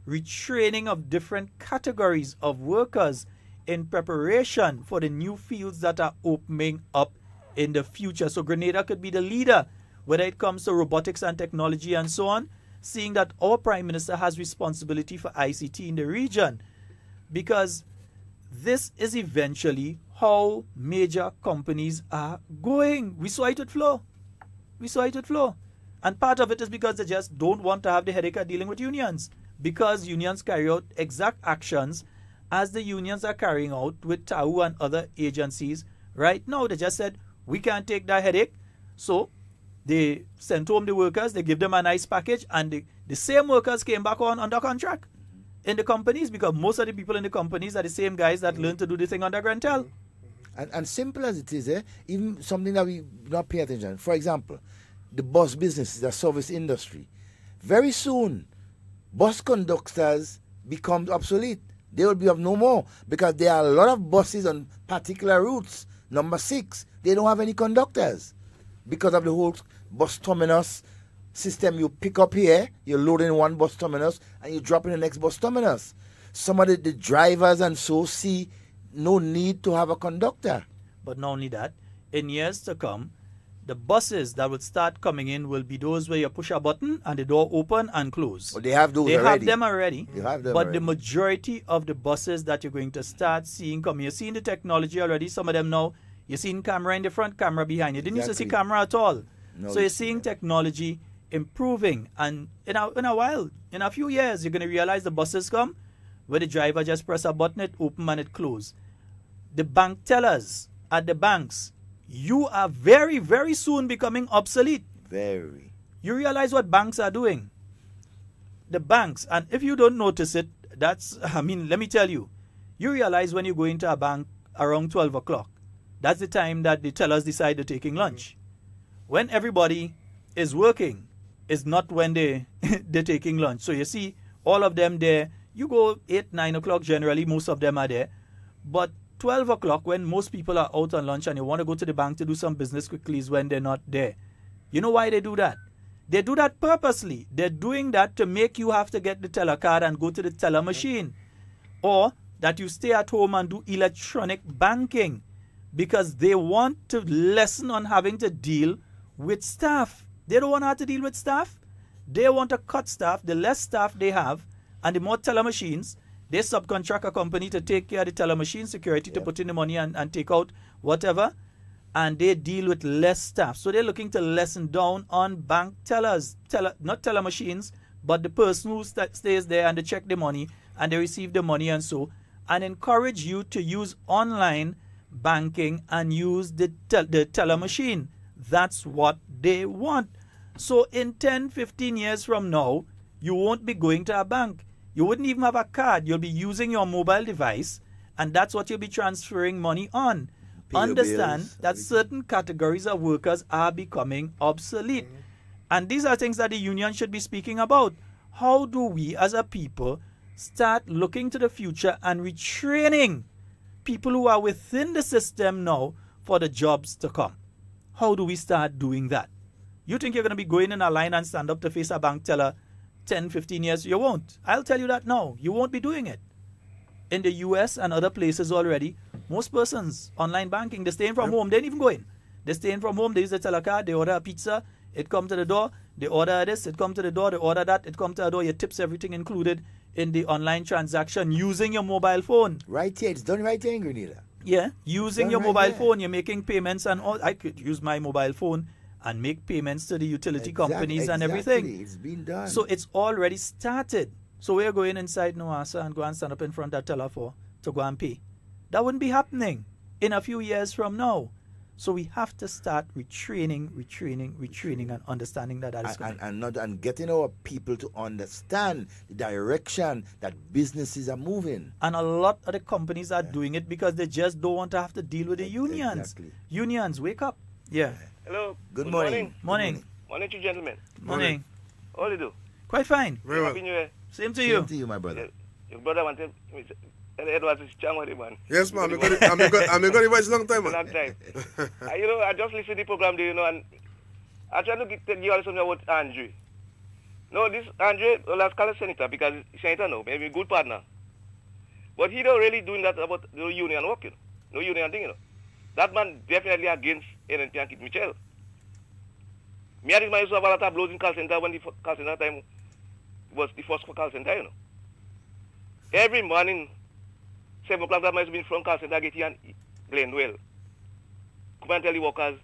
retraining of different categories of workers in preparation for the new fields that are opening up in the future. So Grenada could be the leader, whether it comes to robotics and technology and so on, seeing that our Prime Minister has responsibility for ICT in the region, because this is eventually how major companies are going. We saw it with Flow. And part of it is because they just don't want to have the headache of dealing with unions, because unions carry out exact actions as the unions are carrying out with TAU and other agencies right now. They just said, we can't take that headache. So they sent home the workers, they give them a nice package, and the same workers came back on under contract in the companies, because most of the people in the companies are the same guys that learned to do the thing under Grantel. And simple as it is, even something that we not pay attention. For example, the bus business is a service industry. Very soon, bus conductors become obsolete. They will be of no more, because there are a lot of buses on particular routes. Number 6, they don't have any conductors because of the whole bus terminus system. You pick up here, you load in one bus terminus, and you drop in the next bus terminus. Some of the drivers and so see no need to have a conductor. But not only that, in years to come, the buses that will start coming in will be those where you push a button and the door open and close. Well, they have those already. They have them already. But already. The majority of the buses that you're going to start seeing coming, you're seeing the technology already. Some of them now, you're seeing camera in the front, camera behind you. Didn't used to see camera at all. No, so you're seeing technology improving. And in a few years, you're going to realize the buses come where the driver just press a button, it open and it close. The bank tellers at the banks, you are very, very soon becoming obsolete. Very. You realize what banks are doing? The banks, and if you don't notice it, let me tell you, you realize when you go into a bank around 12 o'clock, that's the time that the tellers decide they're taking lunch. When everybody is working, is not when they're taking lunch. So you see all of them there. You go 8, 9 o'clock generally, most of them are there. But 12 o'clock, when most people are out on lunch and you want to go to the bank to do some business quickly, is when they're not there. You know why they do that? They do that purposely. They're doing that to make you have to get the teller card and go to the teller machine. Or that you stay at home and do electronic banking, because they want to lessen on having to deal with staff. They don't want to have to deal with staff. They want to cut staff. The less staff they have and the more teller machines, they subcontract a company to take care of the teller machine security, to put in the money and take out whatever, and they deal with less staff. So they're looking to lessen down on bank tellers, not teller machines, but the person who stays there and they check the money and they receive the money and encourage you to use online banking and use the teller machine. That's what they want. So in 10, 15 years from now, you won't be going to a bank. You wouldn't even have a card. You'll be using your mobile device, and that's what you'll be transferring money on. Understand that certain categories of workers are becoming obsolete. And these are things that the union should be speaking about. How do we as a people start looking to the future and retraining people who are within the system now for the jobs to come? How do we start doing that? You think you're going to be going in a line and stand up to face a bank teller 10, 15 years? You won't. I'll tell you that now. You won't be doing it. In the US and other places already, most persons, online banking, they're staying from home. They ain't even going. They're staying from home. They use the teller card. They order a pizza. It comes to the door. They order this. It comes to the door. They order that. It comes to the door. Your tips, everything included in the online transaction using your mobile phone. Right here. It's done right here in Grenada. Yeah. Using your mobile phone. You're making payments and all. I could use my mobile phone and make payments to the utility companies and everything. It's been done. So it's already started. So we're going inside Noasa and go and stand up in front of that teller to go and pay. That wouldn't be happening in a few years from now. So we have to start retraining, and understanding that is coming. And getting our people to understand the direction that businesses are moving. And a lot of the companies are doing it because they just don't want to have to deal with the unions. Exactly. Unions, wake up. Yeah. Hello. Good morning. Morning. Morning to you, gentlemen. Morning. How do you do? Quite fine. Very well. Happy New Year. Same to you. Same to you, my brother. Your brother wanted Edward is charming, man. Yes, man. I'm a good advice long time, man. Long time. I just listened to the program there, and I try to tell you all something about Andre. No, this Andre, let's call it senator because senator no, maybe a good partner. But he don't really doing that about the union work, No union thing, That man definitely against NNP and Kit Mitchell. Me and this man used to have a lot of blows in call center when the call center time was the first call center, Every morning, 7 o'clock, that man used to be in front call center, get here and Glendwell. Come and tell the workers,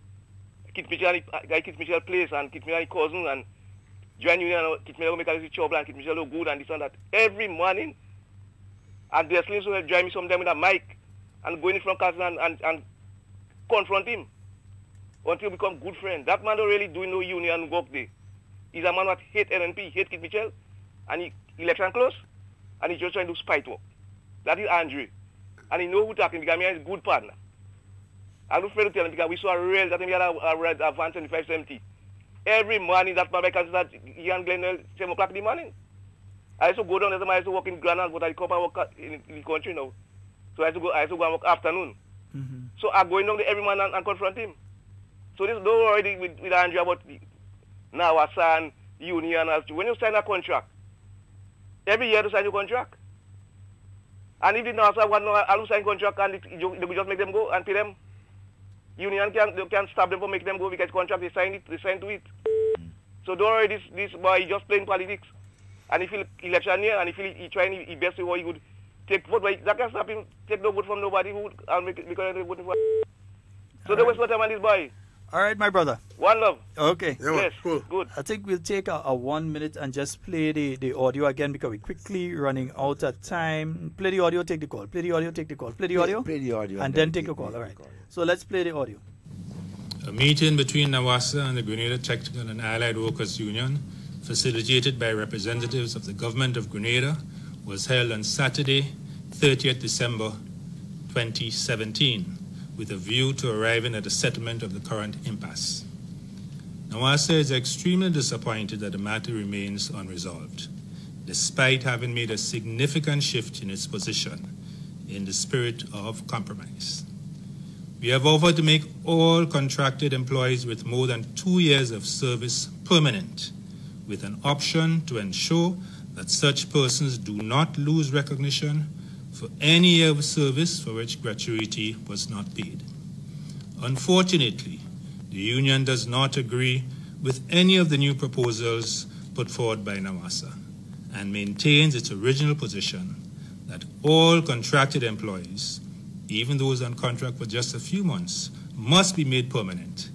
Kit Mitchell place and Kit Mitchell cousin and join union and Kit Mitchell make a trouble and Kit Mitchell look good and this and that. Every morning, and they're still so join me sometime with a mic and going in front call center and confront him until we become good friends. That man don't really do no union work there. He's a man that hate NNP, hate Kit Mitchell, and he election close, and he's just trying to do spite work. That is Andre. And he know who talking because he is a good partner. I'm afraid to tell him because we saw a rail that he had a van 2570. Every morning that man can start he and Glenn 7 o'clock in the morning. I used to go down there, I used to work in Granada, but I come and work in the country now. So I used to go and work afternoon. So I'm going down there every morning and confront him. So this don't worry with Andre about now our son, union, when you sign a contract, every year you sign a contract. And if the NASA want to sign contract and they will just make them go and pay them, union can stop them from making them go because contract they sign to it. So don't worry, this boy just playing politics. And if he election year and if he trying his best way he would take vote, but that can stop him take no vote from nobody who and make because they vote for. So they waste no time on this boy. All right, my brother. One love. Okay. Yeah, yes, cool. Good. I think we'll take a 1 minute and just play the audio again because we're quickly running out of time. Play the audio, take the call. Play the audio, take the call. Play the audio. Play the audio. And then take a call. All right. So let's play the audio. A meeting between NAWASA and the Grenada Technical and Allied Workers Union, facilitated by representatives of the Government of Grenada, was held on Saturday, 30th December 2017. With a view to arriving at a settlement of the current impasse. NAWASA is extremely disappointed that the matter remains unresolved, despite having made a significant shift in its position in the spirit of compromise. We have offered to make all contracted employees with more than 2 years of service permanent, with an option to ensure that such persons do not lose recognition for any year of service for which gratuity was not paid. Unfortunately, the union does not agree with any of the new proposals put forward by NAWASA and maintains its original position that all contracted employees, even those on contract for just a few months, must be made permanent,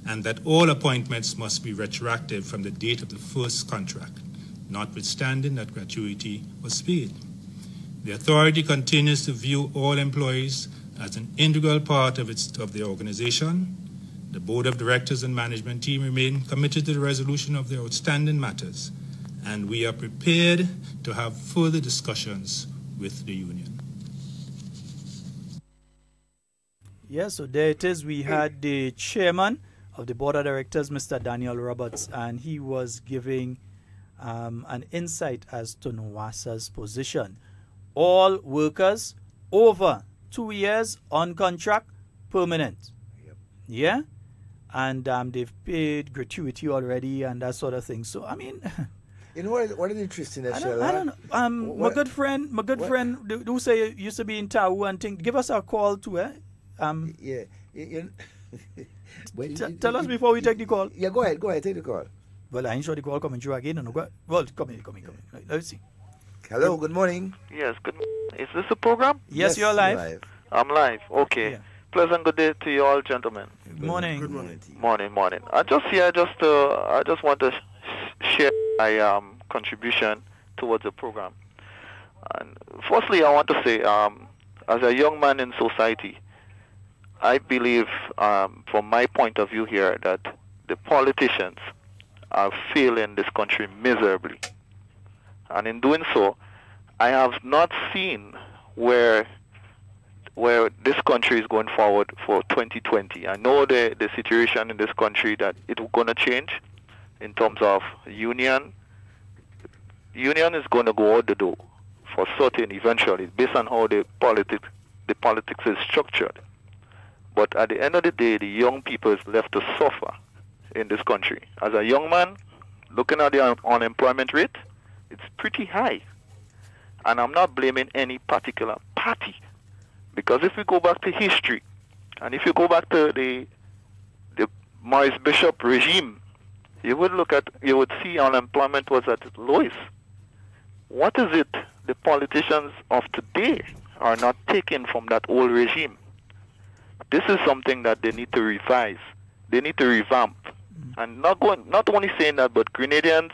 and that all appointments must be retroactive from the date of the first contract, notwithstanding that gratuity was paid. The authority continues to view all employees as an integral part of the organization. The board of directors and management team remain committed to the resolution of the outstanding matters, and we are prepared to have further discussions with the union. Yeah, so there it is. We had the chairman of the board of directors, Mr. Daniel Roberts, and he was giving an insight as to NAWASA's position. All workers over 2 years on contract, permanent. Yep. Yeah? And they've paid gratuity already and that sort of thing. So, I mean... You know what is interesting, I don't know. My good friend, who say used to be in Tau and think, give us a call too, eh? Yeah. Tell us before we take the call. Yeah, go ahead, take the call. Well, I ain't sure the call coming through again. Well, come in. Right, let's see. Hello, good morning. Yes, good. Is this a program? Yes, you're live. I'm live. Okay. Yeah. Pleasant good day to you all, gentlemen. Good morning. Good morning. Morning. I just want to share my contribution towards the program. And firstly, I want to say, as a young man in society, I believe, from my point of view here, that the politicians are failing this country miserably. And in doing so, I have not seen where this country is going forward for 2020. I know the situation in this country that it's going to change in terms of union. Union is going to go out the door for certain eventually, based on how the politics is structured. But at the end of the day, the young people is left to suffer in this country. As a young man, looking at the unemployment rate, it's pretty high. And I'm not blaming any particular party. Because if we go back to history, and if you go back to the Maurice Bishop regime, you would see unemployment was at its lowest. What is it the politicians of today are not taking from that old regime? This is something that they need to revise. They need to revamp. And not only saying that, but Grenadians,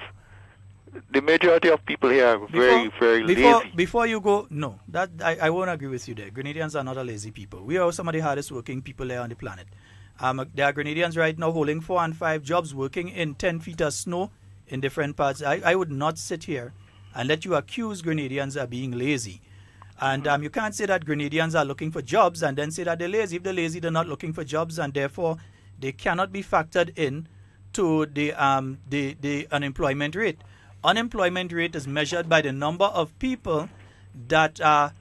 the majority of people here are very lazy. Before you go, no, that I won't agree with you there. Grenadians are not a lazy people. We are some of the hardest working people there on the planet. There are Grenadians right now holding 4 and 5 jobs, working in 10 feet of snow in different parts. I would not sit here and let you accuse Grenadians of being lazy. And you can't say that Grenadians are looking for jobs and then say that they're lazy. If they're lazy, they're not looking for jobs, and therefore they cannot be factored in to the unemployment rate. Unemployment rate is measured by the number of people that are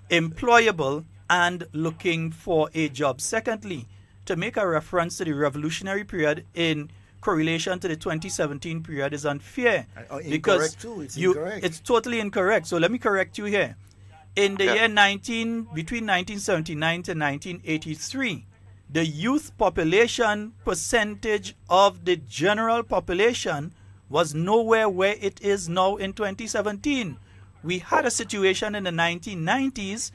employable and looking for a job. Secondly, to make a reference to the revolutionary period in correlation to the 2017 period is unfair. Because it's totally incorrect. So let me correct you here. In the year between 1979 to 1983, the youth population percentage of the general population was nowhere where it is now in 2017. We had a situation in the 1990s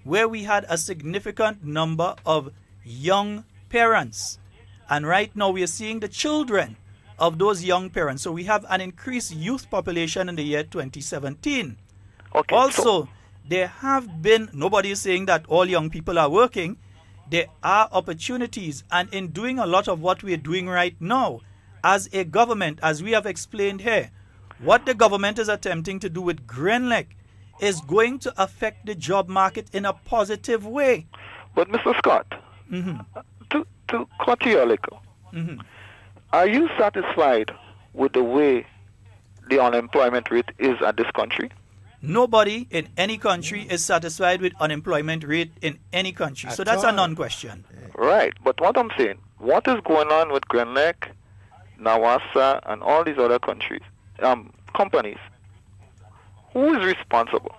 where we had a significant number of young parents. And right now we are seeing the children of those young parents. So we have an increased youth population in the year 2017. Also, there have been, nobody is saying that all young people are working. There are opportunities. And in doing a lot of what we are doing right now, as a government, as we have explained here, what the government is attempting to do with Grenlec is going to affect the job market in a positive way. But Mr. Scott, to cut you a little, are you satisfied with the way the unemployment rate is at this country? Nobody in any country is satisfied with unemployment rate in any country. So that's a non-question. Right. But what I'm saying, what is going on with Grenlec, Nawasa, and all these other companies? Who is responsible?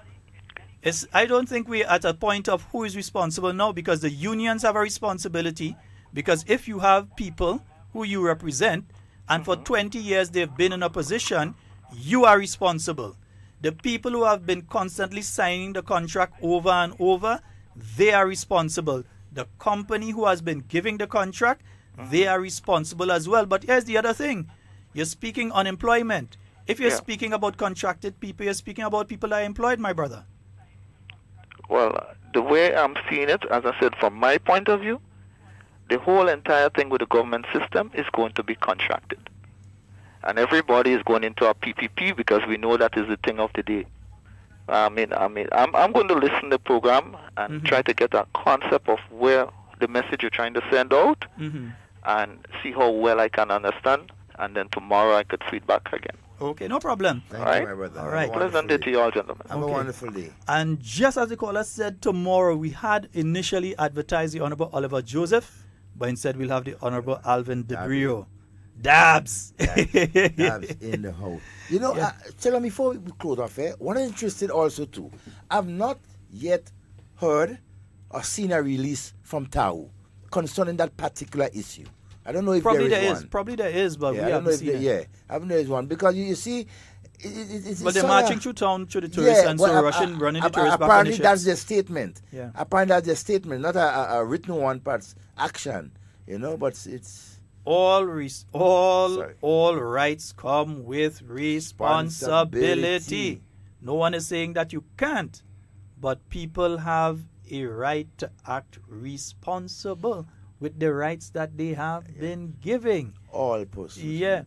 I don't think we're at a point of who is responsible now, because the unions have a responsibility. Because if you have people who you represent, and for 20 years they've been in a position, you are responsible. The people who have been constantly signing the contract over and over, they are responsible. The company who has been giving the contract, they are responsible as well. But here's the other thing. You're speaking unemployment. If you're speaking about contracted people, you're speaking about people that are employed, my brother. Well, the way I'm seeing it, as I said, from my point of view, the whole entire thing with the government system is going to be contracted. And everybody is going into a PPP because we know that is the thing of the day. I'm going to listen to the program and try to get a concept of where the message you're trying to send out and see how well I can understand. And then tomorrow I could feedback again. Okay, no problem. Thank you, my brother. All right. Pleasant day to you all, gentlemen. Have a wonderful day. And just as the caller said, tomorrow we had initially advertised the Honorable Oliver Joseph, but instead we'll have the Honorable Alvin DeBrio. Dabs. Dabs in the house. You know, tell me before we close off here, what I'm interested also too, I've not yet heard or seen a release from Tau concerning that particular issue. I don't know if there is one. Probably there is, but we haven't seen it. I haven't know if there is one because you see, it's but they're marching through town to the tourists and so running the tourists back on the ships. Apparently that's their statement. Yeah. Apparently that's their statement, not a written one, but action. You know, but it's... All rights come with responsibility. No one is saying that you can't, but people have a right to act responsible with the rights that they have been giving. All persons. Yeah.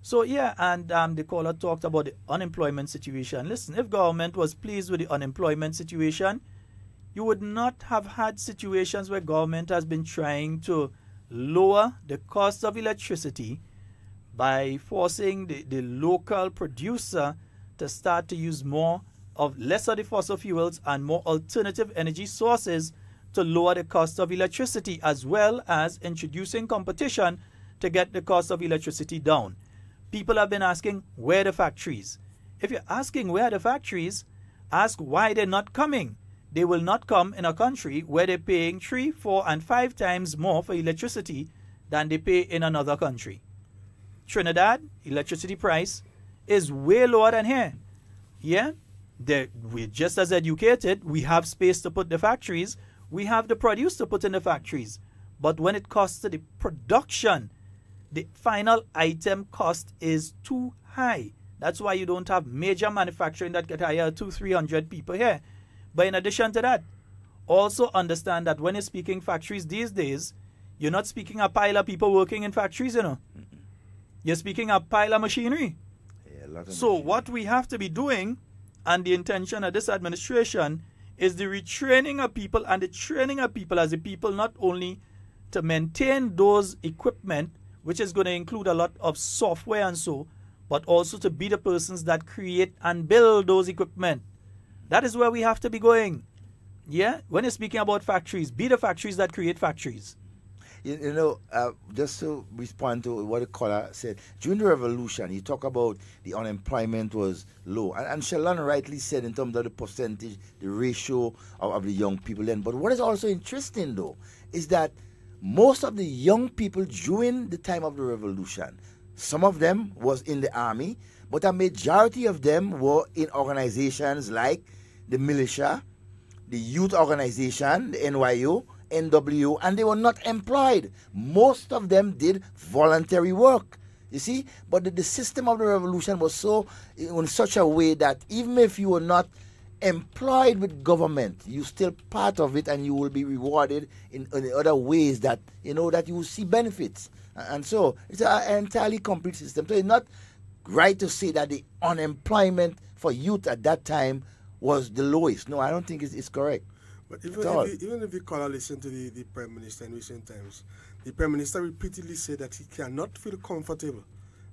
So yeah, and the caller talked about the unemployment situation. Listen, if government was pleased with the unemployment situation, you would not have had situations where government has been trying to lower the cost of electricity by forcing the local producer to start to use less of the fossil fuels and more alternative energy sources to lower the cost of electricity, as well as introducing competition to get the cost of electricity down. People have been asking, where are the factories? If you're asking where are the factories, ask why they're not coming. They will not come in a country where they're paying 3, 4, and 5 times more for electricity than they pay in another country. Trinidad, electricity price is way lower than here. Yeah, we're just as educated. We have space to put the factories. We have the produce to put in the factories. But when it costs to the production, the final item cost is too high. That's why you don't have major manufacturing that can hire 200-300 people here. But in addition to that, also understand that when you're speaking factories these days, you're not speaking a pile of people working in factories, you know. You're speaking a pile of machinery. So what we have to be doing, and the intention of this administration, is the retraining of people and the training of people as a people, not only to maintain those equipment, which is going to include a lot of software and so, but also to be the persons that create and build those equipment. That is where we have to be going. Yeah? When you're speaking about factories, be the factories that create factories. You know, just to respond to what the caller said, during the revolution, he talked about the unemployment was low. And Sheldon rightly said in terms of the percentage, the ratio of the young people then. But what is also interesting, though, is that most of the young people during the time of the revolution, some of them was in the army, but a majority of them were in organizations like the militia, the youth organization, the NYU, NWO, and they were not employed. Most of them did voluntary work, you see. But the system of the revolution was in such a way that even if you were not employed with government, you still part of it, and you will be rewarded in other ways that that you will see benefits. And so it's an entirely complete system. So it's not right to say that the unemployment for youth at that time was the lowest. No, I don't think it's correct. But even if you call or listen to the Prime Minister in recent times, the Prime Minister repeatedly said that he cannot feel comfortable.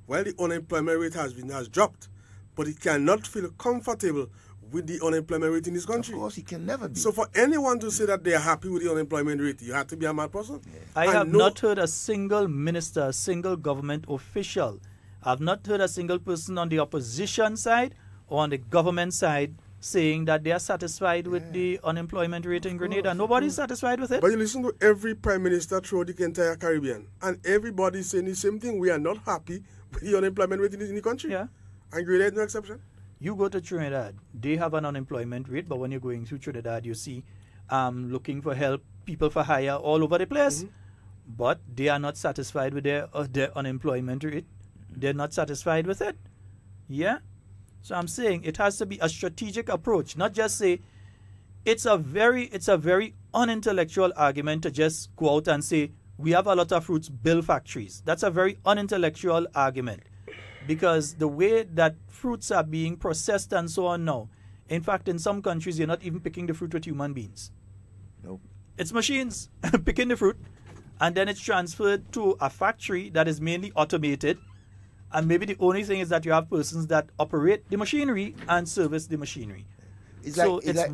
While the unemployment rate has dropped, but he cannot feel comfortable with the unemployment rate in this country. Of course, he can never be. So for anyone to say that they are happy with the unemployment rate, you have to be a mad person. Yeah. I have not heard a single minister, a single government official. I've not heard a single person on the opposition side or on the government side saying that they are satisfied with the unemployment rate in Grenada. Nobody's satisfied with it. But you listen to every prime minister throughout the entire Caribbean, and everybody's saying the same thing. We are not happy with the unemployment rate in the country. Yeah. And Grenada is no exception. You go to Trinidad, they have an unemployment rate, but when you're going through Trinidad, you see looking for help, people for hire all over the place. But they are not satisfied with their unemployment rate. They're not satisfied with it. Yeah? So I'm saying it has to be a strategic approach, not just say it's a very unintellectual argument to just go out and say we have a lot of fruits, build factories. That's a very unintellectual argument, because the way that fruits are being processed and so on now, in fact, in some countries you're not even picking the fruit with human beings. Nope. It's machines picking the fruit, and then it's transferred to a factory that is mainly automated. And maybe the only thing is that you have persons that operate the machinery and service the machinery. It's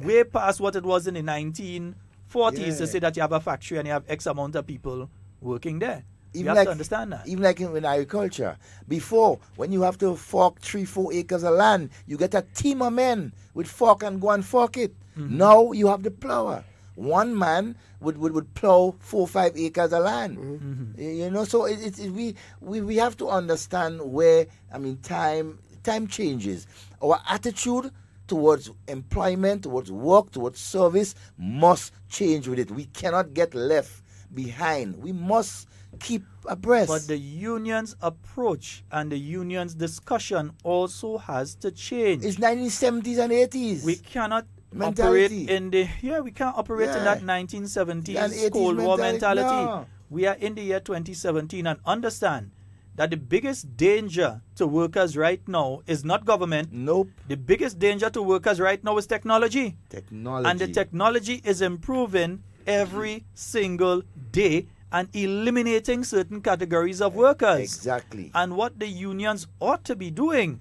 way past what it was in the 1940s to say that you have a factory and you have X amount of people working there. You have to understand that. Even like in agriculture. Before, when you have to fork 3-4 acres of land, you get a team of men with fork and go and fork it. Now you have the plower. One man would plow 4-5 acres of land. You know, so we have to understand where, time changes. Our attitude towards employment, towards work, towards service must change with it. We cannot get left behind. We must keep abreast. But the union's approach and the union's discussion also has to change. It's 1970s and 80s. We cannot mentality. Operate in the we can't operate in that 1970s 80s Cold War mentality. No. We are in the year 2017 and understand that the biggest danger to workers right now is not government. Nope. The biggest danger to workers right now is technology. Technology. And the technology is improving every single day and eliminating certain categories of workers. Exactly. And what the unions ought to be doing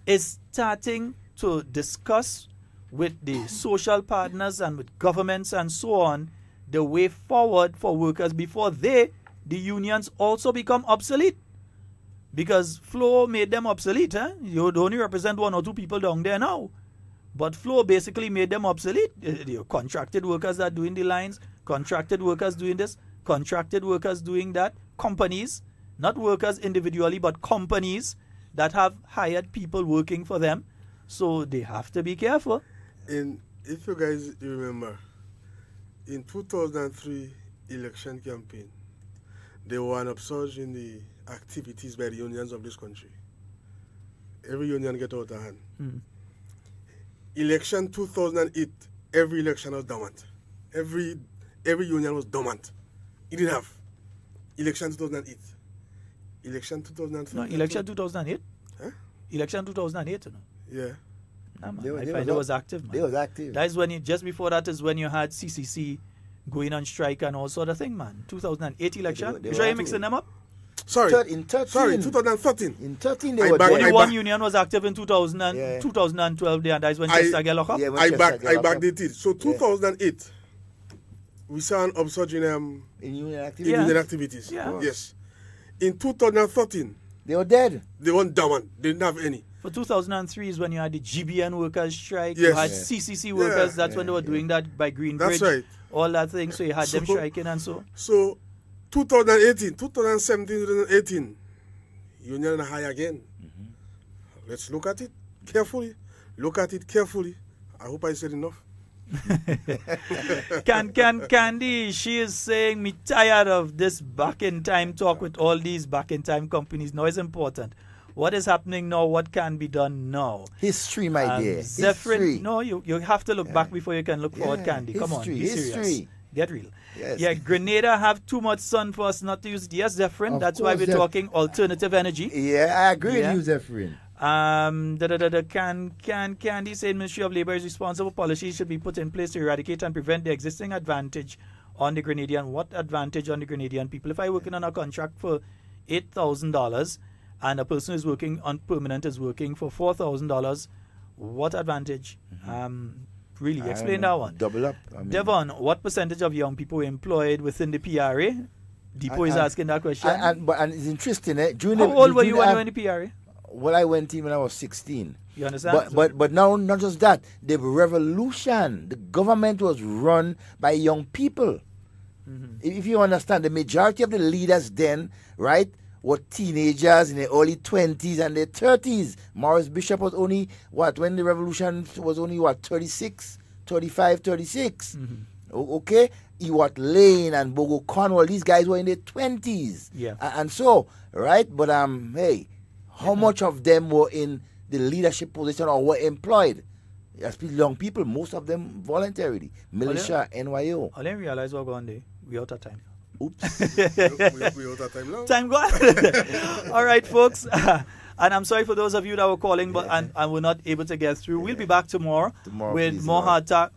is starting to discuss with the social partners and with governments and so on the way forward for workers before the unions also become obsolete. Because Flow made them obsolete. You only represent 1 or 2 people down there now. But Flow basically made them obsolete. Contracted workers that are doing the lines, contracted workers doing this, contracted workers doing that, companies, not workers individually, but companies that have hired people working for them. So they have to be careful. If you guys remember, in 2003 election campaign, there was an upsurge in the activities by the unions of this country. Every union get out of hand. Election 2008, every election was dormant. Every union was dormant. It didn't have. Election 2008. Election 2003. No, election 2008? Huh? Election 2008, you know? Yeah. Nah, man, I find it was active, man. They was active. That is when just before that is when you had CCC going on strike and all sort of thing, man. 2008 election. You sure you're mixing them up? Sorry. In 13. Sorry, 2013. In 13 they were only one union was active in 2012 there, and that is when Chester get locked up. I backdated. So 2008, we saw an upsurge in union activities. Yeah. Yes. In 2013, they were dead. They weren't dormant. They didn't have any. For 2003 is when you had the GBN workers strike. Yes. You had CCC workers. That's when they were doing that by Greenbridge. That's right. All that thing. So you had them striking and so. So 2018, 2017, 2018, union high again. Let's look at it carefully. Look at it carefully. I hope I said enough. Candy, she is saying me tired of this back in time talk with all these back in time companies. No, it's important. What is happening now? What can be done now? History, my dear. History. No, you have to look back before you can look forward, Candy. Come on, be serious. Get real. Yes. Yeah, Grenada have too much sun for us not to use it. Yes, Zephyrin. That's why we're talking alternative energy. Yeah, I agree with you, Zephyrin. Candy said Ministry of Labour is responsible. Policies should be put in place to eradicate and prevent the existing advantage on the Grenadian. What advantage on the Grenadian people? If I working on a contract for $8,000 and a person who's working on permanent is working for $4,000, what advantage? Really, explain that one. Double up. Devon, what percentage of young people employed within the PRA? Depot is asking that question. And it's interesting. How old were you when you were in the PRA? Well, I went in when I was 16. You understand? But now, not just that. The revolution, the government was run by young people. If you understand, the majority of the leaders then, right, were teenagers in their early 20s and their 30s. Morris Bishop was only, when the revolution was only, 36, 35, 36. Okay? Ewart Lane and Bogo Cornwall, these guys were in their 20s. Yeah. And so, right? But, hey, how much of them were in the leadership position or were employed? As young people, most of them voluntarily. Militia, NYO. I didn't realize we're going there. We're out of time. Oops. we out of time now. Time gone. All right, folks. And I'm sorry for those of you that were calling but and were not able to get through. We'll be back tomorrow with more hard talk.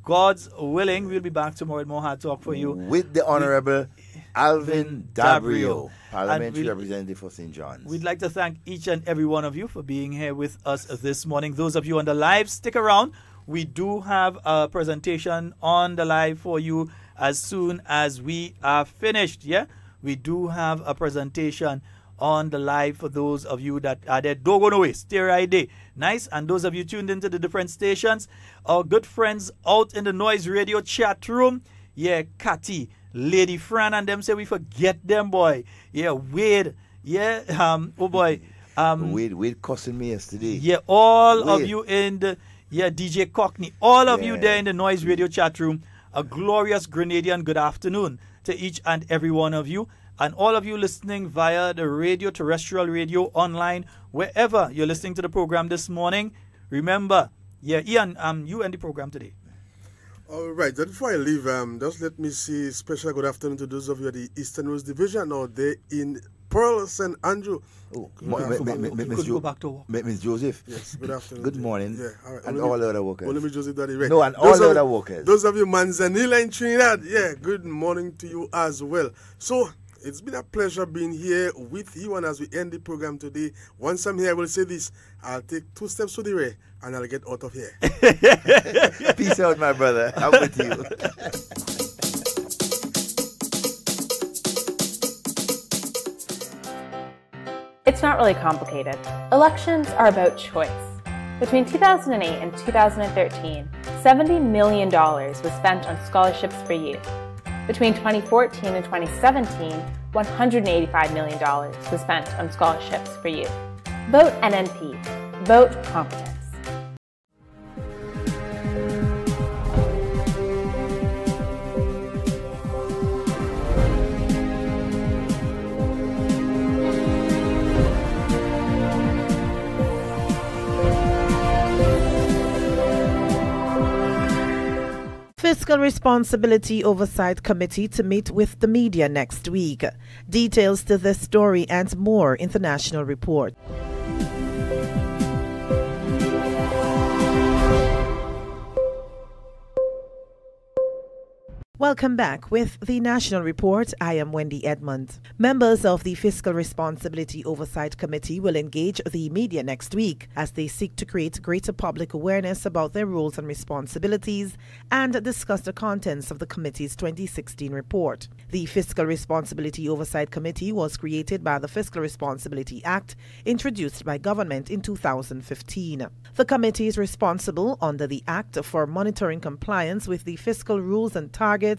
God's willing, we'll be back tomorrow with more hard talk for you. With the Honorable Alvin Dabrio, Parliamentary Representative for St. John's. We'd like to thank each and every one of you for being here with us this morning. Those of you on the live, stick around. We do have a presentation on the live for you as soon as we are finished. Yeah, we do have a presentation on the live for those of you that are there. Don't go nowhere. Stay right there. Nice. And those of you tuned into the different stations, our good friends out in the Noise Radio chat room. Yeah, Cathy, Lady Fran, and them say we forget them, boy. Yeah, Wade. Yeah, oh boy. Wade cussing me yesterday. Yeah, all of you in the DJ Cockney, all of you there in the Noise Radio chat room. A glorious Grenadian good afternoon to each and every one of you, and all of you listening via the radio, terrestrial radio, online, wherever you're listening to the program this morning. Remember, Yeah, Ian, you end the program today. All right, just before I leave, just let me say special good afternoon to those of you at the Eastern Rose Division or there in Pearl St. Andrew. Oh, Miss go back to work. Miss Joseph. Yes, good afternoon. Good morning. Yeah, all right. And all the other workers. Only me, Joseph, Daddy, right. No, and all the other workers. Those of you, Manzanilla in Trinidad, yeah, good morning to you as well. So, it's been a pleasure being here with you, and as we end the program today, once I'm here, I will say this: I'll take 2 steps to the rear, and I'll get out of here. Peace out, my brother. I'm with you. It's not really complicated. Elections are about choice. Between 2008 and 2013, $70 million was spent on scholarships for youth. Between 2014 and 2017, $185 million was spent on scholarships for youth. Vote NNP. Vote competence. Fiscal Responsibility Oversight Committee to meet with the media next week. Details to this story and more in the National Report. Welcome back with the National Report. I am Wendy Edmond. Members of the Fiscal Responsibility Oversight Committee will engage the media next week as they seek to create greater public awareness about their roles and responsibilities and discuss the contents of the committee's 2016 report. The Fiscal Responsibility Oversight Committee was created by the Fiscal Responsibility Act, introduced by government in 2015. The committee is responsible under the Act for monitoring compliance with the fiscal rules and targets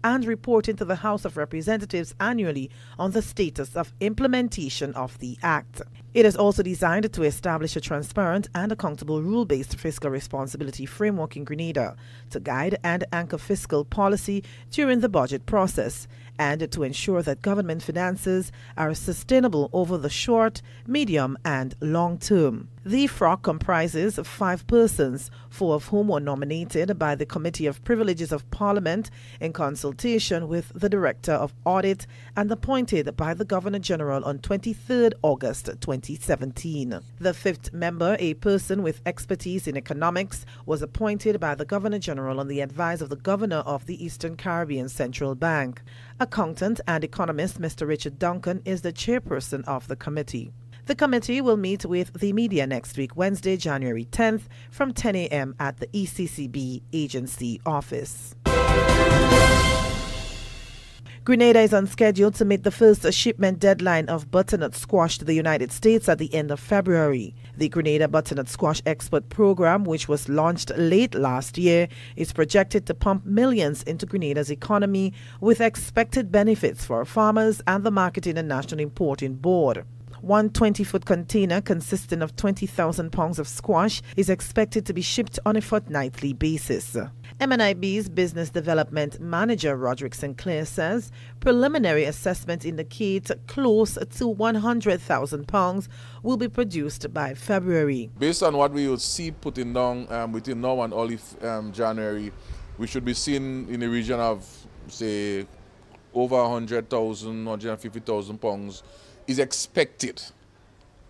and reporting to the House of Representatives annually on the status of implementation of the Act. It is also designed to establish a transparent and accountable rule-based fiscal responsibility framework in Grenada to guide and anchor fiscal policy during the budget process and to ensure that government finances are sustainable over the short, medium, and long term. The FROC comprises 5 persons, 4 of whom were nominated by the Committee of Privileges of Parliament in consultation with the Director of Audit and appointed by the Governor-General on 23rd August 2017. The 5th member, a person with expertise in economics, was appointed by the Governor-General on the advice of the Governor of the Eastern Caribbean Central Bank. Accountant and economist Mr. Richard Duncan is the chairperson of the committee. The committee will meet with the media next week, Wednesday, January 10th, from 10 a.m. at the ECCB agency office. Grenada is on schedule to meet the first shipment deadline of butternut squash to the United States at the end of February. The Grenada Butternut Squash Export Program, which was launched late last year, is projected to pump millions into Grenada's economy with expected benefits for farmers and the Marketing and National Importing Board. One 20-foot container consisting of 20,000 pounds of squash is expected to be shipped on a fortnightly basis. MNIB's Business Development Manager Roderick Sinclair says preliminary assessments indicate close to 100,000 pounds will be produced by February. Based on what we will see putting down between now and early January, we should be seeing in the region of, say, over 100,000, 150,000 pounds is expected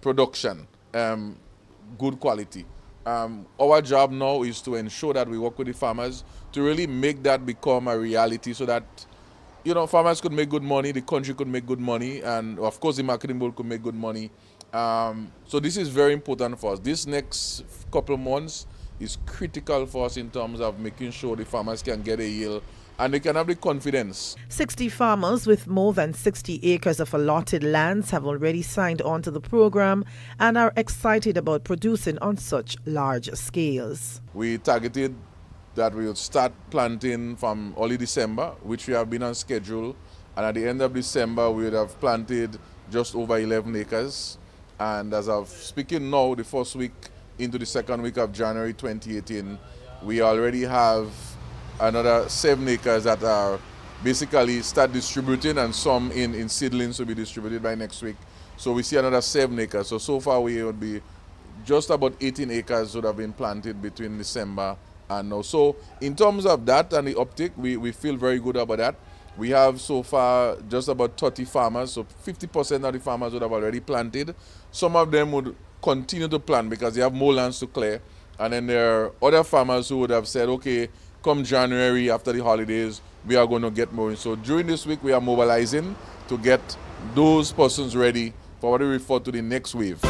production, good quality. Our job now is to ensure that we work with the farmers to really make that become a reality so that, you know, farmers could make good money, the country could make good money, and of course the marketing board could make good money. So this is very important for us. This next couple of months is critical for us in terms of making sure the farmers can get a yield and they can have the confidence. 60 farmers with more than 60 acres of allotted lands have already signed on to the program and are excited about producing on such large scales. We targeted that we would start planting from early December, which we have been on schedule, and at the end of December we would have planted just over 11 acres. And as of speaking now, the first week into the second week of January 2018, we already have another 7 acres that are basically start distributing, and some in seedlings will be distributed by next week. So we see another 7 acres. So far we would be just about 18 acres would have been planted between December and now. So in terms of that and the uptick, we feel very good about that. We have so far just about 30 farmers, so 50% of the farmers would have already planted. Some of them would continue to plant because they have more lands to clear. And then there are other farmers who would have said, okay, come January after the holidays, we are going to get more. So during this week, we are mobilizing to get those persons ready for what we refer to the next wave.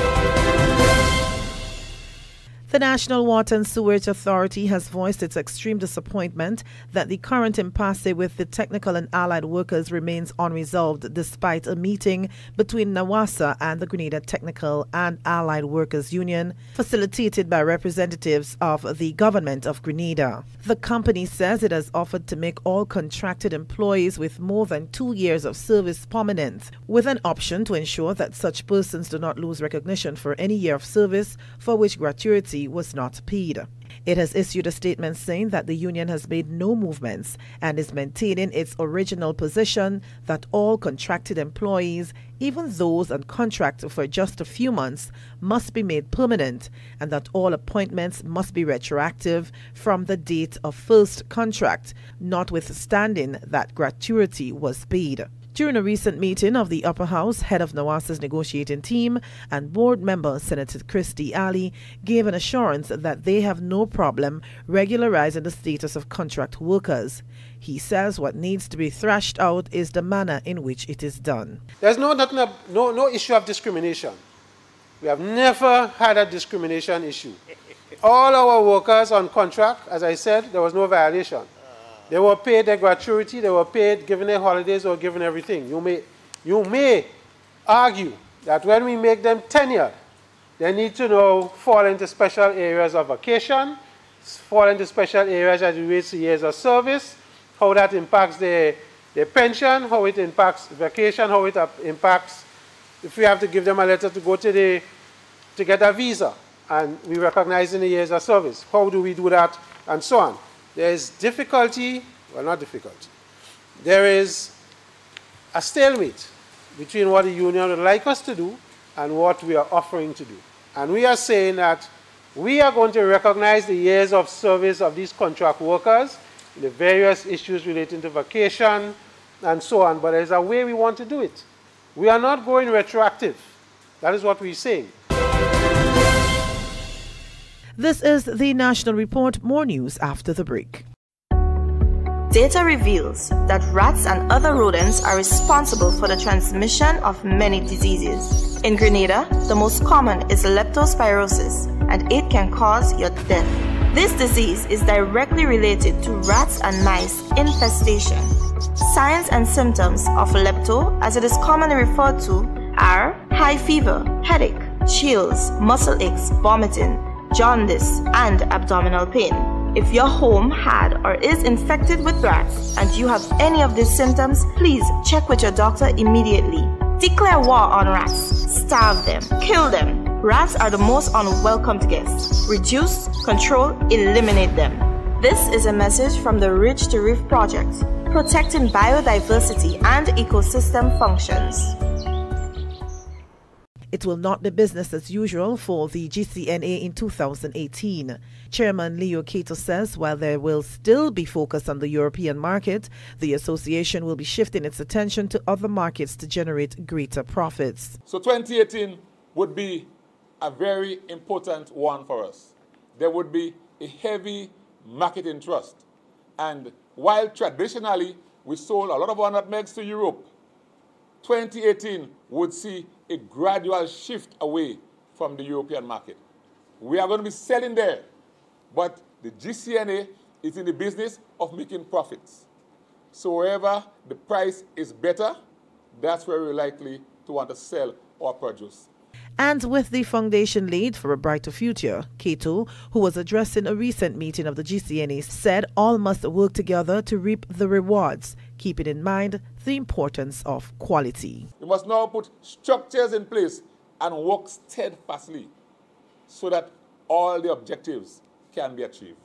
The National Water and Sewerage Authority has voiced its extreme disappointment that the current impasse with the technical and allied workers remains unresolved despite a meeting between NAWASA and the Grenada Technical and Allied Workers Union facilitated by representatives of the government of Grenada. The company says it has offered to make all contracted employees with more than 2 years of service permanent, with an option to ensure that such persons do not lose recognition for any year of service for which gratuity was not paid. It has issued a statement saying that the union has made no movements and is maintaining its original position that all contracted employees, even those on contract for just a few months, must be made permanent, and that all appointments must be retroactive from the date of first contract, notwithstanding that gratuity was paid. During a recent meeting of the Upper House, head of NAWASA's negotiating team and board member Senator Christy Ali gave an assurance that they have no problem regularizing the status of contract workers. He says what needs to be thrashed out is the manner in which it is done. There's no issue of discrimination. We have never had a discrimination issue. All our workers on contract, as I said, there was no violation. They were paid their gratuity, they were paid, given their holidays, or given everything. You may argue that when we make them tenured, they need to now fall into special areas of vacation, fall into special areas as it relates to years of service, how that impacts their pension, how it impacts vacation, how it impacts if we have to give them a letter to go to get a visa, and we recognize in the years of service. How do we do that, and so on. There is difficulty, well, not difficulty. There is a stalemate between what the union would like us to do and what we are offering to do. And we are saying that we are going to recognize the years of service of these contract workers, the various issues relating to vacation and so on, but there's a way we want to do it. We are not going retroactive. That is what we're saying. This is the National Report. More news after the break. Data reveals that rats and other rodents are responsible for the transmission of many diseases. In Grenada, the most common is leptospirosis, and it can cause your death. This disease is directly related to rats and mice infestation. Signs and symptoms of lepto, as it is commonly referred to, are high fever, headache, chills, muscle aches, vomiting, jaundice, and abdominal pain. If your home had or is infected with rats and you have any of these symptoms, please check with your doctor immediately. Declare war on rats. Starve them. Kill them. Rats are the most unwelcome guests. Reduce, control, eliminate them. This is a message from the Ridge to Reef Project, protecting biodiversity and ecosystem functions. It will not be business as usual for the GCNA in 2018. Chairman Leo Cato says while there will still be focus on the European market, the association will be shifting its attention to other markets to generate greater profits. So 2018 would be a very important one for us. There would be a heavy marketing trust. And while traditionally we sold a lot of our nutmegs to Europe, 2018 would see a gradual shift away from the European market. We are going to be selling there, but the GCNA is in the business of making profits. So wherever the price is better, that's where we're likely to want to sell our produce. And with the foundation laid for a brighter future, Cato, who was addressing a recent meeting of the GCNA, said all must work together to reap the rewards, keeping in mind the importance of quality. We must now put structures in place and work steadfastly so that all the objectives can be achieved.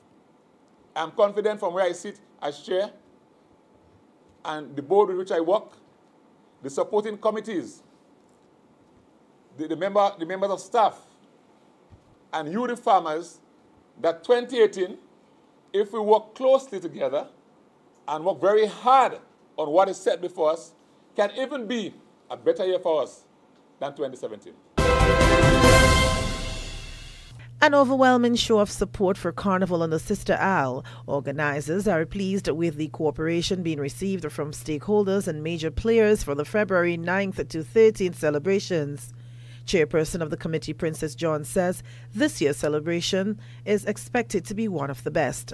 I'm confident from where I sit as chair and the board with which I work, the supporting committees, the members of staff, and you, the farmers, that 2018, if we work closely together and work very hard on what is set before us, can even be a better year for us than 2017. An overwhelming show of support for Carnival on the Sister Isle. Organizers are pleased with the cooperation being received from stakeholders and major players for the February 9th to 13th celebrations. Chairperson of the committee, Princess John, says this year's celebration is expected to be one of the best.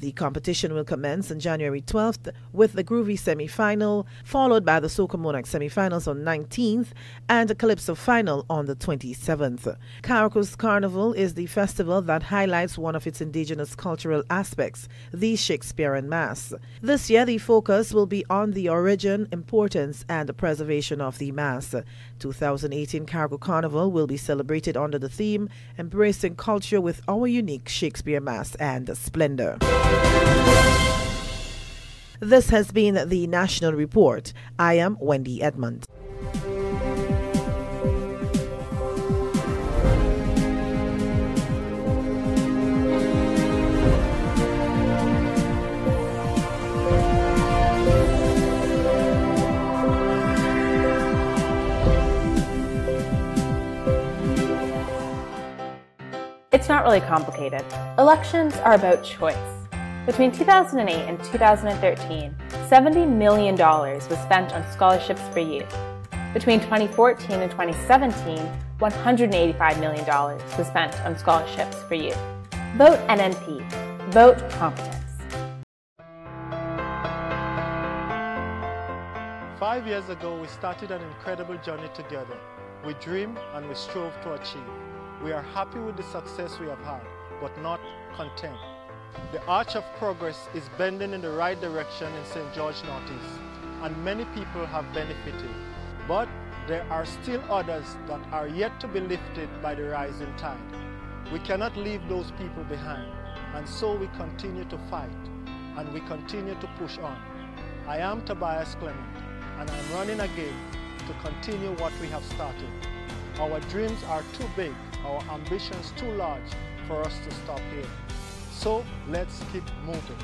The competition will commence on January 12th with the Groovy semi-final, followed by the Soca Monarch semi-finals on 19th and a Calypso final on the 27th. Caraco's Carnival is the festival that highlights one of its indigenous cultural aspects, the Shakespearean Mass. This year, the focus will be on the origin, importance, and the preservation of the Mass. 2018 Caraco Carnival will be celebrated under the theme, Embracing Culture with Our Unique Shakespeare Mass and Splendor. This has been the National Report. I am Wendy Edmond. It's not really complicated. Elections are about choice. Between 2008 and 2013, $70 million was spent on scholarships for youth. Between 2014 and 2017, $185 million was spent on scholarships for youth. Vote NNP. Vote competence. 5 years ago, we started an incredible journey together. We dreamed and we strove to achieve. We are happy with the success we have had, but not content. The arch of progress is bending in the right direction in St. George Northeast, and many people have benefited. But there are still others that are yet to be lifted by the rising tide. We cannot leave those people behind, and so we continue to fight, and we continue to push on. I am Tobias Clement, and I'm running again to continue what we have started. Our dreams are too big, our ambitions too large for us to stop here. So let's keep moving.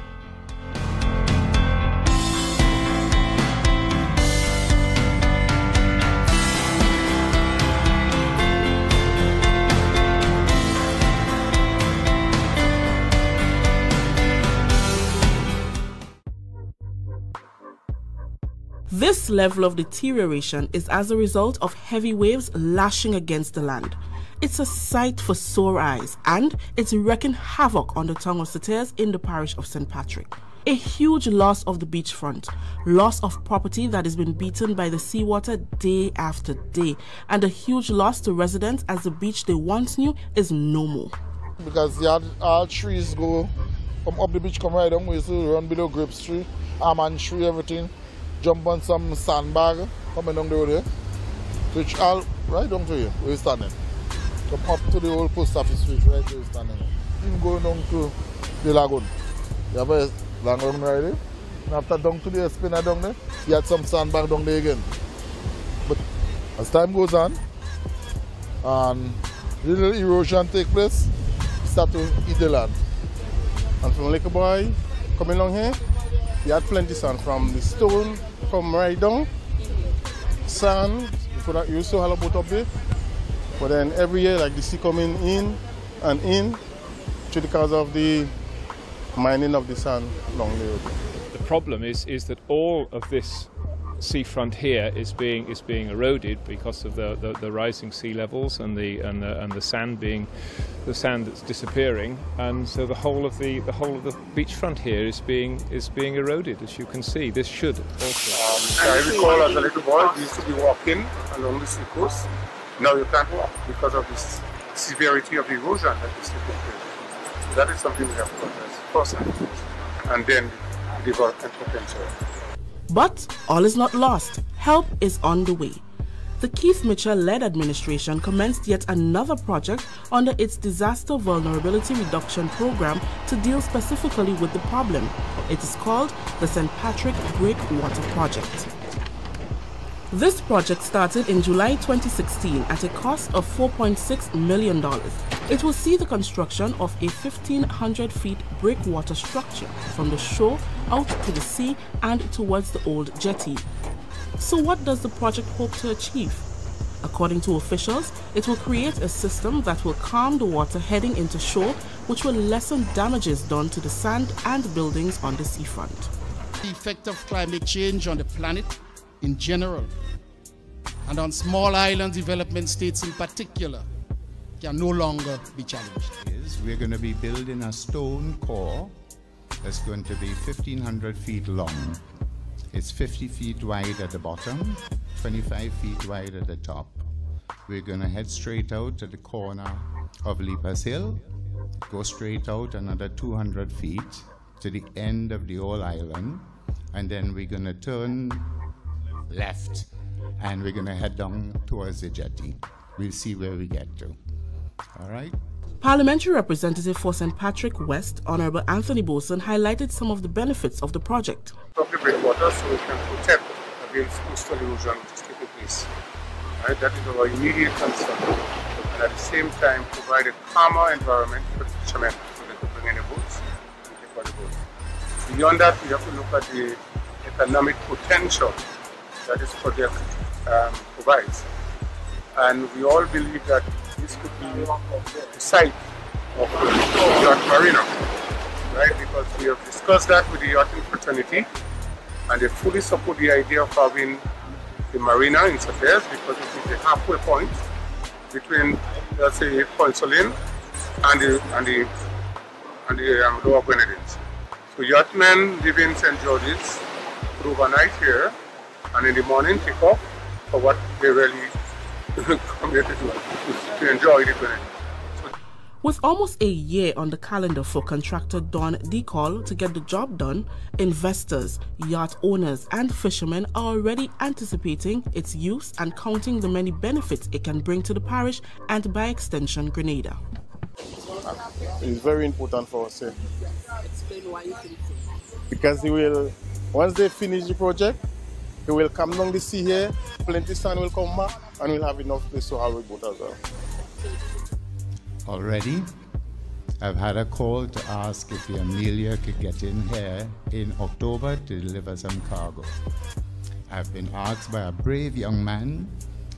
This level of deterioration is as a result of heavy waves lashing against the land. It's a sight for sore eyes, and it's wreaking havoc on the tongue of satyrs in the parish of St. Patrick. A huge loss of the beachfront, loss of property that has been beaten by the seawater day after day, and a huge loss to residents as the beach they once knew is no more. Because all trees go from up the beach, come right down, we used to run below grapes tree, almond tree, everything, jump on some sandbag, coming down the road here, which all right down to here, where we're standing. Come up to the old post office street, right where we're standing. Even going down to the lagoon. You have a lagoon right there. And after down to the spinner down there, you had some sandbag down there again. But as time goes on, and little erosion take place, start to eat the land. And from Lake Boy, coming along here, you had plenty sand from the stone, come right down. Sand, you used to have a boat up there. But then every year, like the sea coming in and in, because of the mining of the sand along the road. The problem is that all of this seafront here is being eroded because of the rising sea levels and the sand that's disappearing, and so the whole of the beachfront here is being eroded, as you can see. This should also. I recall as a little boy, we used to be walking along the sea coast. Now you can't walk because of this severity of erosion that is taking place. So that is something we have to address first and foremost, and then development potential. But all is not lost. Help is on the way. The Keith Mitchell-led administration commenced yet another project under its Disaster Vulnerability Reduction Program to deal specifically with the problem. It is called the St. Patrick Breakwater Project. This project started in July 2016 at a cost of $4.6 million. It will see the construction of a 1,500 feet breakwater structure from the shore out to the sea and towards the old jetty. So what does the project hope to achieve? According to officials, it will create a system that will calm the water heading into shore, which will lessen damages done to the sand and buildings on the seafront. The effect of climate change on the planet in general and on small island development states in particular can no longer be challenged. We're going to be building a stone core that's going to be 1,500 feet long. It's 50 feet wide at the bottom, 25 feet wide at the top. We're going to head straight out to the corner of Leapers Hill, go straight out another 200 feet to the end of the whole island, and then we're going to turn left and we're going to head down towards the jetty. We'll see where we get to. All right? Parliamentary Representative for St. Patrick West, Honorable Anthony Boson, highlighted some of the benefits of the project. Of the breakwater, so we can protect against coastal erosion which is taking place. Right? That is our immediate concern. And at the same time, provide a calmer environment for the fishermen so they can bring in the boats and take out the boats. Beyond that, we have to look at the economic potential that this project provides. And we all believe that this could be the site of the yacht marina, right? Because we have discussed that with the yachting fraternity, and they fully support the idea of having the marina in Sateres because it is the halfway point between, let's say, Point Solin and the Lower Grenadines. So yachtsmen living in St. George's could overnight here, and in the morning take off for what they really come here to do, to enjoy the Grenadines. With almost a year on the calendar for contractor Don Decall to get the job done, investors, yacht owners and fishermen are already anticipating its use and counting the many benefits it can bring to the parish and by extension Grenada. It's very important for us here. Explain why you think so. Because once they finish the project, they will come down the sea here, plenty sand will come back, and we'll have enough place to haul the boat as well. Already, I've had a call to ask if the Amelia could get in here in October to deliver some cargo. I've been asked by a brave young man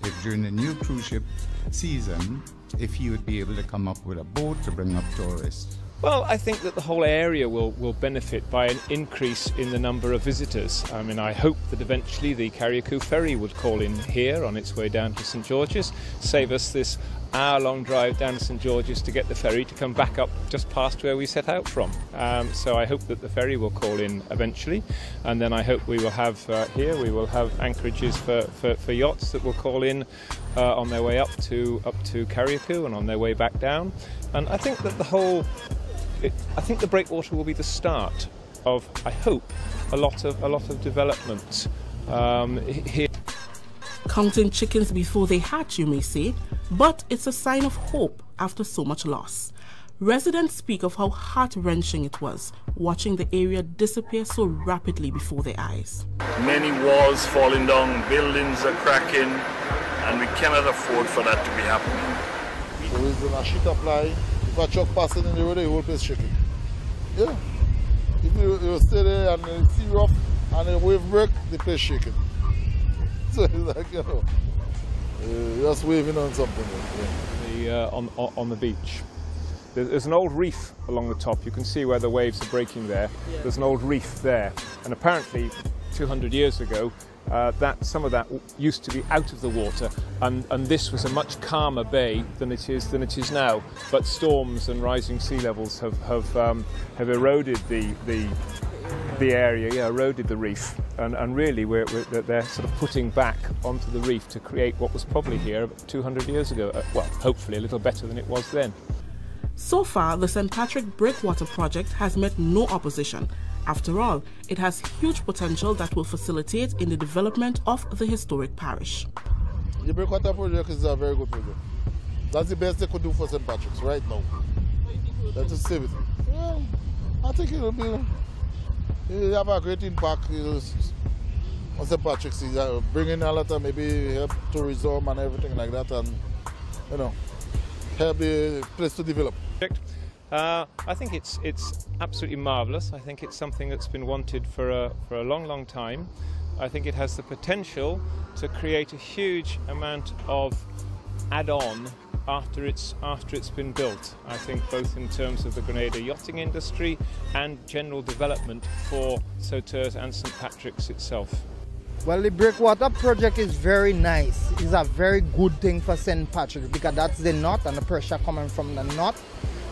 if during the new cruise ship season, if he would be able to come up with a boat to bring up tourists. Well, I think that the whole area will benefit by an increase in the number of visitors. I mean, I hope that eventually the Carriacou ferry would call in here on its way down to St. George's, save us this hour-long drive down to St. George's to get the ferry to come back up just past where we set out from. So I hope that the ferry will call in eventually, and then I hope we will have here, we will have anchorages for yachts that will call in on their way up to Carriacou and on their way back down. And I think that I think the breakwater will be the start of, I hope, a lot of development here. Counting chickens before they hatch, you may say, but it's a sign of hope after so much loss. Residents speak of how heart-wrenching it was watching the area disappear so rapidly before their eyes. Many walls falling down, buildings are cracking, and we cannot afford for that to be happening. So when a sheet apply, if a truck passing in the road, the whole place shaking. Yeah. If you stay there and the sea rough and the wave break, the place shaking. So it's like, you know, just waving on something. Yeah. On the beach. There's an old reef along the top. You can see where the waves are breaking there. Yeah. There's an old reef there. And apparently 200 years ago, some of that used to be out of the water, and this was a much calmer bay than it is now. But storms and rising sea levels have eroded the area, eroded the reef, and really they're sort of putting back onto the reef to create what was probably here 200 years ago. Well, hopefully a little better than it was then. So far, the St. Patrick Breakwater project has met no opposition. After all, it has huge potential that will facilitate in the development of the historic parish. The Breakwater project is a very good project. That's the best they could do for St. Patrick's right now. That is save it. Yeah, I think it will have a great impact on St. Patrick's. Bringing a lot of maybe help tourism and everything like that, and you know, help the place to develop? I think it's absolutely marvellous. I think it's something that's been wanted for a long time. I think it has the potential to create a huge amount of add-on after it's been built. I think both in terms of the Grenada yachting industry and general development for Sauterres and St Patrick's itself. Well, the breakwater project is very nice. It's a very good thing for St. Patrick because that's the north and the pressure coming from the north.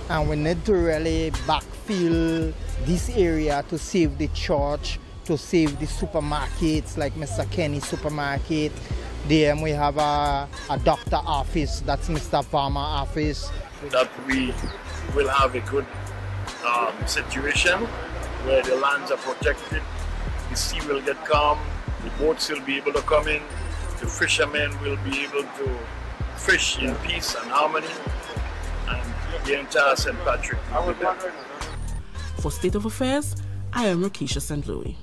And we need to really backfill this area to save the church, to save the supermarkets like Mr. Kenny Supermarket. Then we have a doctor office, that's Mr. Farmer office. That we will have a good situation where the lands are protected, the sea will get calm, the boats will be able to come in, the fishermen will be able to fish in peace and harmony, and the entire St. Patrick will be there. For State of Affairs, I am Rakisha St. Louis.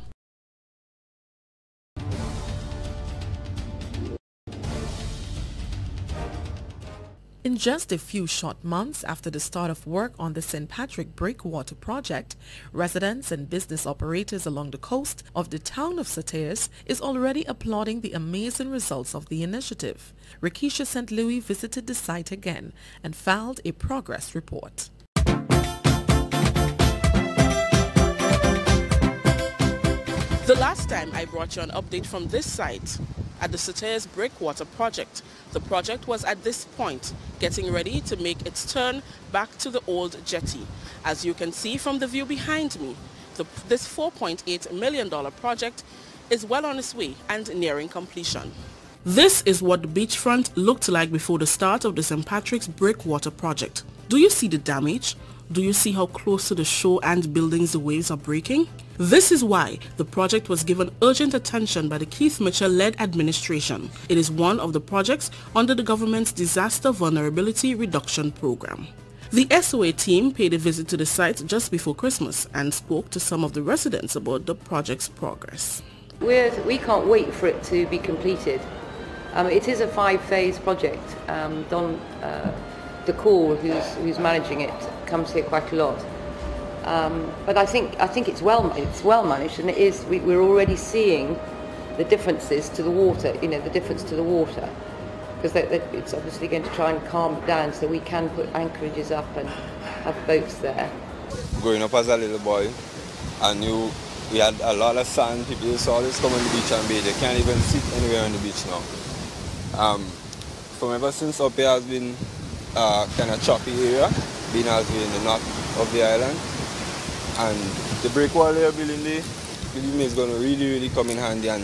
In just a few short months after the start of work on the St. Patrick Breakwater project, residents and business operators along the coast of the town of Sauterres is already applauding the amazing results of the initiative. Rakisha St. Louis visited the site again and filed a progress report. The last time I brought you an update from this site at the Sauterres Breakwater project, the project was at this point getting ready to make its turn back to the old jetty. As you can see from the view behind me, this $4.8 million project is well on its way and nearing completion. This is what the beachfront looked like before the start of the St. Patrick's Breakwater project. Do you see the damage? Do you see how close to the shore and buildings the waves are breaking? This is why the project was given urgent attention by the Keith Mitchell-led administration. It is one of the projects under the government's Disaster Vulnerability Reduction Program. The SOA team paid a visit to the site just before Christmas and spoke to some of the residents about the project's progress. We can't wait for it to be completed. It is a 5-phase project. Don DeCall, who's managing it, comes here quite a lot. But I think it's well managed, and it is. We're already seeing the differences to the water. You know, the difference to the water, because it's obviously going to try and calm it down, so we can put anchorages up and have boats there. Growing up as a little boy, I knew we had a lot of sand. People saw this come on the beach and bathe. They can't even sit anywhere on the beach now. From ever since up here has been kind of choppy area, being as we're in the north of the island. And the breakwater building there, believe me, is going to really come in handy, and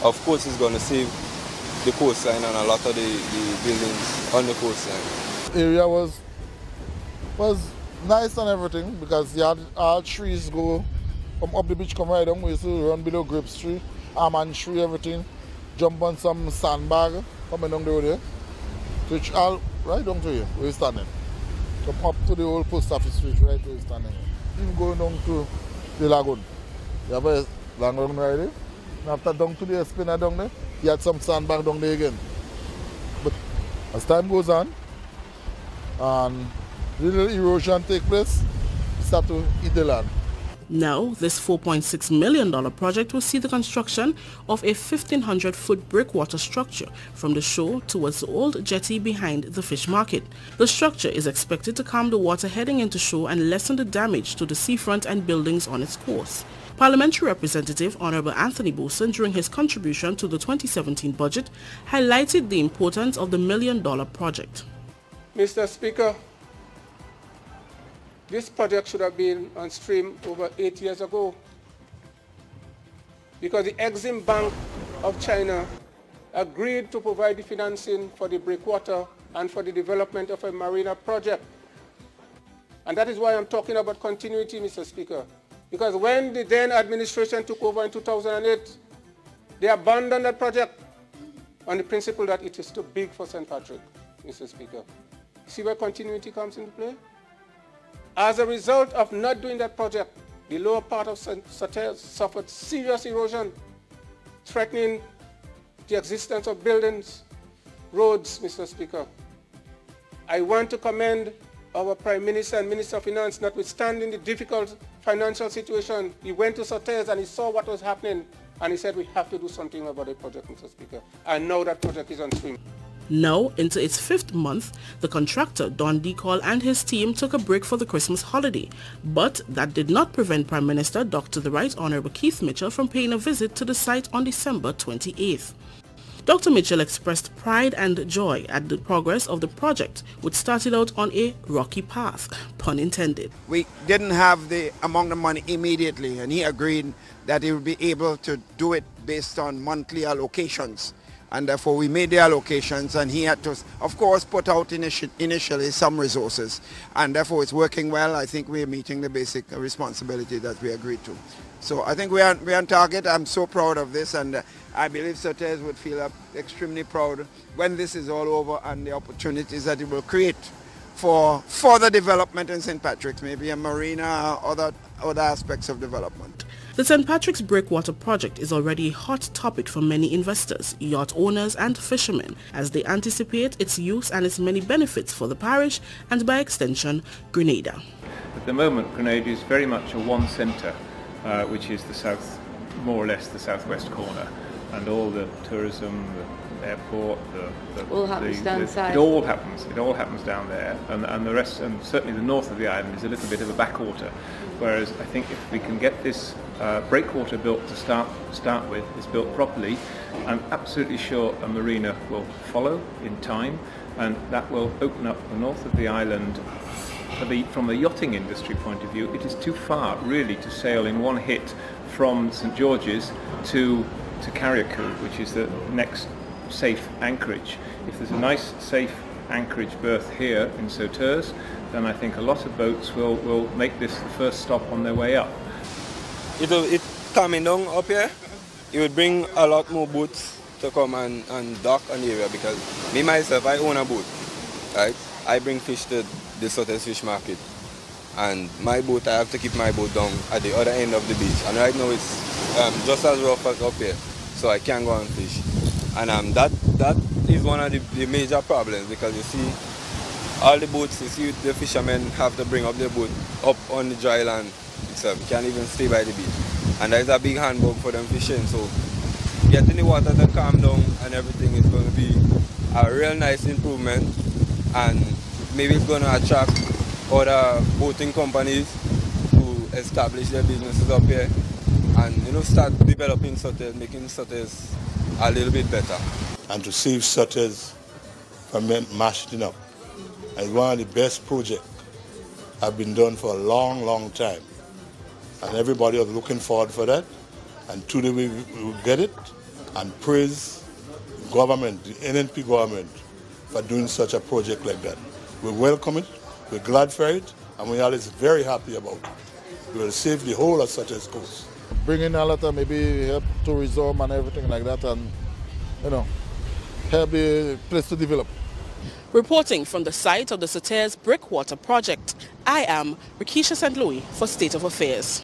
of course it's going to save the coastline and a lot of the buildings on the coastline. Area was nice and everything because you had all trees go from up the beach, come right down. We used to run below grapes tree, almond tree, everything. Jump on some sandbag coming down the road here. Which all right down to here, where we're standing. Come up to the old post office street, right where we're standing. Even going down to the lagoon. You have a lagoon right there. And after down to the spinner down there, you had some sandbag down there again. But as time goes on, and little erosion take place, start to eat the land. Now, this $4.6 million project will see the construction of a 1,500-foot breakwater structure from the shore towards the old jetty behind the fish market. The structure is expected to calm the water heading into shore and lessen the damage to the seafront and buildings on its course. Parliamentary Representative Honorable Anthony Boson, during his contribution to the 2017 budget, highlighted the importance of the $1 million project. Mr. Speaker, this project should have been on stream over 8 years ago, because the Exim Bank of China agreed to provide the financing for the breakwater and for the development of a marina project. And that is why I'm talking about continuity, Mr. Speaker, because when the then administration took over in 2008, they abandoned that project on the principle that it is too big for St. Patrick, Mr. Speaker. See where continuity comes into play? As a result of not doing that project, the lower part of Sauterres suffered serious erosion, threatening the existence of buildings, roads, Mr. Speaker. I want to commend our Prime Minister and Minister of Finance, notwithstanding the difficult financial situation. He went to Sotes and he saw what was happening, and he said we have to do something about the project, Mr. Speaker. And now that project is on stream. Now, into its 5th month, the contractor, Don Decall, and his team took a break for the Christmas holiday. But that did not prevent Prime Minister Dr. the Right Honourable Keith Mitchell from paying a visit to the site on December 28th. Dr. Mitchell expressed pride and joy at the progress of the project, which started out on a rocky path, pun intended. We didn't have the amount of money immediately, and he agreed that he would be able to do it based on monthly allocations. And therefore we made the allocations, and he had to, of course, put out initially some resources. And therefore it's working well. I think we're meeting the basic responsibility that we agreed to. So I think we're on target. I'm so proud of this, and I believe Sotes would feel extremely proud when this is all over, and the opportunities that it will create for further development in St. Patrick's, maybe a marina or other aspects of development. The St. Patrick's Breakwater project is already a hot topic for many investors, yacht owners and fishermen, as they anticipate its use and its many benefits for the parish and, by extension, Grenada. At the moment, Grenada is very much a one centre, which is the south, more or less the southwest corner, and all the tourism, the airport, all happens down south. It all happens down there, and the rest, and certainly the north of the island is a little bit of a backwater. Whereas I think if we can get this breakwater built to start with, it's built properly, I'm absolutely sure a marina will follow in time, and that will open up the north of the island. From the yachting industry point of view, it is too far really to sail in one hit from St. George's to Carriacou, which is the next safe anchorage. If there's a nice safe anchorage berth here in Sotes, then I think a lot of boats will make this the first stop on their way up. It coming down up here, it would bring a lot more boats to come and dock on the area, because me myself, I own a boat, right? I bring fish to the Sotes fish market, and my boat, I have to keep my boat down at the other end of the beach, and right now it's just as rough as up here, so I can't go and fish. And that is one of the major problems, because you see all the boats, you see the fishermen have to bring up their boat up on the dry land itself. You can't even stay by the beach, and that is a big handbag for them fishing. So getting the water to calm down and everything is going to be a real nice improvement, and maybe it's going to attract other boating companies to establish their businesses up here, and start developing Sotes, making Sotes a little bit better. And to save Sotes from mashing up. It's one of the best projects have been done for a long, long time. And everybody was looking forward for that. And today we will get it, and praise the government, the NNP government, for doing such a project like that. We welcome it, we're glad for it, and we are very happy about it. We will save the whole of Sotes Coast. Bring in a lot of maybe help tourism and everything like that, and help the place to develop. Reporting from the site of the Sotes Breakwater project, I am Rikisha St. Louis for State of Affairs.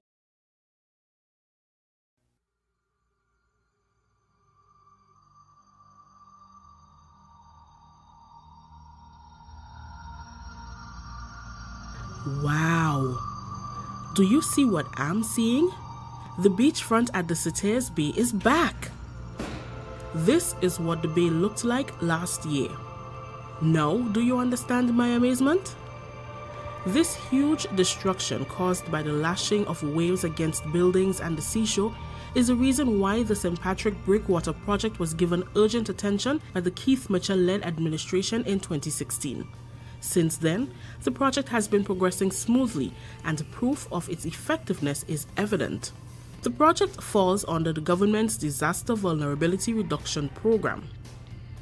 Wow! Do you see what I'm seeing? The beachfront at the Sotes Bay is back. This is what the bay looked like last year. Now, do you understand my amazement? This huge destruction caused by the lashing of waves against buildings and the seashore is the reason why the St. Patrick Breakwater project was given urgent attention by the Keith Mitchell-led administration in 2016. Since then, the project has been progressing smoothly, and proof of its effectiveness is evident. The project falls under the government's Disaster Vulnerability Reduction Program.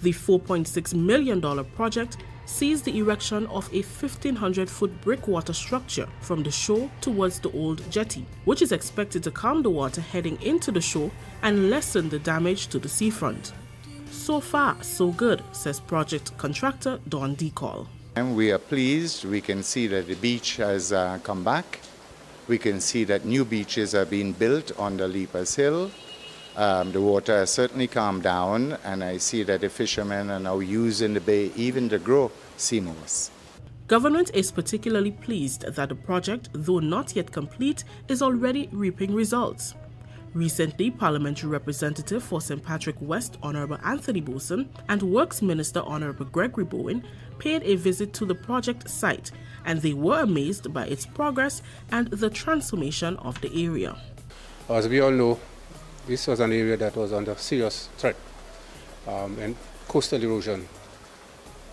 The $4.6 million project sees the erection of a 1,500-foot breakwater structure from the shore towards the old jetty, which is expected to calm the water heading into the shore and lessen the damage to the seafront. So far, so good, says project contractor Don Decall. And we are pleased. We can see that the beach has come back. We can see that new beaches are being built on the Leapers Hill. The water has certainly calmed down, and I see that the fishermen are now using the bay even to grow sea moss. Government is particularly pleased that the project, though not yet complete, is already reaping results. Recently, Parliamentary Representative for St. Patrick West Honourable Anthony Boson and Works Minister Honourable Gregory Bowen paid a visit to the project site, and they were amazed by its progress and the transformation of the area. As we all know, this was an area that was under serious threat and coastal erosion,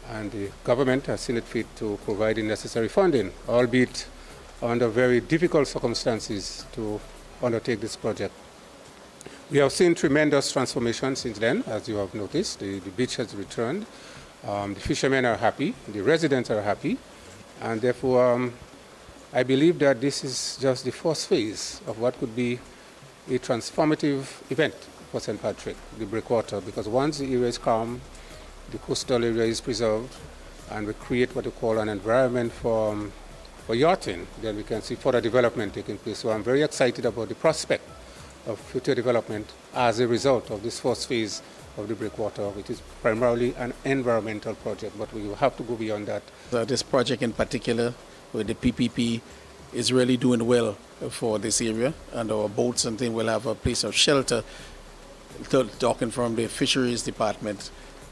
and the government has seen it fit to provide the necessary funding, albeit under very difficult circumstances, to undertake this project. We have seen tremendous transformation since then, as you have noticed. The beach has returned, the fishermen are happy, the residents are happy, and therefore I believe that this is just the first phase of what could be a transformative event for St. Patrick, the breakwater, because once the area is calm, the coastal area is preserved, and we create what we call an environment for yachting, then we can see further development taking place. So I'm very excited about the prospect of future development as a result of this first phase of the breakwater, which is primarily an environmental project, but we will have to go beyond that. This project in particular, with the PPP, is really doing well for this area, and our boats and things will have a place of shelter, talking from the fisheries department,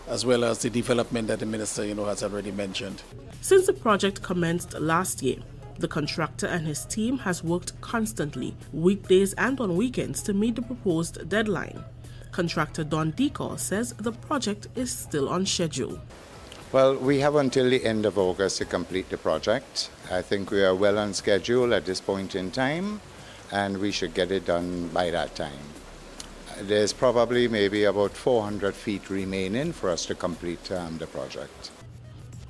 as well as the development that the minister has already mentioned. Since the project commenced last year, the contractor and his team has worked constantly, weekdays and on weekends, to meet the proposed deadline. Contractor Don Decor says the project is still on schedule. Well, we have until the end of August to complete the project. I think we are well on schedule at this point in time, and we should get it done by that time. There's probably maybe about 400 feet remaining for us to complete the project.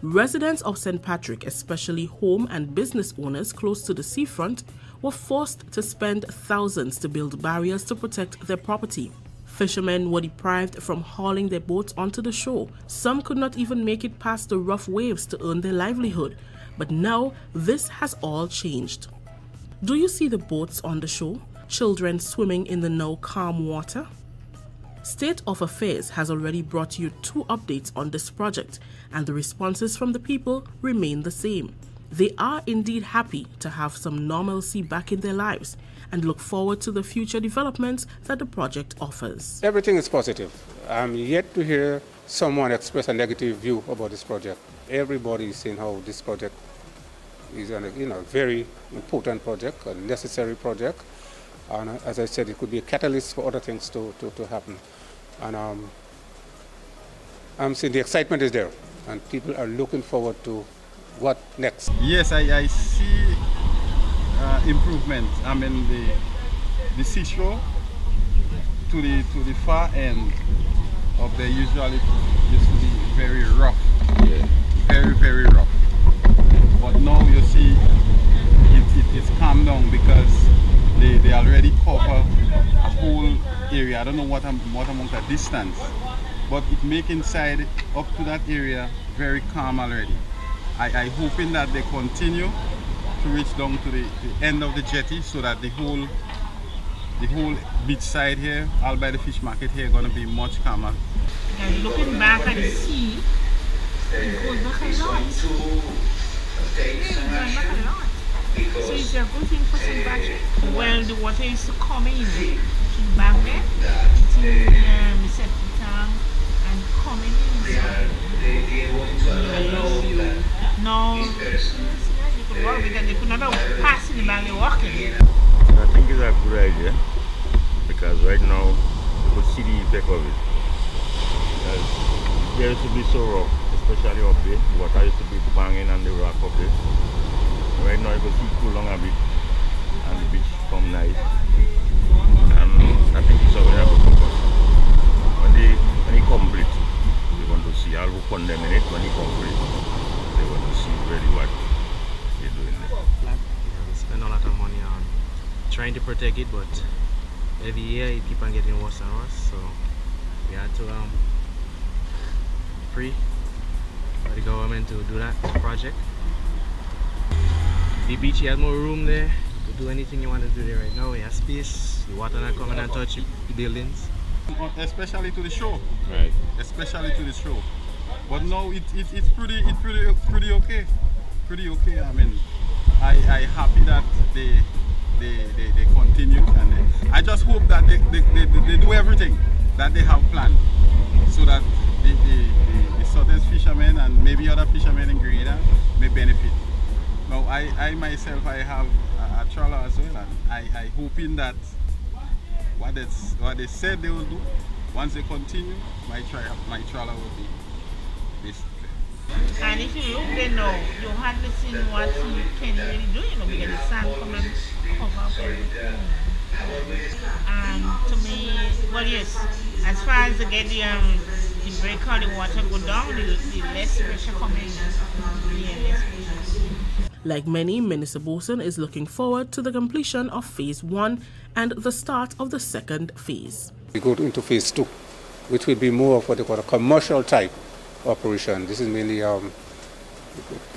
Residents of St. Patrick, especially home and business owners close to the seafront, were forced to spend thousands to build barriers to protect their property. Fishermen were deprived from hauling their boats onto the shore. Some could not even make it past the rough waves to earn their livelihood. But now, this has all changed. Do you see the boats on the shore? Children swimming in the now calm water? State of Affairs has already brought you 2 updates on this project, and the responses from the people remain the same. They are indeed happy to have some normalcy back in their lives and look forward to the future developments that the project offers. Everything is positive. I'm yet to hear someone express a negative view about this project. Everybody is saying how this project is a very important project, a necessary project. And as I said, it could be a catalyst for other things to happen. And I'm seeing the excitement is there, and people are looking forward to what next. Yes, I see improvement. I mean, the seashore to the far end of the usually used to be very rough, very rough. But now you see it's calmed down because they already cover a whole area. I don't know what amount of distance, but it make inside up to that area very calm already. I hoping that they continue to reach down to the end of the jetty, so that the whole beach side here, all by the fish market here, going to be much calmer. And looking back at the sea, it goes back a lot. So it's a good thing for St. Patrick. Well, the water is coming in back there, it's in the septic tank and coming inside. No, you could work because they could not pass in the back, they're walking. I think it's a good idea, because right now you could see the effect of it. There used to be so rough, especially up there. The water used to be banging on the rock up there. Right now you can see cool long a bit, and the beach come nice. And I think it's something that will focus. When they complete, they want to see, I'll work on them in it. When they complete, they want to see really what they're doing there. We spend a lot of money on trying to protect it, but every year it keeps on getting worse and worse. So we had to pray for the government to do that project. The beach has more room there, to do anything you want to do there right now. You have space, the water not coming and touch the buildings. Especially to the show. Right. Especially to the show. But no, it's pretty okay. Pretty okay. I mean, I happy that they continue, and I just hope that they do everything that they have planned, so that the Southern fishermen and maybe other fishermen in Grenada may benefit. Now, I myself, I have a trawler as well, and I hoping that what they said they will do, once they continue, my trawler will be basically. And if you look there now, you hardly see what you can really do, because the sand come and cover up everything. And to me, well, yes, as far as they get the break or the water go down, the less pressure coming. Like many, Minister Boson is looking forward to the completion of Phase 1 and the start of the second phase. We go into Phase 2, which will be more of what they call a commercial type operation. This is mainly the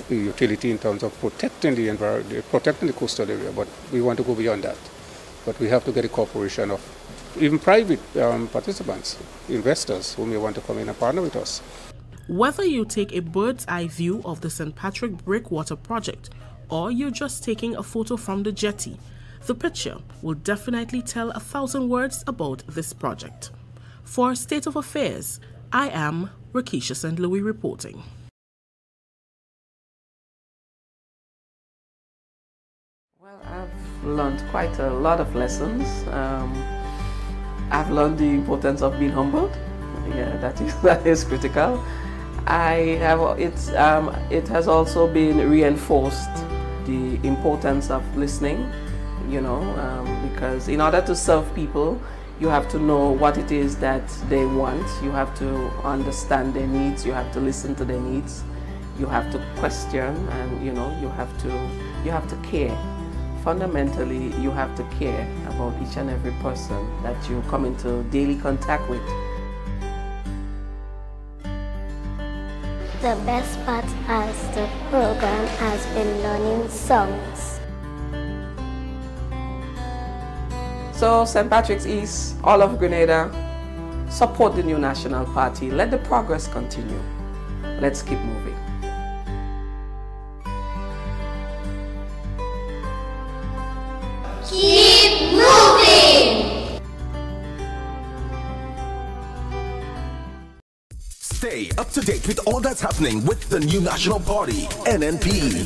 utility in terms of protecting the environment, protecting the coastal area, but we want to go beyond that. But we have to get a cooperation of even private participants, investors who may want to come in and partner with us. Whether you take a bird's eye view of the St. Patrick Breakwater project or you're just taking a photo from the jetty, the picture will definitely tell 1,000 words about this project. For State of Affairs, I am Rakisha St. Louis reporting. Well, I've learned quite a lot of lessons. I've learned the importance of being humbled. Yeah, that is critical. It has also been reinforced the importance of listening, because in order to serve people, you have to know what it is that they want. You have to understand their needs. You have to listen to their needs. You have to question, and you have to care. Fundamentally, you have to care about each and every person that you come into daily contact with. The best part of the program has been learning songs. So St. Patrick's East, all of Grenada, support the new National Party. Let the progress continue. Let's keep moving. Keep moving! Stay up to date with all that's happening with the new National Party, NNP.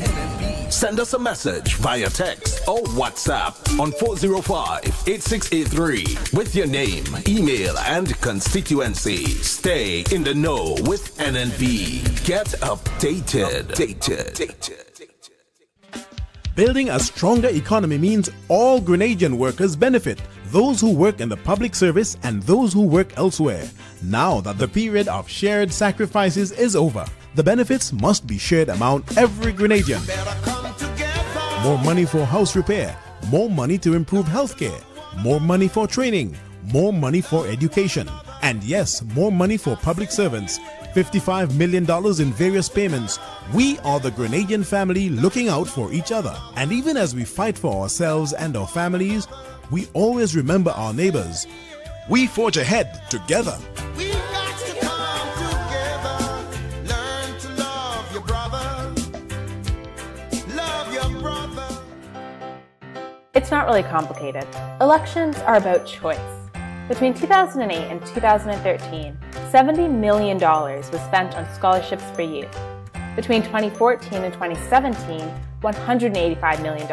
Send us a message via text or WhatsApp on 405-8683 with your name, email, and constituency. Stay in the know with NNP. Get updated. Building a stronger economy means all Grenadian workers benefit, those who work in the public service and those who work elsewhere. Now that the period of shared sacrifices is over, the benefits must be shared among every Grenadian. More money for house repair, more money to improve healthcare, more money for training, more money for education, and yes, more money for public servants. $55 million in various payments. We are the Grenadian family looking out for each other. And even as we fight for ourselves and our families, we always remember our neighbors. We forge ahead together. It's not really complicated. Elections are about choice. Between 2008 and 2013, $70 million was spent on scholarships for youth. Between 2014 and 2017, $185 million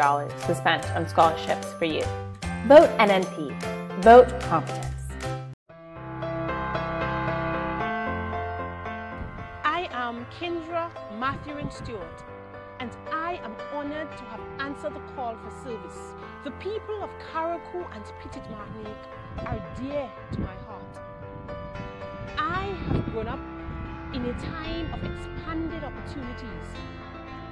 was spent on scholarships for youth. Vote NNP. Vote competence. I am Kendra Matthew Stewart, and I am honored to have answered the call for service. The people of Carriacou and Petite Martinique are dear to my heart. I have grown up in a time of expanded opportunities,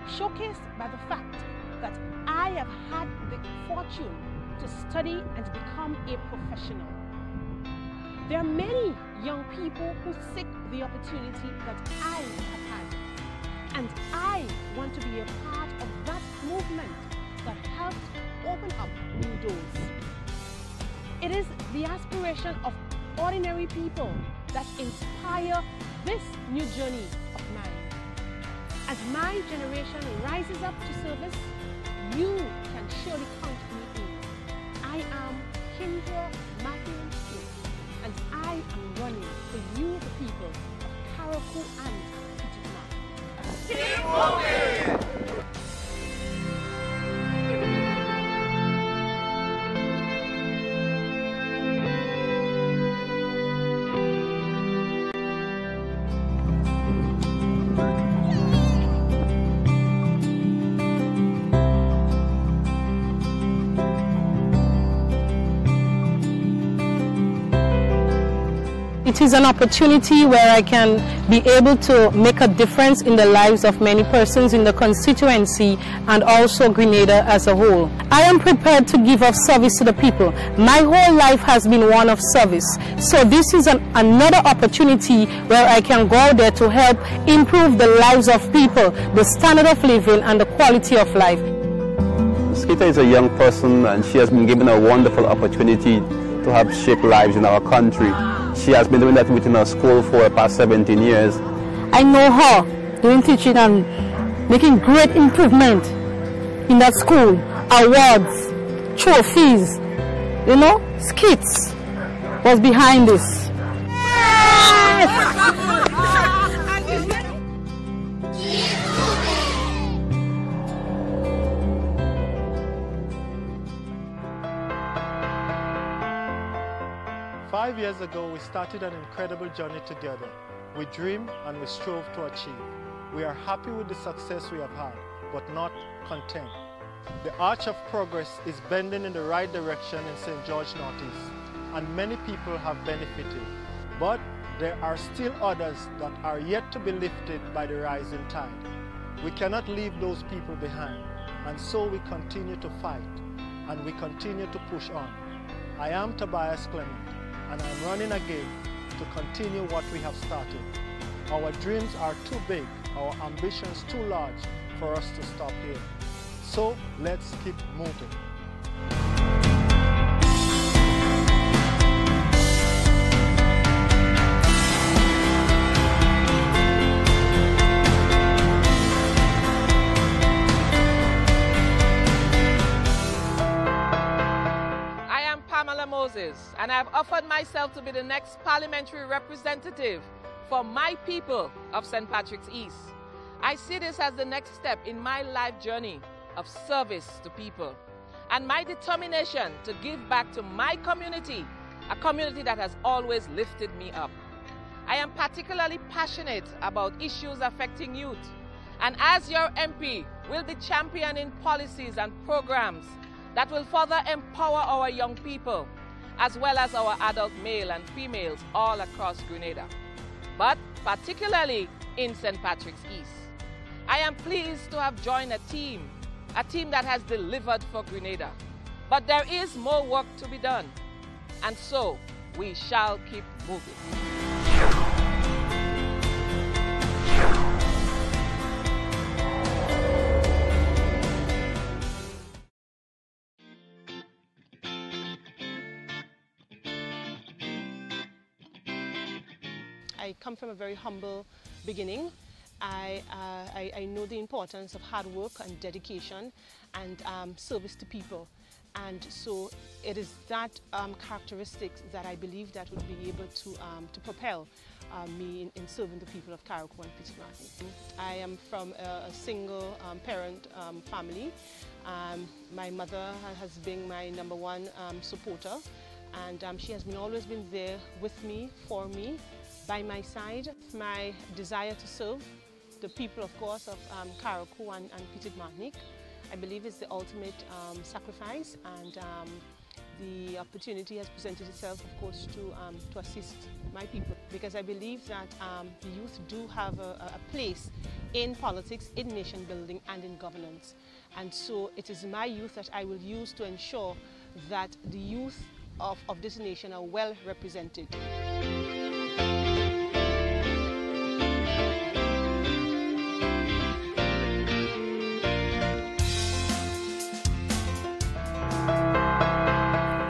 showcased by the fact that I have had the fortune to study and become a professional. There are many young people who seek the opportunity that I have had, and I want to be a part of that movement that helps open up new doors. It is the aspiration of ordinary people that inspire this new journey of mine. As my generation rises up to service, you can surely count me in. I am Kendra Matthew Stewart, and I am running for you, the people of Karakou and Petit. Keep moving! 'It is an opportunity where I can be able to make a difference in the lives of many persons in the constituency and also Grenada as a whole. I am prepared to give of service to the people. My whole life has been one of service. So this is another opportunity where I can go out there to help improve the lives of people, the standard of living and the quality of life. Skita is a young person and she has been given a wonderful opportunity to help shape lives in our country. She has been doing that within her school for the past 17 years. I know her doing teaching and making great improvement in that school. Awards, trophies, you know, skits was behind this. 5 years ago, we started an incredible journey together. We dreamed and we strove to achieve. We are happy with the success we have had, but not content. The arch of progress is bending in the right direction in St. George Northeast, and many people have benefited. But there are still others that are yet to be lifted by the rising tide. We cannot leave those people behind, and so we continue to fight, and we continue to push on. I am Tobias Clement, and I'm running again to continue what we have started. Our dreams are too big, our ambitions too large for us to stop here. So let's keep moving. Moses, and I have offered myself to be the next parliamentary representative for my people of St. Patrick's East. I see this as the next step in my life journey of service to people and my determination to give back to my community, a community that has always lifted me up. I am particularly passionate about issues affecting youth, and as your MP, will be championing policies and programs that will further empower our young people, as well as our adult male and females all across Grenada, but particularly in St. Patrick's East. I am pleased to have joined a team that has delivered for Grenada. But there is more work to be done, and so we shall keep moving. I come from a very humble beginning. I know the importance of hard work and dedication and service to people. And so it is that characteristics that I believe that would be able to propel me in serving the people of Karakou and Petit Martinique. I am from a single parent family. My mother has been my #1 supporter, and she has always been there with me, for me, by my side. My desire to serve the people, of course, of Karakou and Petit Martinique, I believe is the ultimate sacrifice, and the opportunity has presented itself, of course, to assist my people, because I believe that the youth do have a place in politics, in nation building and in governance. And so it is my youth that I will use to ensure that the youth of this nation are well represented.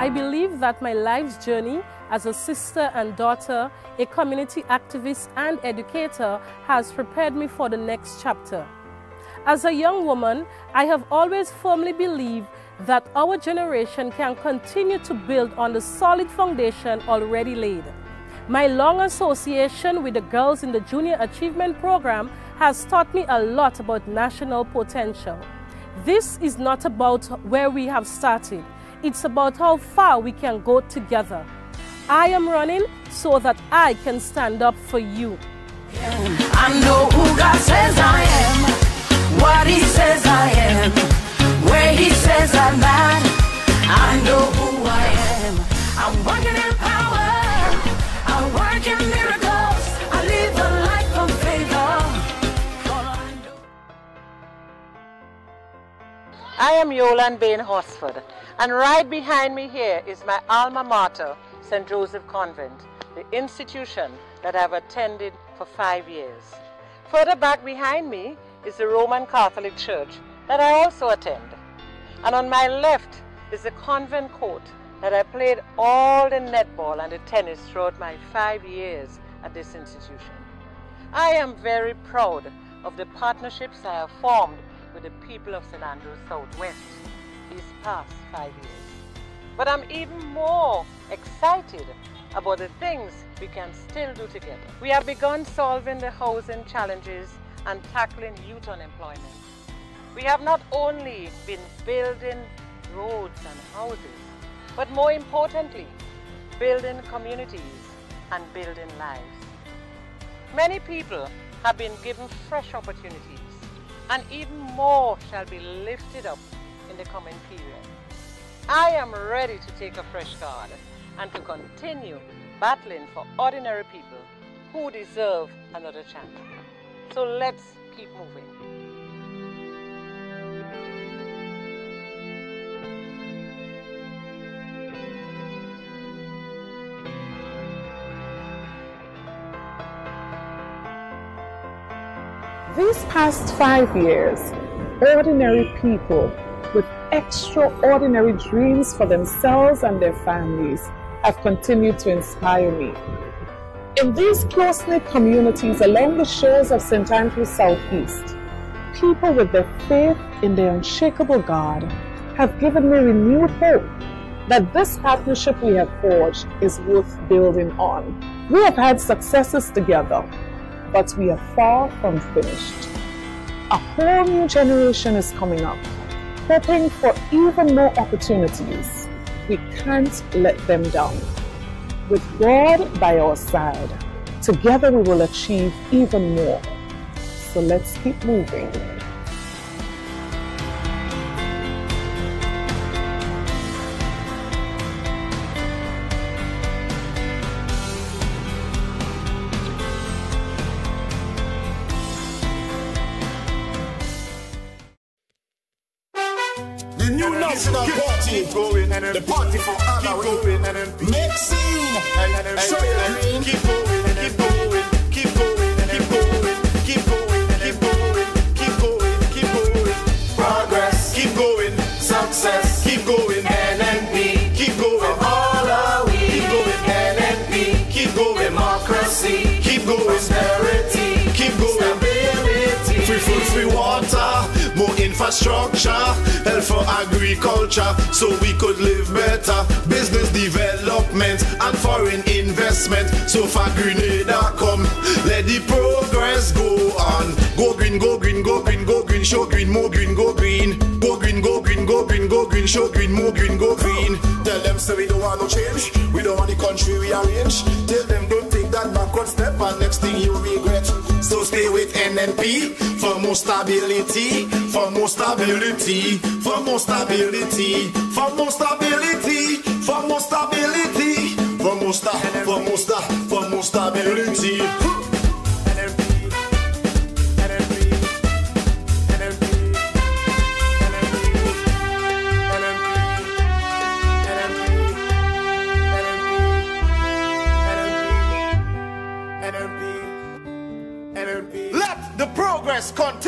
I believe that my life's journey as a sister and daughter, a community activist and educator has prepared me for the next chapter. As a young woman, I have always firmly believed that our generation can continue to build on the solid foundation already laid. My long association with the girls in the Junior Achievement Program has taught me a lot about national potential. This is not about where we have started. It's about how far we can go together. I am running so that I can stand up for you. I know who God says I am, what He says I am, where He says I'm at. I know who I am. I'm working in power, I work in miracles, I live a life of favor. I am Yolande Bain Horsford, and right behind me here is my alma mater, St. Joseph Convent, the institution that I've attended for 5 years. Further back behind me is the Roman Catholic Church that I also attend. And on my left is the convent court that I played all the netball and the tennis throughout my 5 years at this institution. I am very proud of the partnerships I have formed with the people of St. Andrews Southwest these past 5 years. But I'm even more excited about the things we can still do together. We have begun solving the housing challenges and tackling youth unemployment. We have not only been building roads and houses, but more importantly, building communities and building lives. Many people have been given fresh opportunities, and even more shall be lifted up in the coming period. I am ready to take a fresh card and to continue battling for ordinary people who deserve another chance. So let's keep moving. These past 5 years, ordinary people with extraordinary dreams for themselves and their families have continued to inspire me. In these close-knit communities along the shores of St. Andrews Southeast, people with their faith in their unshakable God have given me renewed hope that this partnership we have forged is worth building on. We have had successes together, but we are far from finished. A whole new generation is coming up, hoping for even more opportunities. We can't let them down. With God by our side, together we will achieve even more. So let's keep moving. National party going, the party for Allah going, make scene, keep going, keep going, keep going, keep going, keep going, keep going, keep going, keep going, progress, keep going, success, keep going, NNP, keep going, all are we, keep going, NNP, keep going, democracy, keep going, prosperity, keep going, stability, free food, free water, more infrastructure, health for agriculture, so we could live better, business development and foreign investment. So far Grenada come, let the progress go on. Go green, go green, go green, go green, show green, more green, go green. Go green, go green, go green, go green, show green, more green, go green. Tell them say we don't want no change, we don't want the country rearrange. Tell them don't take that backward step and next thing you regret. So stay with NNP for more stability, for more stability, for more stability, for more stability, for more stability, for more stability. Let the progress continue.